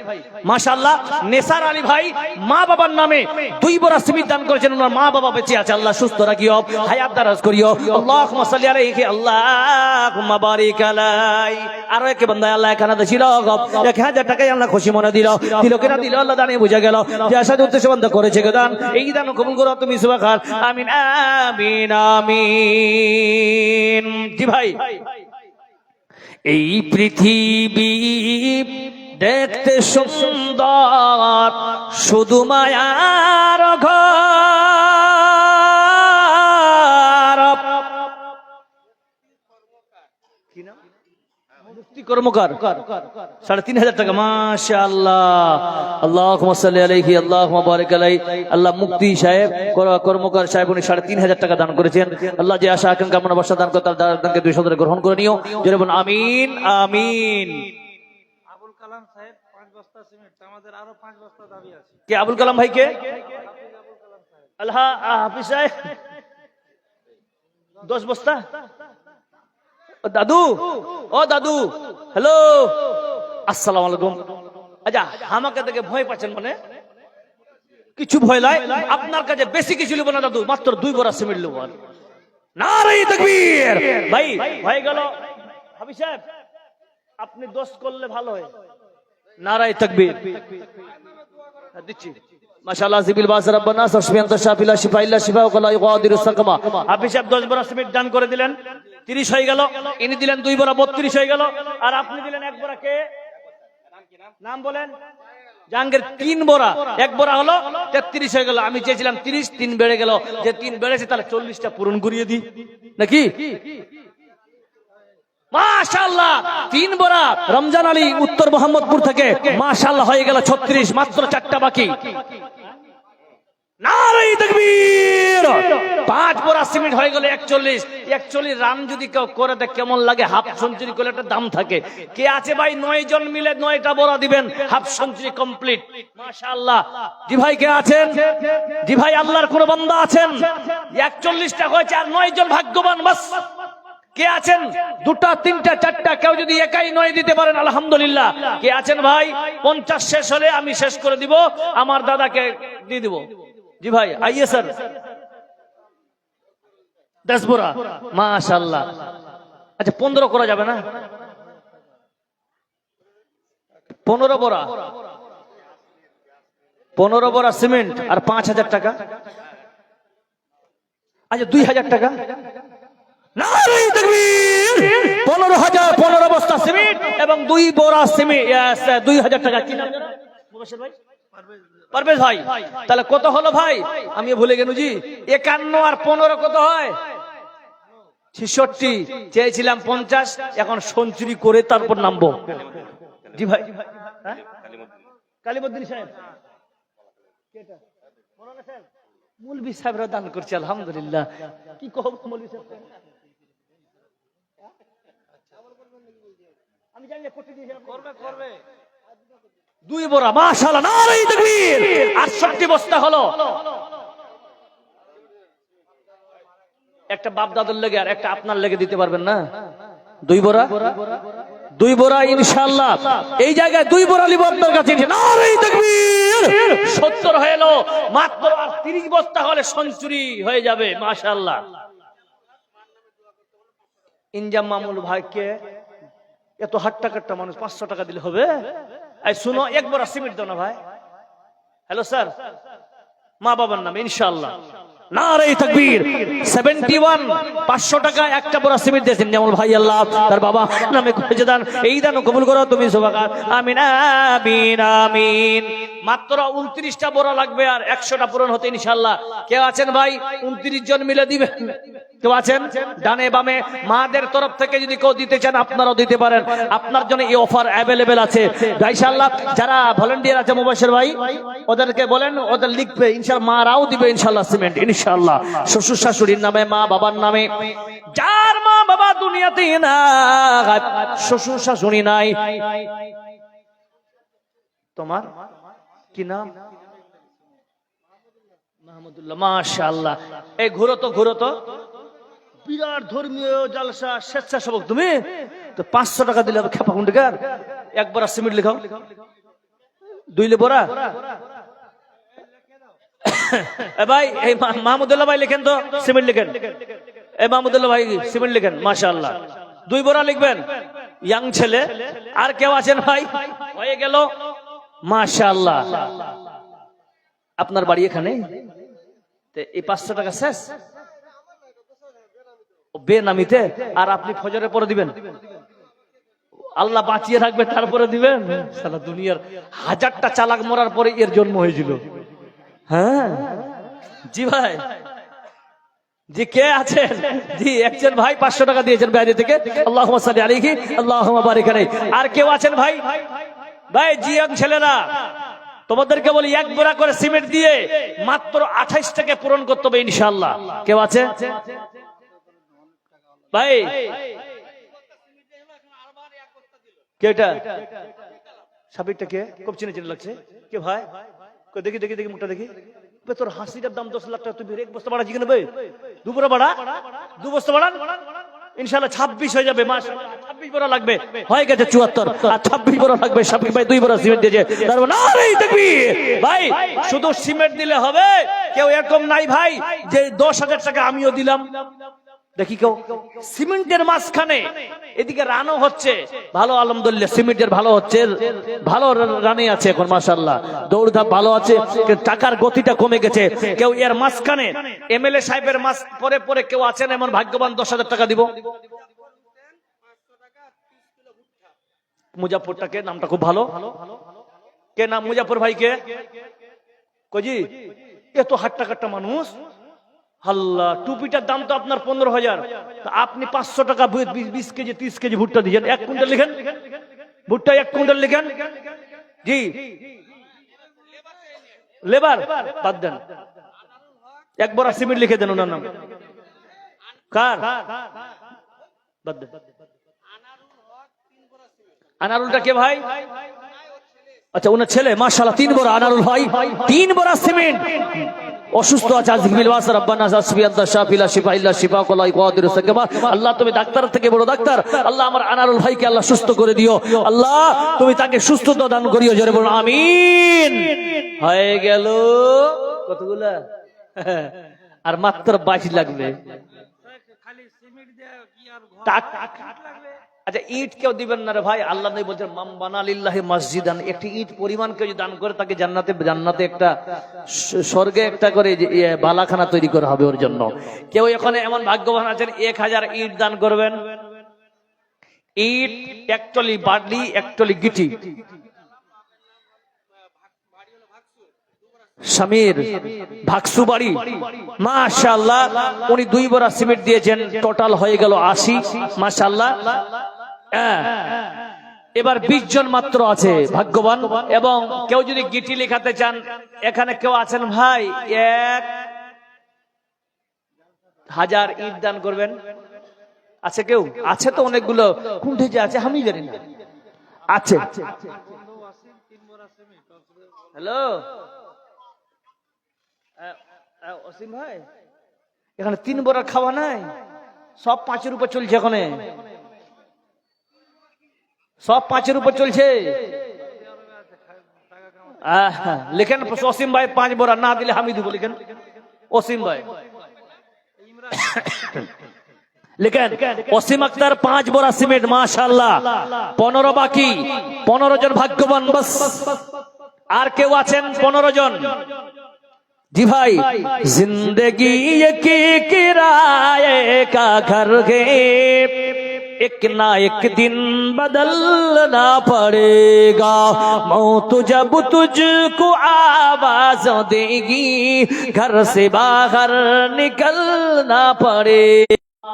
মাশাআল্লাহ, নেসার আলী ভাই মা বাবার নামে 2 বড়া সিমেন্ট দান করেছেন। ওনার মা বাবা বেঁচে আছে, আল্লাহ সুস্থ রাখিও, হায়াত দারাজ করিও। আল্লাহুম্মা সাল্লি আলাইহি, আল্লাহুম্মা বারিক আলাই। আরো এক বান্দা আল্লাহ এখানে দিছিল 1000 টাকায় আল্লাহ খুশি মনে দিল কিনা দিল আল্লাহ জানে বুঝা গেল যে আশা উদ্দেশ্য বন্ধ করেছে দান। এই দান কবুল করো তুমি সুবহান। আমিন আমিন আমিন। জি ভাই, এই পৃথিবী দেখতে সুন্দর, শুধু মায়ার ঘর। মুক্তি কর্মকার 3500 টাকা মাশাআল্লাহ। আল্লাহুম্মা সাল্লি আলাইহি, আল্লাহুম্মা বারিক আলাইহি। আল্লাহ মুক্তি সাহেব কর্মকার সাহেব উনি 3500 টাকা দান করেছেন। আল্লাহ যে আশা আকাঙ্ক্ষা কামনা বর্ষা দান করে তার দানকে 2 শতরে গ্রহণ করে নিও। জোরে বলুন আমিন আমিন। আবুল কালাম সাহেব 5 বস্তা সিমেন্ট, আমাদের আরো 5 বস্তা দাবি আছে। কে আবুল কালাম ভাই? কে আল্লাহ হাফিজ সাহেব 10 বস্তা। দাদু, ও দাদু, হ্যালো, আসসালামু আলাইকুম। আচ্ছা আমাকে দেখে ভয় পাচ্ছেন মানে? কিছু ভয় নাই, আপনার কাছে বেশি কিছু নেব না দাদু, মাত্র 2 বড়া সিমেন্ট নেব। নারে তাকবীর। ভাই হয়ে গেল হাফিজ সাহেব, আপনি 10 করলে ভালো হয়। নারে তাকবীর দিচ্ছি মাশাআল্লাহ। জিবিল বাস রব্বানা সাশফিয়ান তাশাফিলা শিফা ইল্লা শিফা ওয়া লা ইগাদিরু সাকমা। হাফিজ সাহেব 10 বড়া সিমেন্ট দান করে দিলেন, 30 হয়ে গেল। ইনি দিলেন 2 বড়া, 32 হয়ে গেল। আর আপনি দিলেন 1 বড়া। কে নাম বলেন? জাহাঙ্গীর। 3 বড়া, 1 বড়া হলো 33 হয়ে গেল। আমি চেয়েছিলাম 30, 3 বেড়ে গেল। যে 3 বেড়েছে তাহলে 40টা পূরণ করিয়ে দিই নাকি? মাশাআল্লাহ 3 বড়া। রমজান আলী উত্তর মোহাম্মদপুর থেকে মাশাআল্লাহ হয়ে গেল 36, মাত্র 4টা বাকি। নারে তাকবীর। 5 বড়া সিমেন্ট হয়ে গেল 41 রান। যদি কেউ করে দেয় কেমন লাগে? হাফ সেঞ্চুরি করলে একটা দাম থাকে। কে আছে ভাই 9 জন মিলে 9টা বড়া দিবেন, হাফ সেঞ্চুরি কমপ্লিট মাশাআল্লাহ। জি ভাই কে আছেন? জি ভাই আল্লাহর কোন বান্দা আছেন? 41টা হয়েছে আর 9 জন ভাগ্যবান বাস। কে আছেন? 2টা 3টা 4টা, কেউ যদি একাই 9 দিতে পারেন আলহামদুলিল্লাহ। কে আছেন ভাই? 50 শেষ হলে আমি শেষ করে দিব, আমার দাদাকে দিয়ে দিব। জি ভাই আইয়ে স্যার 10 বড়া মাশাআল্লাহ। আচ্ছা 15 করা যাবে না? 15 বড়া, 15 বড়া সিমেন্ট আর 5000 টাকা। আচ্ছা 2000 টাকা। নারে তাকবীর। 15 বস্তা সিমেন্ট এবং 2 বড়া সিমেন্ট 2000 টাকা। কি নাম জানেন? মুবাশশির ভাই, পারভেজ ভাই। তাহলে কত হলো ভাই? আমি ভুলে গেল জি। 51 আর 15 কত হয়? 66। চেয়েছিলাম 50, এখন সেঞ্চুরি করে তারপর নামবো। জি ভাই হ্যাঁ? কালিমুদ্দিন সাহেব মুলবি সাহেবরা দান করছে আলহামদুলিল্লাহ। কি কহ মুলবি সাহেব? আমি জানি করবে 2 বড়া মাশাআল্লাহ। নারে তাকবীর। 68 বস্তা হলো। একটা বাপ দাদুর লেগে আর একটা আপনার লেগে দিতে পারবেন না? 2 বড়া, 2 বড়া ইনশাআল্লাহ। এই জায়গায় 2 বড়া লিব আপনার কাছে। নারে তাকবীর। 70 হয়ে এলো, মাত্র আর 30 বস্তা হলে সেঞ্চুরি হয়ে যাবে মাশাআল্লাহ। ইনজাম মামুল ভাইকে এত হাট্টা কাট্টা মানুষ 500 টাকা দিলে হবে? এই শুনো, 1 বড়া সিমেন্ট দাও না ভাই। হ্যালো স্যার, মা বাবার নামে ইনশাআল্লাহ। নারে তাকবীর। 71 500 টাকা একটা বড়া সিমেন্ট দিয়েছেন যেমন ভাই, আল্লাহ তার বাবা নামে করেছে দান। এই দান কবুল করো তুমি সুবহান। আমিন আমিন আমিন। মাত্র 29টা বড়া লাগবে আর 100টা পূরণ হতে ইনশাআল্লাহ। কে আছেন ভাই? 29 জন মিলে দিবেন। কেউ আছেন? ডানে বামে মাদের তরফ থেকে যদি কেউ দিতে চান আপনারাও দিতে পারেন, আপনার জন্য এই অফার অ্যাভেলেবেল আছে ইনশাআল্লাহ। যারা ভলান্টিয়ার আছে মুবাশশির ভাই, ওদেরকে বলেন, ওদের লিখবে ইনশাআল্লাহ, মারাও দিবে ইনশাআল্লাহ সিমেন্ট ইনশাআল্লাহ। শ্বশুর শাশুড়ির নামে, মা বাবার নামে, যার মা বাবা দুনিয়াতে না, শ্বশুর শাশুড়ি নাই, তোমার কি নাম? মাহমুদুল্লাহ, মাশাআল্লাহ। এই ঘুরো তো বিরাট ধর্মীয় জালসা, স্বেচ্ছাসেবক তুমি তো 500 টাকা দিলে হবে খেপা কুন্ডিকার। একবার সিমেন্ট লিখাও, 2 লেবরা। ভাই এই মাহমুদুল্লাহ ভাই লিখেন তো, সিমেন্ট লিখেন। এই মাহমুদুল্লাহ ভাই সিমেন্ট লিখেন, মাশাআল্লাহ। 2 বোরা লিখবেন, ইয়াং ছেলে। আর কেউ আছেন ভাই? হয়ে গেল, মাশাআল্লাহ। আপনার বাড়ি এখানে, এই 500 টাকা শেষ বেনামিতে। আর আপনি ফজরের পরে দিবেন, আল্লাহ বাঁচিয়ে রাখবে তারপরে দিবেন। সারা দুনিয়ার 1000টা চালাক মরার পরে এর জন্ম হয়েছিল। হ্যাঁ জি ভাই, জি কে আছেন? জি একজন ভাই 500 টাকা দিয়েছেন বাইরে থেকে, আল্লাহুম্মা সাল্লি আলাইহি আল্লাহুম্মা বারিক আলাইহি। আর কেউ আছেন ভাই? ভাই জিয়াং ছেলেরা, তোমাদেরকে বলি, 1 বোরা করে সিমেন্ট দিয়ে মাত্র 28 টাকা পূরণ করতে হবে ইনশাআল্লাহ। কেউ আছে ভাই? কেটা সাবিরটা কে? খুব চিনে লাগছে। কে ভাই? দেখি মুখটা দেখি। তোর হাসিটার দাম 10 লাখ টাকা, তুমি 1 বস্তা বাড়া জিজ্ঞেস ভাই, 2 বোরা বাড়া, 2 বস্তা বাড়ান ইনশাআল্লাহ 26 হয়ে যাবে। মাশাআল্লাহ 26 বোরা লাগবে, হয়ে গেছে 74। আর 26 বোরা লাগবে। শাফিক ভাই 2 বোরা সিমেন্ট দিয়েছে। তারপর নারেই তাকবীর। ভাই শুধু সিমেন্ট দিলে হবে? কেউ এরকম নাই ভাই যে 10,000 টাকা আমিও দিলাম? দেখি কেউ সিমেন্টের মাঝখানে এদিকে রানও হচ্ছে ভালো, আলহামদুলিল্লাহ সিমেন্টের ভালো হচ্ছে, ভালো রানে আছে এখন মাশাআল্লাহ, দৌড়ধাপ ভালো আছে, টাকার গতিটা কমে গেছে। কেউ এর মাঝখানে এমএলএ সাহেবের মাঝ পরে কেউ আছেন এমন ভাগ্যবান 10,000 টাকা দিব? মুজাফরটাকে, নামটা খুব ভালো। কে নাম মুজাফর ভাই? কে কজি? এত হাট্টা কাট্টা মানুষ। আল্লাহ, টুপিটার দাম তো আপনার 15,000, আপনি 500 টাকা 20 কেজি 30 কেজি ভুট্টা দিয়েছেন। 1 কুইন্টাল লিখেন ভুট্টা, 1 কুইন্টাল লিখেন। জি লেবার বাদ দেন, 1 বোরা সিমেন্ট লিখে দেন ওনার নাম। কার? বাদ দেন। আনারুলটা কে ভাই? আচ্ছা ওনার ছেলে, মাশাআল্লাহ 3 বোরা। আনারুল ভাই 3 বোরা সিমেন্ট। অসুস্থ আছে, আল্লাহ তুমি ডাক্তার থেকে বড় ডাক্তার, আল্লাহ আমার আনারুল ভাইকে আল্লাহ সুস্থ করে দিও, আল্লাহ তুমি তাকে সুস্থতা দান করিও, জোরে বলুন আমিন। হয়ে গেল কতগুলা? আর মাত্র 22 লাগবে। আচ্ছা ইট কেউ দিবেন না রে ভাই? আল্লাহ নবী বলছেন মান বানা লিল্লাহি মসজিদান, একটি ইট পরিমাণ কেউ দান করে তাকে জান্নাতে একটা স্বর্গে একটা করে বালাখানা তৈরি করা হবে ওর জন্য। কেউ এখানে এমন ভাগ্যবান আছেন 1000 ইট দান করবেন? ইট, 1 টলি বালি, 1 টলি গিটি। সমীর ভাগসু বাড়ি, মাশাআল্লাহ উনি 2 বোরা সিমেন্ট দিয়েছেন, টোটাল হয়ে গেল 80। মাশাআল্লাহ। এবার 20 জন মাত্র আছে ভাগ্যবান। এবং কেউ যদি গিটি লেখাতে চান, এখানে কেউ আছেন ভাই 1000 ইট দান করবেন? আছে কেউ? আছে তো অনেকগুলো, কোনটা যে আছে আমি জানি না। আছে। হ্যালো অসীম ভাই, এখানে 3 বোরা খাওয়া নাই, সব 5-এর উপর চলছে। এখানে সব 5-এর উপর চলছে। লিখেন অসীম ভাই 5 বোরা, না দিলে আমি দিব। লিখেন অসীম ভাই, লিখেন অসীম আক্তার 5 বোরা সিমেন্ট। মাশাআল্লাহ 15 বাকি, 15 জন ভাগ্যবান বাস। আর কেউ আছেন? 15 জন। जी भाई जिंदगी ये की किराए का घर है, एक ना एक दिन बदलना पड़ेगा, मौत जब तुझको आवाज देगी, घर से बाहर निकलना पड़ेगा।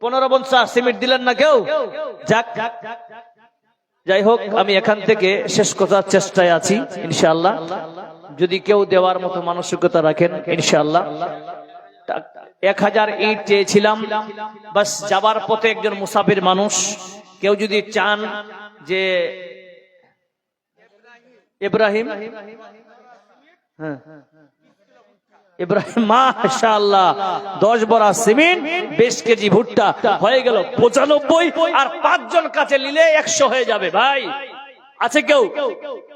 15-50 সিমেন্ট দিলেন না কেউ? যাক, যাই হোক, আমি এখান থেকে শেষ করার চেষ্টায় আছি ইনশাআল্লাহ। যদি কেউ দেওয়ার মতো মানসিকতা রাখেন ইনশাআল্লাহ। 1000 ইট চেয়েছিলাম, বাস যাবার পথে একজন মুসাফির মানুষ, কেউ যদি চান যে ইব্রাহিম, হ্যাঁ ইব্রাহিম, মাশাআল্লাহ, 10 বড়া সিমেন্ট, 20 কেজি ভুট্টা, হয়ে গেল 95, আর 5 জন কাছে নিলে 100 হয়ে যাবে। ভাই আছে কেউ?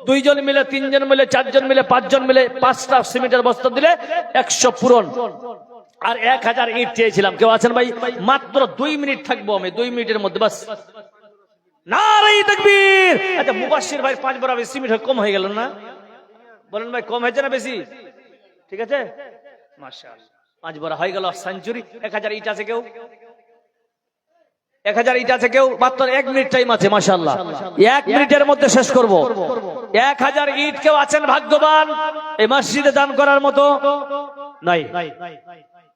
2 জন মিলে, 3 জন মিলে, 4 জন মিলে, 5 জন মিলে 5টা সিমেন্টের বস্তা দিলে 100 পূরণ। আর 1000 ইট চেয়েছিলাম, কেউ আছেন ভাই? মাত্র 2 মিনিট থাকবো আমি, 2 মিনিটের মধ্যে বাস। নারে তাকবীর। আচ্ছা মুবাশশির ভাই 5 বড়া সিমেন্ট কম হয়ে গেল না? বলেন ভাই, কম হয়েছে না বেশি? ঠিক আছে, মাশাআল্লাহ, 5 বড়া হয়ে গেল, সেঞ্চুরি। 1000 ইট আছে কেউ? 1000 ইট আছে কেউ? মাত্র 1 মিনিট টাইম আছে, মাশাআল্লাহ, 1 মিনিটের মধ্যে শেষ করব। 1000 ইট কেউ আছেন ভাগ্যবান এই মসজিদে দান করার মতো? নাই,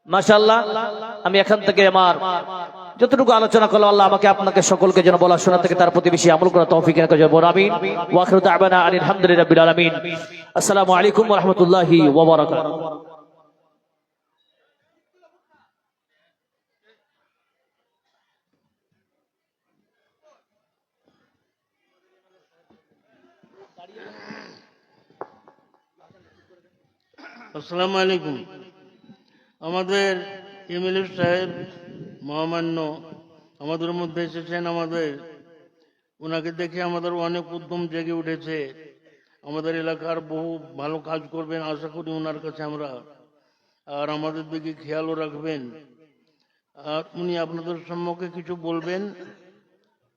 মাশাআল্লাহ। আমি এখান থেকে আমার যতটুকু আলোচনা করলাম, আল্লাহ আমাকে আপনাকে সকলকে যেন বলা শোনা থেকে তার প্রতি বেশি আমল করা তৌফিক দান করেন। আমিন। ওয়া আখিরু দা'ওয়ানা আলহামদুলিল্লাহি রাব্বিল আলামিন। আসসালামু আলাইকুম ওয়া রাহমাতুল্লাহি ওয়া বারাকাতুহু। আসসালামু আলাইকুম। আমাদের এমএলএ সাহেব মহামান্য আমাদের মধ্যে এসেছেন, ওনাকে দেখে আমাদের অনেক উদ্যম জেগে উঠেছে। আমাদের এলাকার বহু ভালো কাজ করবেন আশা করি ওনার কাছে আমরা, আর আমাদের দিকে খেয়ালও রাখবেন। আর উনি আপনাদের সম্মুখে কিছু বলবেন,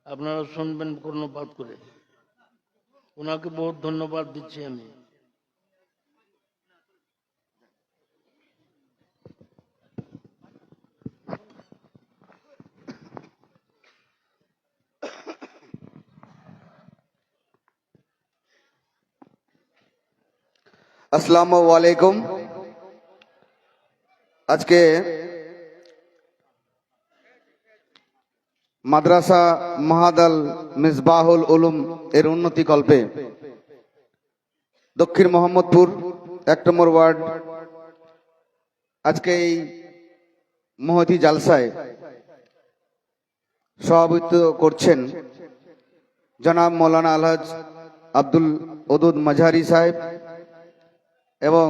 আপনারা শুনবেন কর্ণপাত করে। ওনাকে বহুত ধন্যবাদ দিচ্ছি আমি। আসসালামু আলাইকুম। আজকে মাদ্রাসা মাহাদাল মিসবাহুল উলুম এর উন্নতি কল্পে দক্ষিণ মোহাম্মদপুর 1 নম্বর ওয়ার্ড আজকে এই মহতি জালসায় সভাপতিত্ব করছেন জনাব মৌলানা আলহাজ আব্দুল ওদুদ মাঝারি সাহেব, এবং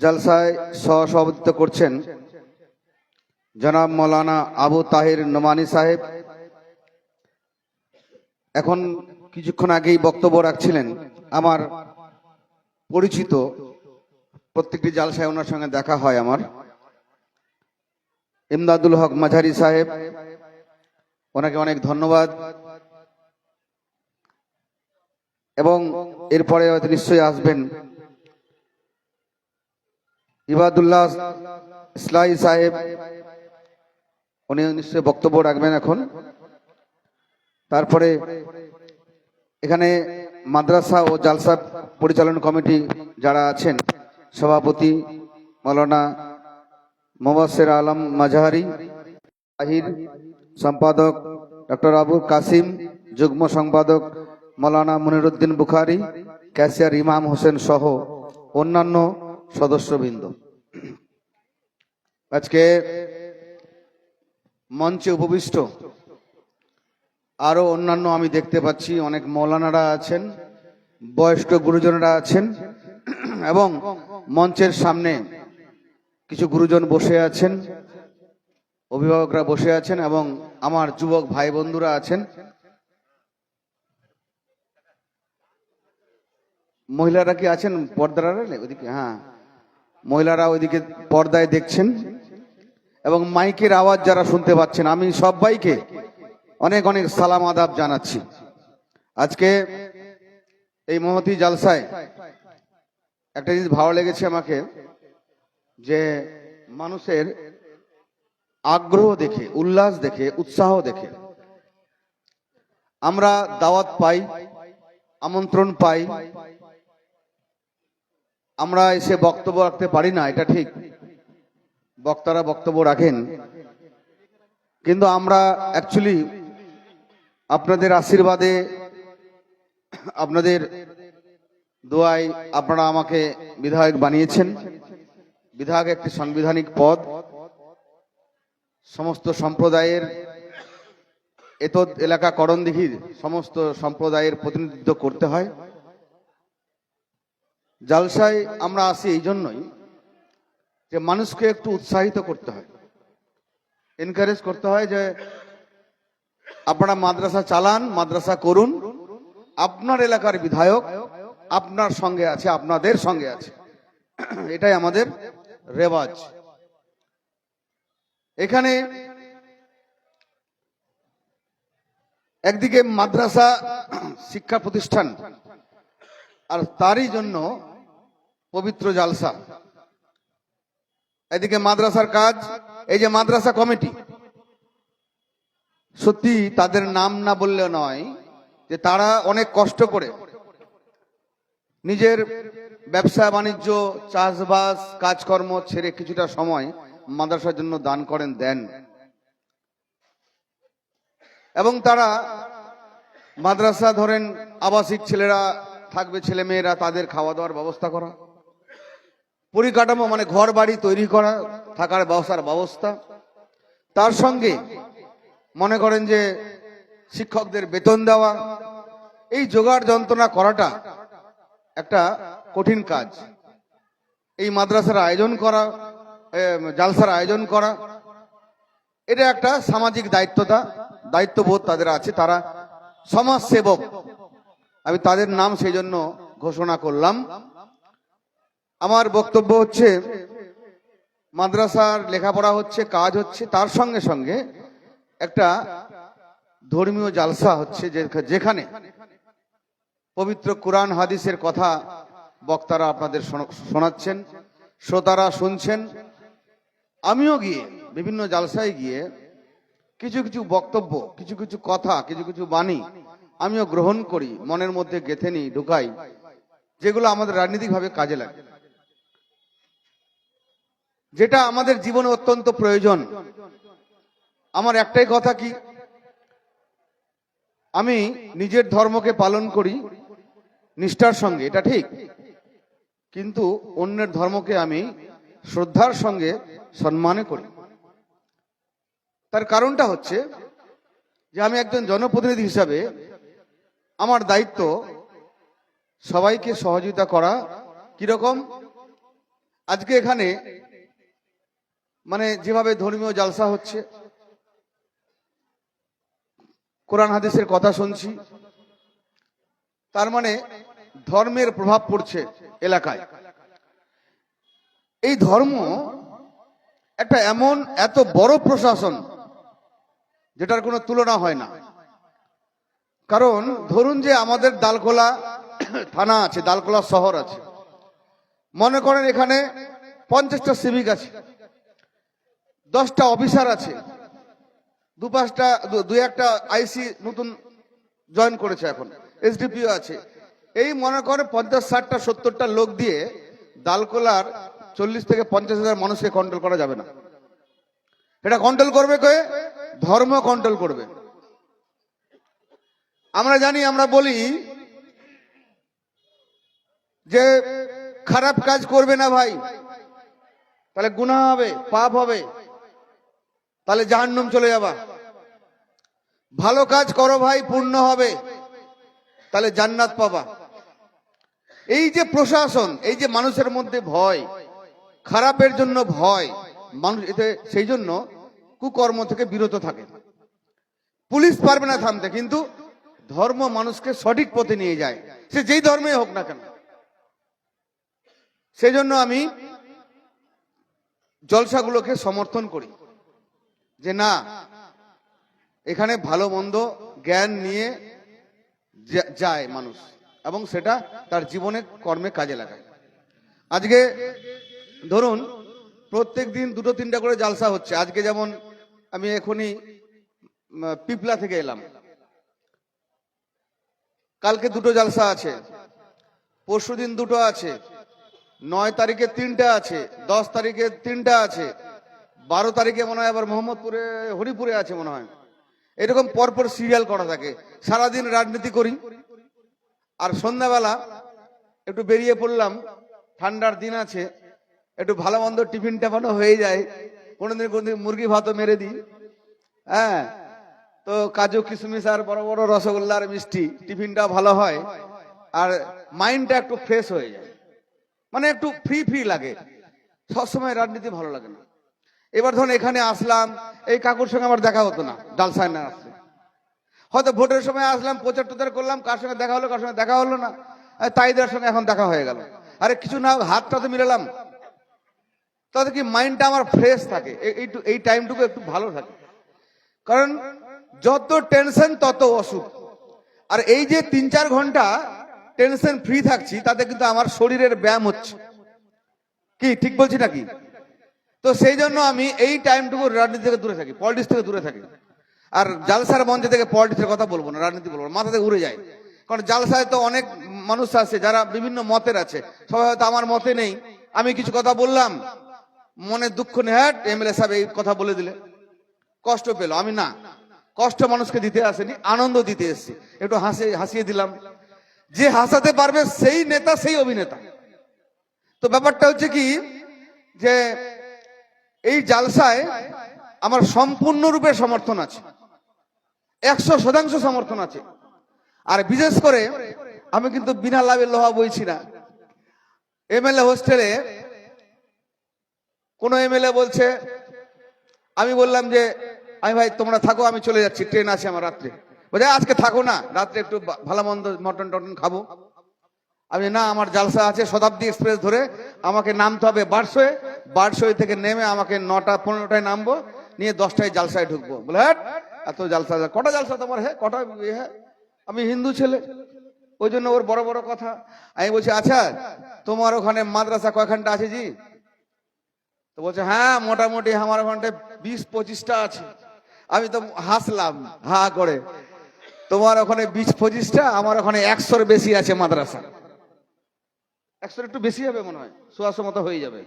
জলসায় সভাপতিত্ব করছেন জনাব মৌলানা আবু তাহির নোমানি সাহেব। এখন কিছুক্ষণ আগেই বক্তব্য রাখছিলেন আমার পরিচিত, প্রত্যেকটি জালসায় ওনার সঙ্গে দেখা হয় আমার, ইমদাদুল হক মাঝারি সাহেব, ওনাকে অনেক ধন্যবাদ। এবং এরপরে হয়তো নিশ্চয়ই আসবেন ইবাদুল্লাহ ইসলাহি সাহেব, উনি নিশ্চয়ই বক্তব্য রাখবেন এখন। তারপরে এখানে মাদ্রাসা ও জালসা পরিচালন কমিটি যারা আছেন, সভাপতি মৌলানা মোবাশ্বের আলম মাঝহারি, আহির সম্পাদক ডক্টর আবু কাসিম, যুগ্ম সম্পাদক মৌলানা মনিরুদ্দিন বুখারী, ক্যাশিয়ার ইমাম হোসেন সহ অন্যান্য সদস্যবৃন্দ। আজকে মঞ্চে উপবিষ্ট আরো অন্যান্য আমি দেখতে পাচ্ছি অনেক মৌলানারা আছেন, বয়স্ক গুরুজনেরা আছেন, এবং মঞ্চের সামনে কিছু গুরুজন বসে আছেন, অভিভাবকরা বসে আছেন, এবং আমার যুবক ভাই বন্ধুরা আছেন। মহিলারা কি আছেন পর্দার আড়ালে? ওইদিকে, হ্যাঁ, মহিলারা ওইদিকে পর্দায় দেখছেন, এবং মাইকের আওয়াজ যারা শুনতে পাচ্ছেন, আমি সবাইকে অনেক অনেক সালাম আদাব জানাচ্ছি। আজকে এই মহতি জালসায় একটা জিনিস ভালো লেগেছে আমাকে, যে মানুষের আগ্রহ দেখে, উল্লাস দেখে, উৎসাহ দেখে আমরা দাওয়াত পাই, আমন্ত্রণ পাই, আমরা এসে বক্তব্য রাখতে পারি না, এটা ঠিক, বক্তারা বক্তব্য রাখেন, কিন্তু আমরা অ্যাকচুয়ালি আপনাদের আশীর্বাদে, আপনাদের দোয়ায় আপনারা আমাকে বিধায়ক বানিয়েছেন। বিধায়ক একটি সাংবিধানিক পদ, সমস্ত সম্প্রদায়ের, এতদ এলাকা করণদিঘির সমস্ত সম্প্রদায়ের প্রতিনিধিত্ব করতে হয়। জালসায় আমরা আসি এই জন্যই যে মানুষকে একটু উৎসাহিত করতে হয়, এনকারেজ করতে হয় যে আপনারা মাদ্রাসা চালান, মাদ্রাসা করুন, আপনার এলাকার বিধায়ক আপনার সঙ্গে আছে, আপনাদের সঙ্গে আছে, এটাই আমাদের রেওয়াজ। এখানে একদিকে মাদ্রাসা শিক্ষা প্রতিষ্ঠান, আর তারই জন্য পবিত্র জালসা। এদিকে মাদ্রাসার কাজ, এই যে মাদ্রাসা কমিটি, সত্যি তাদের নাম না বললে নয় যে তারা অনেক কষ্ট করে নিজের ব্যবসা বাণিজ্য, চাষবাস, কাজকর্ম ছেড়ে কিছুটা সময় মাদ্রাসার জন্য দান করেন, দেন, এবং তারা মাদ্রাসা ধরেন আবাসিক ছেলেরা থাকবে, ছেলে মেয়েরা, তাদের খাওয়া দাওয়ার ব্যবস্থা করা, পরিকাঠামো মানে ঘর বাড়ি তৈরি করা, থাকার ব্যবস্থা, তার সঙ্গে মনে করেন যে শিক্ষকদের বেতন দেওয়া, এই জোগাড় যন্ত্রণা করাটা একটা কঠিন কাজ। এই মাদ্রাসার আয়োজন করা, জালসার আয়োজন করা, এটা একটা সামাজিক দায়িত্ববোধ তাদের আছে, তারা সমাজ সেবক। আমি তাদের নাম সেই জন্য ঘোষণা করলাম। আমার বক্তব্য হচ্ছে, মাদ্রাসার লেখাপড়া হচ্ছে, কাজ হচ্ছে, তার সঙ্গে সঙ্গে একটা ধর্মীয় জালসা হচ্ছে, যেখানে পবিত্র কুরআন হাদিসের কথা বক্তারা আপনাদের শোনাচ্ছেন, শ্রোতারা শুনছেন। আমিও গিয়ে বিভিন্ন জালসায় গিয়ে কিছু কিছু বক্তব্য, কিছু কিছু কথা, কিছু কিছু বাণী আমিও গ্রহণ করি, মনের মধ্যে গেঁথে নিই, ঢুকাই, যেগুলো আমাদের রাজনৈতিকভাবে কাজে লাগে, যেটা আমাদের জীবনে অত্যন্ত প্রয়োজন। আমার একটাই কথা, কি আমি নিজের ধর্মকে পালন করি নিষ্ঠার সঙ্গে, এটা ঠিক, কিন্তু অন্যের ধর্মকে আমি শ্রদ্ধার সঙ্গে সম্মানে করি। তার কারণটা হচ্ছে যে আমি একজন জনপ্রতিনিধি হিসাবে আমার দায়িত্ব সবাইকে সহযোগিতা করা। কিরকম? আজকে এখানে মানে যেভাবে ধর্মীয় জালসা হচ্ছে, কোরআন হাদিসের কথা শুনছি, তার মানে ধর্মের প্রভাব পড়ছে এলাকায়। এই ধর্ম একটা এমন এত বড় প্রশাসন যেটার কোনো তুলনা হয় না। কারণ ধরুন যে আমাদের দালখোলা থানা আছে, দালখোলা শহর আছে, মনে করেন এখানে 50টা সিভিক আছে, 10টা অফিসার আছে, দু একটা আইসি নতুন জয়েন করেছে, এখন এসডিপিও আছে। এই মনে করেন 50, 60টা, 70টা লোক দিয়ে দালখোলার 40 থেকে 50 হাজার মানুষকে কন্ট্রোল করা যাবে না। এটা কন্ট্রোল করবে কে? ধর্ম কন্ট্রোল করবে। আমরা জানি, আমরা বলি যে খারাপ কাজ করবে না ভাই, তাহলে গুনাহ হবে, পাপ হবে, তাহলে জাহান্নাম চলে যাবা। ভালো কাজ করো ভাই, পুণ্য হবে, তাহলে জান্নাত পাবা। এই যে প্রশাসন, এই যে মানুষের মধ্যে ভয়, খারাপের জন্য ভয়, মানুষ এতে সেই জন্য কুকর্ম থেকে বিরত থাকে। পুলিশ পারবে না থামতে, কিন্তু ধর্ম মানুষকে সঠিক পথে নিয়ে যায়, সে যেই ধর্মে হোক না কেন। সেই জন্য আমি জলসাগুলোকে সমর্থন করি, যে না, এখানে ভালো মন্দ জ্ঞান নিয়ে যায় মানুষ, এবং সেটা তার জীবনে কর্মে কাজে লাগায়। আজকে ধরুন প্রত্যেক দিন 2-3টা করে জালসা হচ্ছে। আজকে যেমন আমি এখনই পিপলা থেকে এলাম। কালকে দুটো জালসা আছে, পরশুদিন দুটো আছে, 9 তারিখে 3টা আছে, 10 তারিখে 3টা আছে, 12 তারিখে মনে হয় আবার মোহাম্মদপুরে হরিপুরে আছে মনে হয়। এরকম পরপর সিরিয়াল করা থাকে। সারাদিন রাজনীতি করি, আর সন্ধ্যাবেলা একটু বেরিয়ে পড়লাম, ঠান্ডার দিন আছে, একটু ভালো মন্দ টিফিন টাফানো হয়ে যায়, কোনোদিন মুরগি ভাতও মেরে দিই। হ্যাঁ, তো কাজু কিশমিশ আর বড় বড় রসগোল্লা আর মিষ্টি, টিফিনটা ভালো হয় আর মাইন্ডটা একটু ফ্রেশ হয়ে যায়, মানে একটু ফ্রি ফ্রি লাগে। সবসময় রাজনীতি ভালো লাগে না। এবার ধরুন এখানে আসলাম, এই কাকুর সঙ্গে আমার দেখা হতো না ডালসায় না আসলে। হয়তো ভোটের সময় আসলাম, প্রচার টচার করলাম, কার সঙ্গে দেখা হলো, কার সঙ্গে দেখা হলো না, তাইদের সঙ্গে এখন দেখা হয়ে গেল। আরে কিছু না, হাতটা তো মিলালাম, তাতে কি মাইন্ডটা আমার ফ্রেশ থাকে, এই টাইমটুকু একটু ভালো থাকে। কারণ যত টেনশন তত অসুখ। আর এই যে 3-4 ঘন্টা টেনশন ফ্রি থাকছি, তাতে কিন্তু আমার শরীরের ব্যায়াম হচ্ছে। কি ঠিক বলছি নাকি? তো সেই জন্য আমি এই টাইমটুকু রাজনীতি থেকে দূরে থাকি, পলিটিক্স থেকে দূরে থাকি। আর জালসার মঞ্চে থেকে পলিটিক্সের কথা বলবো না, রাজনীতি বলবো না, মাথা থেকে উড়ে যায়। কারণ জালসায় তো অনেক মানুষ আছে যারা বিভিন্ন মতের আছে, সবাই হয়তো আমার মতে নেই। আমি কিছু কথা বললাম, মনে দুঃখ নেই, হ্যাঁ এমএলএ সাহেব এই কথা বলে দিলে, কষ্ট পেল। আমি না, কষ্ট মানুষকে দিতে আসেনি, আনন্দ দিতে এসেছি, একটু হাসিয়ে দিলাম। যে হাসাতে পারবে সেই নেতা, সেই অভিনেতা। তো ব্যাপারটা হচ্ছে কি, যে এই জালসায় আমার সম্পূর্ণরূপে সমর্থন আছে, 100% সমর্থন আছে। আর বিশেষ করে আমি কিন্তু বিনা লাভে লোহা বইছি না। এমএলএ হোস্টেলে কোন এমএলএ বলছে, আমি বললাম যে আমি ভাই তোমরা থাকো, আমি চলে যাচ্ছি, ট্রেন আছে আমার রাত্রে। বলছে আজকে থাকো না, রাত্রে একটু ভালো মন্দ মটন টটন খাবো। আমি না, আমার জালসা আছে, শতাব্দী এক্সপ্রেস ধরে আমাকে নামতে হবে বারসোয়ে, বারসোয়ে থেকে নেমে আমাকে 9টা-15টায় নামবো, নিয়ে 10টায় জালসায় ঢুকবো। বলে হ্যাঁ এত জালসা, কটা জালসা তোমার? হ্যাঁ কটা? হ্যাঁ আমি হিন্দু ছেলে, ওই জন্য ওর বড় বড় কথা। আমি বলছি আচ্ছা তোমার ওখানে মাদ্রাসা কয়খানটা আছে জি? তো বলছে হ্যাঁ মোটামুটি আমার ওখানে 20-25টা আছে। আমি তো হাসলাম হা করে, তোমার ওখানে 20-25টা, আমার ওখানে 100-র বেশি আছে মাদ্রাসা। 100-র একটু বেশি হবে মনে হয়, 100 মতো হয়ে যাবে।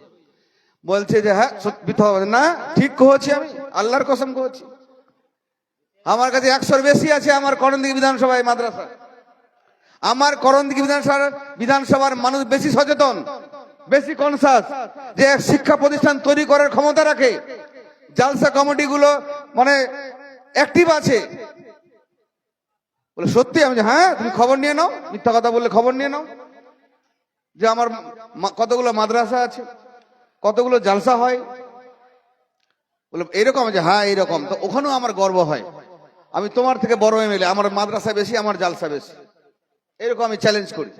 বলছে যে হ্যাঁ সত্যি তো হবে না, ঠিক কহছি, আমি আল্লাহর কসম কহছি, আমার কাছে 100-র বেশি আছে আমার করণদিঘি বিধানসভায় মাদ্রাসা। আমার করণদিঘি বিধানসভার মানুষ বেশি সচেতন, বেশি কনসাস, যে শিক্ষা প্রতিষ্ঠান তৈরি করার ক্ষমতা রাখে। জালসা কমিটি গুলো মানে অ্যাক্টিভ আছে। বলে সত্যি? আমি হ্যাঁ, তুমি খবর নিয়ে নাও, মিথ্যা কথা বললে খবর নিয়ে নাও, যে আমার কতগুলো মাদ্রাসা আছে, কতগুলো জালসা হয়। বলে এরকম? যে হ্যাঁ এইরকম। তো ওখানেও আমার গর্ব হয়, আমি তোমার থেকে বড় এমএলএ, আমার মাদ্রাসা বেশি, আমার জালসা বেশি, এরকম আমি চ্যালেঞ্জ করি।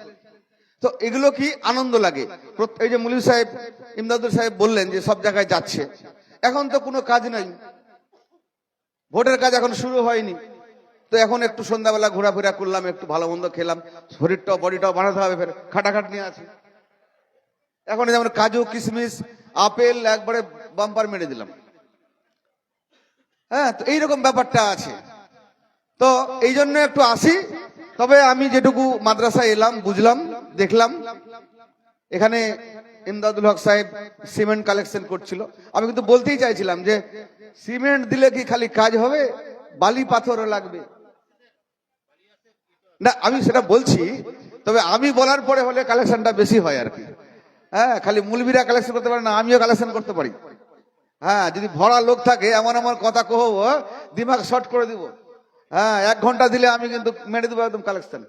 তো এগুলো কি আনন্দ লাগে। এই যে মুলিম সাহেব, ইমদাদুল সাহেব বললেন যে সব জায়গায় যাচ্ছে, এখন তো কোনো কাজ নাই, ভোটের কাজ এখন শুরু হয়নি। তো এখন একটু সন্ধ্যাবেলা ঘোরাফেরা করলাম, একটু ভালো মন্দ খেলাম, শরীরটাও বডিটাও বানাতে হবে, ফের খাটাখাট নিয়ে আছে। এখন যেমন কাজু কিশমিশ আপেল একবারে বাম্পার মেরে দিলাম। হ্যাঁ, তো এইরকম ব্যাপারটা আছে। তো এই জন্য একটু আসি। তবে আমি যেটুকু মাদ্রাসায় এলাম, বুঝলাম, দেখলাম, এখানে ইমদাদুল হক সাহেব সিমেন্ট কালেকশন করছিল। আমি কিন্তু বলতেই চাইছিলাম যে সিমেন্ট দিলে কি খালি কাজ হবে, বালি পাথরও লাগবে না, আমি সেটা বলছি। তবে আমি বলার পরে হলে কালেকশনটা বেশি হয় আর কি। হ্যাঁ, খালি মুলবিরা কালেকশন করতে পারে না, আমিও কালেকশন করতে পারি। হ্যাঁ, যদি ভরা লোক থাকে এমন আমার কথা কহবো, দিমাগ শর্ট করে দিব। হ্যাঁ, 1 ঘন্টা দিলে আমি কিন্তু মেরে দেবো একদম কালেকশন।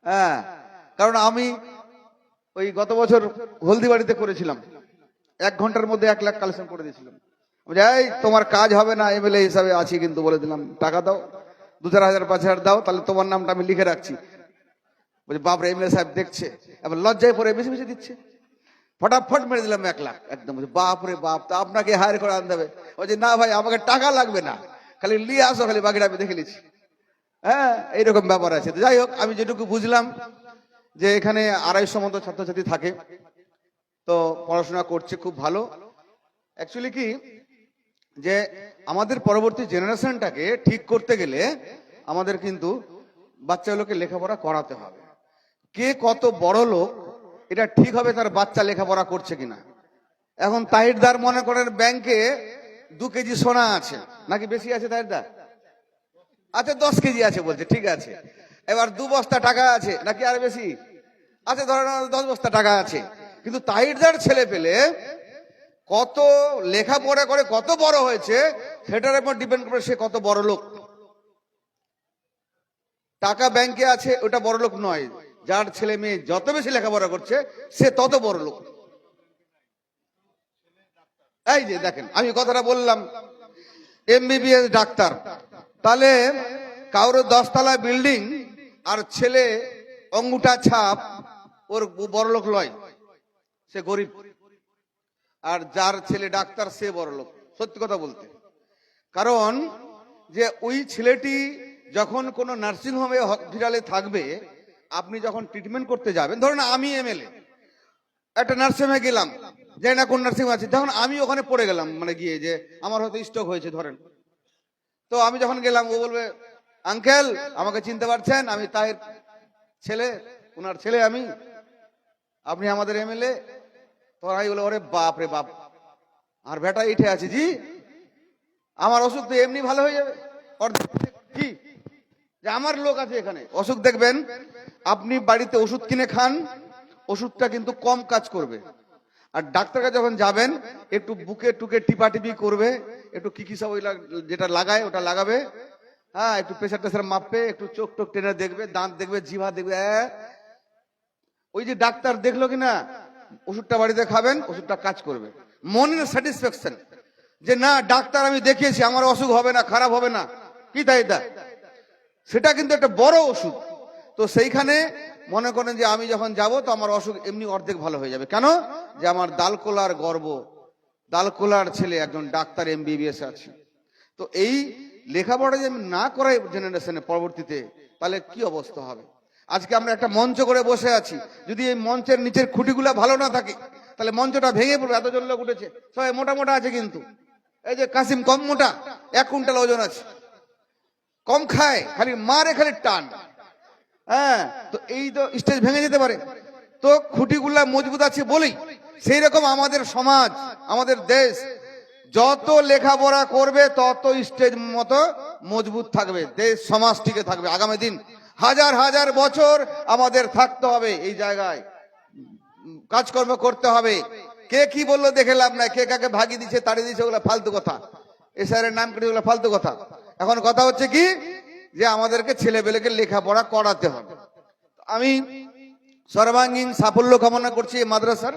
হ্যাঁ, কারণ আমি ওই গত বছর হলদিবাড়িতে করেছিলাম, 1 ঘন্টার মধ্যে 1 লাখ কালেকশন করে দিয়েছিলাম। এই তোমার কাজ হবে না, এমএলএ হিসাবে আছি কিন্তু, বলে দিলাম টাকা দাও, 2-4 হাজার 5 হাজার দাও, তাহলে তোমার নামটা আমি লিখে রাখছি। বলছি বাপরে, এমএলএ সাহেব দেখছে, এবার লজ্জায় পরে বেশি বেশি দিচ্ছে। ফটাফট মেরে দিলাম 1 লাখ একদম। বাপরে বাপ, তা আপনাকে হায়ার করে আনতে হবে? বলছে না ভাই, আমাকে টাকা লাগবে না, খালি নিয়ে আসো, খালি বাকিটা আমি দেখে নিচ্ছি। হ্যাঁ, এইরকম ব্যাপার আছে। তো যাই হোক, আমি যেটুকু বুঝলাম যে এখানে 250 মতো ছাত্রছাত্রী থাকে, তো পড়াশোনা করছে, খুব ভালো। অ্যাকচুয়ালি কি যে আমাদের পরবর্তী জেনারেশনটাকে ঠিক করতে গেলে আমাদের কিন্তু বাচ্চাগুলোকে লেখাপড়া করাতে হবে। কে কত বড় লোক এটা ঠিক হবে তার বাচ্চা লেখাপড়া করছে কিনা। এখন তাহিরদার মনে করেন ব্যাংকে 2 কেজি সোনা আছে, নাকি বেশি আছে তাহিরদার? আচ্ছা 10 কেজি আছে বলছে, ঠিক আছে। এবার 2 বস্তা টাকা আছে, নাকি আর বেশি আছে? ধরেন 10 বস্তা টাকা আছে। কিন্তু তাহিরদার ছেলে পেলে কত লেখাপড়া করে কত বড় হয়েছে সেটার উপর ডিপেন্ড করে সে কত বড় লোক। টাকা ব্যাংকে আছে ওটা বড় লোক নয়, যার ছেলে মেয়ে যত বেশি লেখাপড়া করছে সে তত বড় লোক। এই যে দেখেন আমি কথাটা বললাম, এমবিবিএস ডাক্তার, তাহলে কারোর 10 তলা বিল্ডিং আর ছেলে অঙ্গুটা ছাপ, ওর বড় লোক লয়, সে গরিব। আর যার ছেলে ডাক্তার সে বড় লোক, সত্যি কথা বলতে। কারণ যে ওই ছেলেটি যখন কোনো নার্সিং হোমে হসপিটালে থাকবে, আপনি যখন ট্রিটমেন্ট করতে যাবেন, ধরুন আমি এমএলএ একটা নার্সিং হোমে গেলাম, জানি না কোন নার্সিং হোম আছে, যখন আমি ওখানে পড়ে গেলাম, মানে গিয়ে যে আমার হয়তো স্ট্রোক হয়েছে ধরেন, তো আমি যখন গেলাম ও বলবে আঙ্কেল আমাকে চিনতে পারছেন, আমি তাহির ছেলে, ওনার ছেলে আমি, আপনি আমাদের এমএলএ। তখন আমি বলে ওরে বাপ রে বাপ, আর বেটা ইঠে আছে জি, আমার অসুখ তো এমনি ভালো হয়ে যাবে। কি যে আমার লোক আছে এখানে, অসুখ দেখবেন আপনি বাড়িতে ওষুধ কিনে খান, ওষুধটা কিন্তু কম কাজ করবে। আর ডাক্তার কাছে যখন যাবেন একটু বুকে টুকে টিপাটিপি করবে, একটু কি সব ওই যেটা লাগায় ওটা লাগাবে, হ্যাঁ একটু প্রেসার টেসার মাপবে, একটু চোখ টোক টেনে দেখবে, দাঁত দেখবে, জিভা দেখবে। ওই যে ডাক্তার দেখলো কিনা, ওষুধটা বাড়িতে খাবেন, ওষুধটা কাজ করবে। মনের স্যাটিসফ্যাকশন যে না ডাক্তার আমি দেখিয়েছি, আমার অসুখ হবে না, খারাপ হবে না, কি তাই দা, সেটা কিন্তু একটা বড় ওষুধ। তো সেইখানে মনে করেন যে আমি যখন যাব তো আমার অসুখ এমনি অর্ধেক ভালো হয়ে যাবে। কেন? যে আমার দালকোলার গর্ব, দালকোলার ছেলে একজন ডাক্তার এমবিবিএস আছে। তো এই লেখাপড়া যদি না করাই জেনারেশনে পরবর্তীতে, তাহলে কি অবস্থা হবে? আজকে আমরা একটা মঞ্চ করে বসে আছি, যদি এই মঞ্চের নিচের খুঁটিগুলা ভালো না থাকে তাহলে মঞ্চটা ভেঙে পড়বে। এতজন লোক উঠেছে, সবাই মোটা মোটা আছে, কিন্তু এই যে কাসিম কম মোটা, 1 কুইন্টাল ওজন আছে, কম খায়, খালি মারে, খালি টান। হ্যাঁ, তো এই তো স্টেজ ভেঙে যেতে পারে। তো খুঁটিগুলা মজবুত আছে বলেই সেই রকম আমাদের সমাজ, আমাদের দেশ যত লেখাপড়া করবে তত স্টেজ মতো মজবুত থাকবে, দেশ সমাজ টিকে থাকবে। আগামী দিন হাজার হাজার বছর আমাদের থাকতে হবে এই জায়গায়, কাজকর্ম করতে হবে। কে কি বললো দেখে লাভ নাই, কে কাকে ভাগি দিচ্ছে তাড়িয়ে দিচ্ছে, ওগুলো ফালতু কথা, এ স্যারের নাম কেটে, ওগুলো ফালতু কথা। এখন কথা হচ্ছে কি যে আমাদেরকে ছেলেবেলেকে লেখাপড়া করাতে হবে। আমি সর্বাঙ্গীন সাফল্য কামনা করছি এই মাদ্রাসার।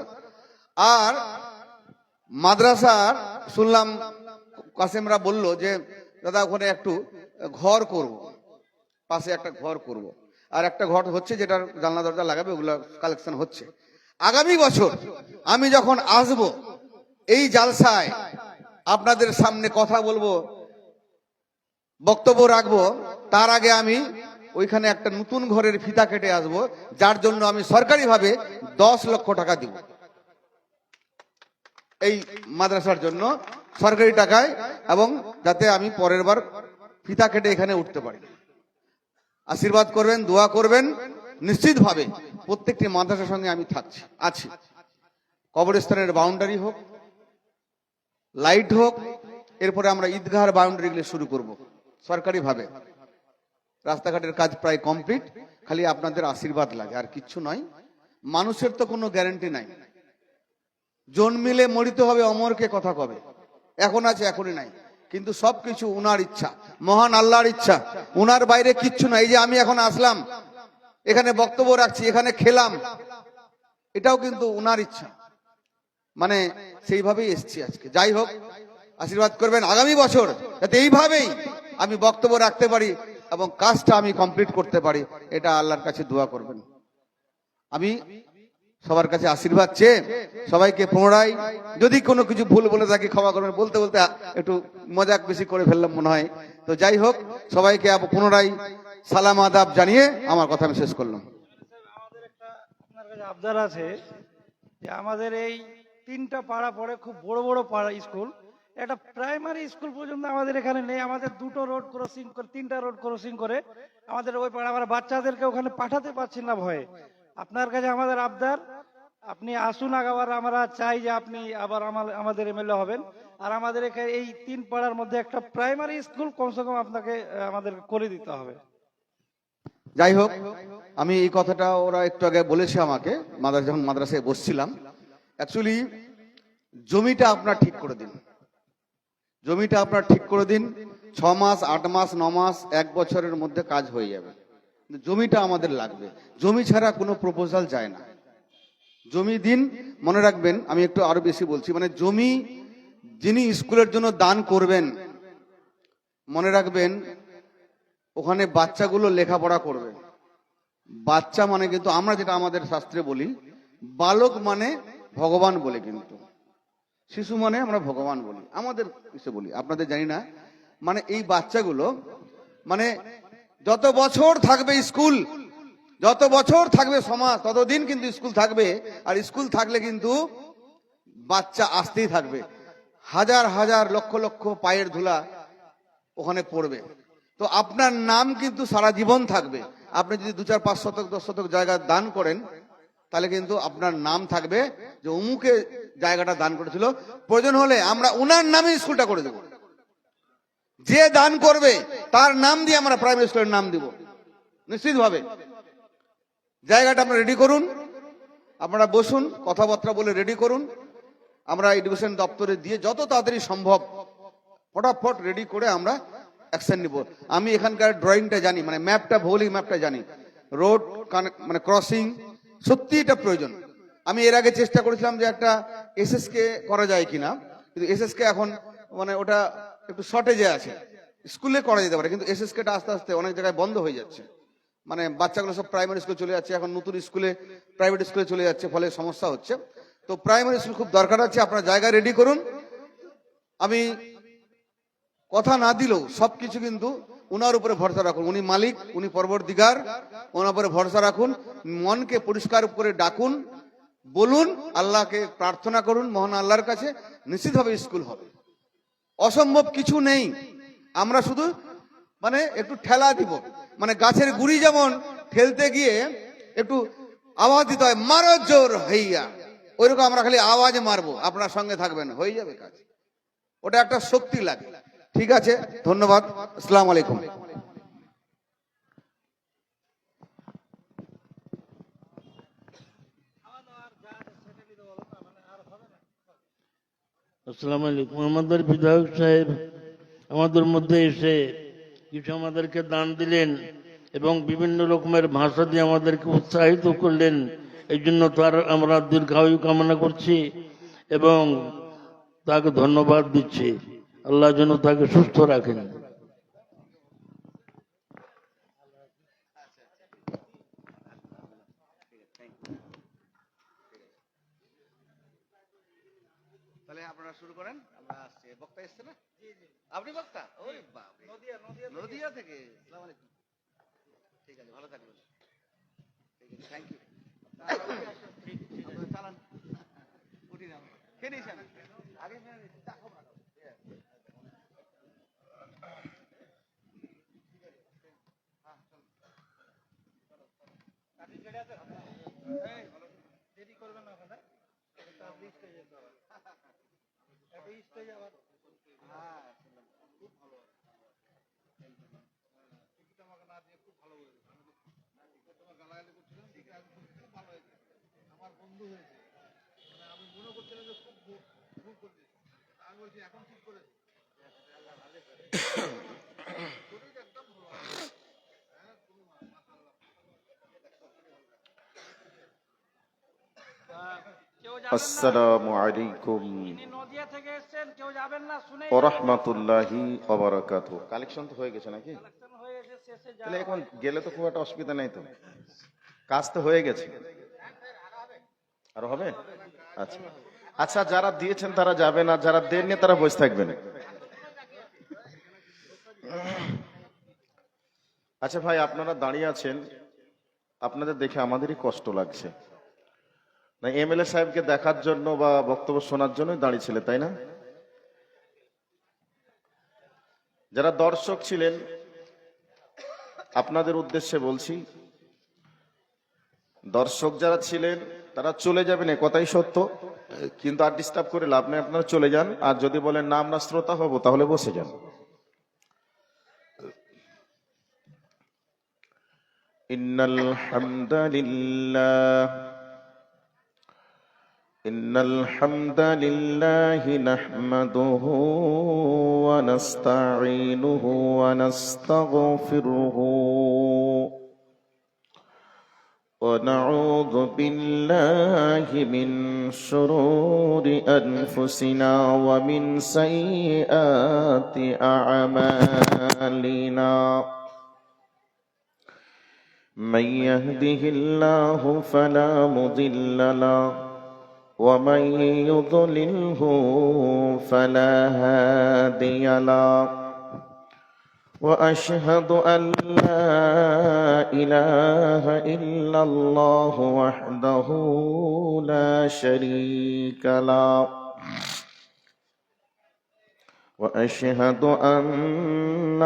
আর মাদ্রাসার শুনলাম কাসেমরা বলল যে দাদা ওখানে একটু ঘর করব, পাশে একটা ঘর করব, আর একটা ঘর হচ্ছে যেটার জানলা দরজা লাগাবে, ওগুলো কালেকশন হচ্ছে। আগামী বছর আমি যখন আসব এই জালসায় আপনাদের সামনে কথা বলবো, বক্তব্য রাখবো, তার আগে আমি ওইখানে একটা নতুন ঘরের ফিতা কেটে আসব, যার জন্য আমি সরকারিভাবে 10 লক্ষ টাকা দিব এই মাদ্রাসার জন্য, সরকারি টাকায়, এবং যাতে আমি পরের বার ফিতা কেটে এখানে উঠতে পারি। আশীর্বাদ করবেন, দোয়া করবেন। নিশ্চিতভাবে প্রত্যেকটি মাদ্রাসার সঙ্গে আমি আছি। কবরস্থানের বাউন্ডারি হোক, লাইট হোক, এরপরে আমরা ঈদগাহের বাউন্ডারিগুলো শুরু করব সরকারিভাবে। রাস্তাঘাটের কাজ প্রায় কমপ্লিট, খালি আপনাদের আশীর্বাদ লাগে, আর কিচ্ছু নয়। মানুষের তো কোনো গ্যারান্টি নাই, জন্মিলে মরিতে হবে, অমরকে কথা কবে, এখন আছে এখনই নাই, কিন্তু সবকিছু উনার ইচ্ছা, মহান আল্লাহর ইচ্ছা, উনার বাইরে কিচ্ছু নাই। এই যে আমি এখন আসলাম, এখানে বক্তব্য রাখছি, এখানে খেলাম, এটাও কিন্তু উনার ইচ্ছা, মানে সেইভাবেই এসছি আজকে। যাই হোক, আশীর্বাদ করবেন আগামী বছর যাতে এইভাবেই আমি বক্তব্য রাখতে পারি এবং কাজটা আমি কমপ্লিট করতে পারি, এটা আল্লাহর কাছে দোয়া করবেন। আমি সবার কাছে আশীর্বাদ চেয়ে সবাইকে পুনরায়, যদি কোনো কিছু ভুল বলে থাকি ক্ষমা করবেন, বলতে বলতে একটু মজাক বেশি করে ফেললাম মনে হয়। তো যাই হোক, সবাইকে পুনরায় সালাম আদাব জানিয়ে আমার কথা আমি শেষ করলাম। আমাদের একটা আপনার কাছে আবদার আছে যে আমাদের এই 3টা পাড়া পড়ে, খুব বড় বড় পাড়া স্কুল, একটা প্রাইমারি স্কুল পর্যন্ত আমাদের এখানে নেই। আমাদের দুটো রোড ক্রসিং করে, তিনটা রোড ক্রসিং করে আমাদের ওই পাড়া, আমরা বাচ্চাদেরকে ওখানে পাঠাতে পারছি না ভয়ে। আপনার কাছে আমাদের আবদার, আপনি আসুন আগাবার, আমরা চাই যে আপনি আবার আমাদের এমএলএ হবেন, আর আমাদের এখানে এই 3 পাড়ার মধ্যে একটা প্রাইমারি স্কুল কমসে কম আপনাকে আমাদের করে দিতে হবে। যাই হোক, আমি এই কথাটা ওরা একটু আগে বলেছে আমাকে, যখন মাদ্রাসায় বসছিলাম। অ্যাকচুয়ালি জমিটা আপনার ঠিক করে দিন, জমিটা আপনার ঠিক করে দিন। 6 মাস, 8 মাস, 9 মাস, 1 বছরের মধ্যে কাজ হয়ে যাবে। কিন্তু জমিটা আমাদের লাগবে, জমি ছাড়া কোনো প্রপোজাল যায় না। জমি দিন, মনে রাখবেন, আমি একটু আরো বেশি বলছি, মানে জমি যিনি স্কুলের জন্য দান করবেন, মনে রাখবেন ওখানে বাচ্চাগুলো লেখাপড়া করবে। বাচ্চা মানে কিন্তু আমরা যেটা আমাদের শাস্ত্রে বলি, বালক মানে ভগবান বলে, কিন্তু শিশু মানে আমরা ভগবান বলি, আমাদের কিছু বলি, আপনাদের জানি না। মানে এই বাচ্চাগুলো, মানে যত বছর থাকবে স্কুল, যত বছর থাকবে সমাজ, ততদিন কিন্তু স্কুল থাকবে। আর স্কুল থাকলে কিন্তু বাচ্চা আসতেই থাকবে, হাজার হাজার লক্ষ লক্ষ পায়ের ধুলা ওখানে পড়বে। তো আপনার নাম কিন্তু সারা জীবন থাকবে। আপনি যদি 2, 4, 5 শতক 10 শতক জায়গা দান করেন, তাহলে কিন্তু আপনার নাম থাকবে যে অমুকে জায়গাটা দান করেছিল। প্রয়োজন হলে আমরা উনার নামে স্কুলটা করে দেব। যে দান করবে তার নাম দিয়ে আমরা প্রাইমারি স্কুলের নাম দিব নিশ্চিতভাবে। জায়গাটা আপনারা রেডি করুন, আপনারা বসুন, কথাবার্তা বলে রেডি করুন। আমরা এডুকেশন দপ্তরে দিয়ে যত তাড়াতাড়ি সম্ভব ফটাফট রেডি করে আমরা অ্যাকশন নিব। আমি এখানকার ড্রয়িংটা জানি, মানে ম্যাপটা, ভৌগোলিক ম্যাপটা জানি। রোড মানে ক্রসিং সত্যি এটা প্রয়োজন। আমি এর আগে চেষ্টা করেছিলাম যে একটা এসএসকে করা যায় কিনা, কিন্তু এসএসকে এখন মানে ওটা একটু শর্টেজে আছে। স্কুলে করা যেতে পারে, কিন্তু এসএসকেটা আস্তে আস্তে অনেক জায়গায় বন্ধ হয়ে যাচ্ছে। মানে বাচ্চাগুলো সব প্রাইমারি স্কুলে চলে যাচ্ছে, এখন নতুন স্কুলে, প্রাইভেট স্কুলে চলে যাচ্ছে, ফলে সমস্যা হচ্ছে। তো প্রাইমারি স্কুল খুব দরকার আছে, আপনার জায়গা রেডি করুন। আমি কথা না দিলেও সবকিছু কিন্তু উনার উপরে ভরসা রাখুন, উনি মালিক, উনি পরবর্তীকার, ওনার উপরে ভরসা রাখুন। মনকে পরিষ্কার করে ডাকুন, বলুন, আল্লাহকে প্রার্থনা করুন মহান আল্লাহর কাছে, নিশ্চিতভাবে স্কুল হবে। অসম্ভব কিছু নেই, আমরা শুধু মানে একটু ঠেলা দিব। মানে গাছের গুড়ি যেমন ঠেলতে গিয়ে একটু আওয়াজ দিতে হয়, মারো জোর হইয়া, ওইরকম আমরা খালি আওয়াজ মারবো, আপনার সঙ্গে থাকবেন, হয়ে যাবে কাজ। ওটা একটা শক্তি লাগে। ঠিক আছে, ধন্যবাদ, আসসালামু আলাইকুম। আসসালামু আলাইকুম। আমাদের বিধায়ক সাহেব আমাদের মধ্যে এসে কিছু আমাদেরকে দান দিলেন এবং বিভিন্ন রকমের ভাষা দিয়ে আমাদেরকে উৎসাহিত করলেন। এই জন্য তার আমরা দীর্ঘায়ু কামনা করছি এবং তাকে ধন্যবাদ দিচ্ছি। আল্লাহ যেন তাকে সুস্থ রাখেন। তাহলে আপনারা শুরু করেন, আমরা আসছি। বক্তা এসছে না? আপনি বক্তা? ওরে বাপ, নদিয়া থেকে। আসসালামু আলাইকুম। ঠিক আছে, ভালো থাকবেন। ঠিক আছে, থ্যাংক ইউ। চালান উঠি না, খেয়ে নিয়েছেন আগে? দেরি করবেন না ওখানে, খুব ভালো আমার বন্ধু হয়েছে, আমি মনে করছিলাম যে খুব ভুল করছি, আমি বলছি এখন ঠিক করে আসসালামু আলাইকুম নদিয়া থেকে এসেছেন, কেউ যাবেন না, শুনে ওয়া রাহমাতুল্লাহি ওয়া বারাকাতুহু। কালেকশন তো হয়ে গেছে নাকি? হয়ে এসে শেষে তাহলে এখন গেলে তো খুব একটা অসুবিধা নেই তো, কাজ তো হয়ে গেছে। আরো হবে? আচ্ছা আচ্ছা, যারা দিয়েছেন তারা যাবেন, আর যারা দেননি তারা বসে থাকবেন। আচ্ছা ভাই, আপনারা দাঁড়িয়ে আছেন, আপনাদের দেখে আমাদেরই কষ্ট লাগছে। না এমএলএ সাহেবকে দেখার জন্য বা বক্তব্য শোনার জন্যই দাঁড়িয়েছিলে, তাই না? যারা দর্শক ছিলেন আপনাদের উদ্দেশ্যে বলছি, দর্শক যারা ছিলেন তারা চলে যাবেন, এ কথাই সত্য, কিন্তু আর ডিস্টার্ব করে লাভ নেই, আপনারা চলে যান। আর যদি বলেন না আমরা শ্রোতা হব, তাহলে বসে যান। ইন্নাল হামদালিল্লাহ ইন্নাল হামদালিল্লাহি নাহমাদুহু ওয়া নাস্তাঈনুহু ওয়া নাস্তাগফিরুহু ونعوذ بالله من شرور أنفسنا ومن سيئات أعمالنا من يهده الله فلا مضل له ومن يضلله فلا هادي له وأشهد أن لا إله إلا الله وحده لا شريك له وأشهد أن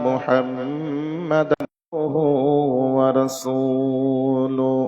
محمدا عبده ورسوله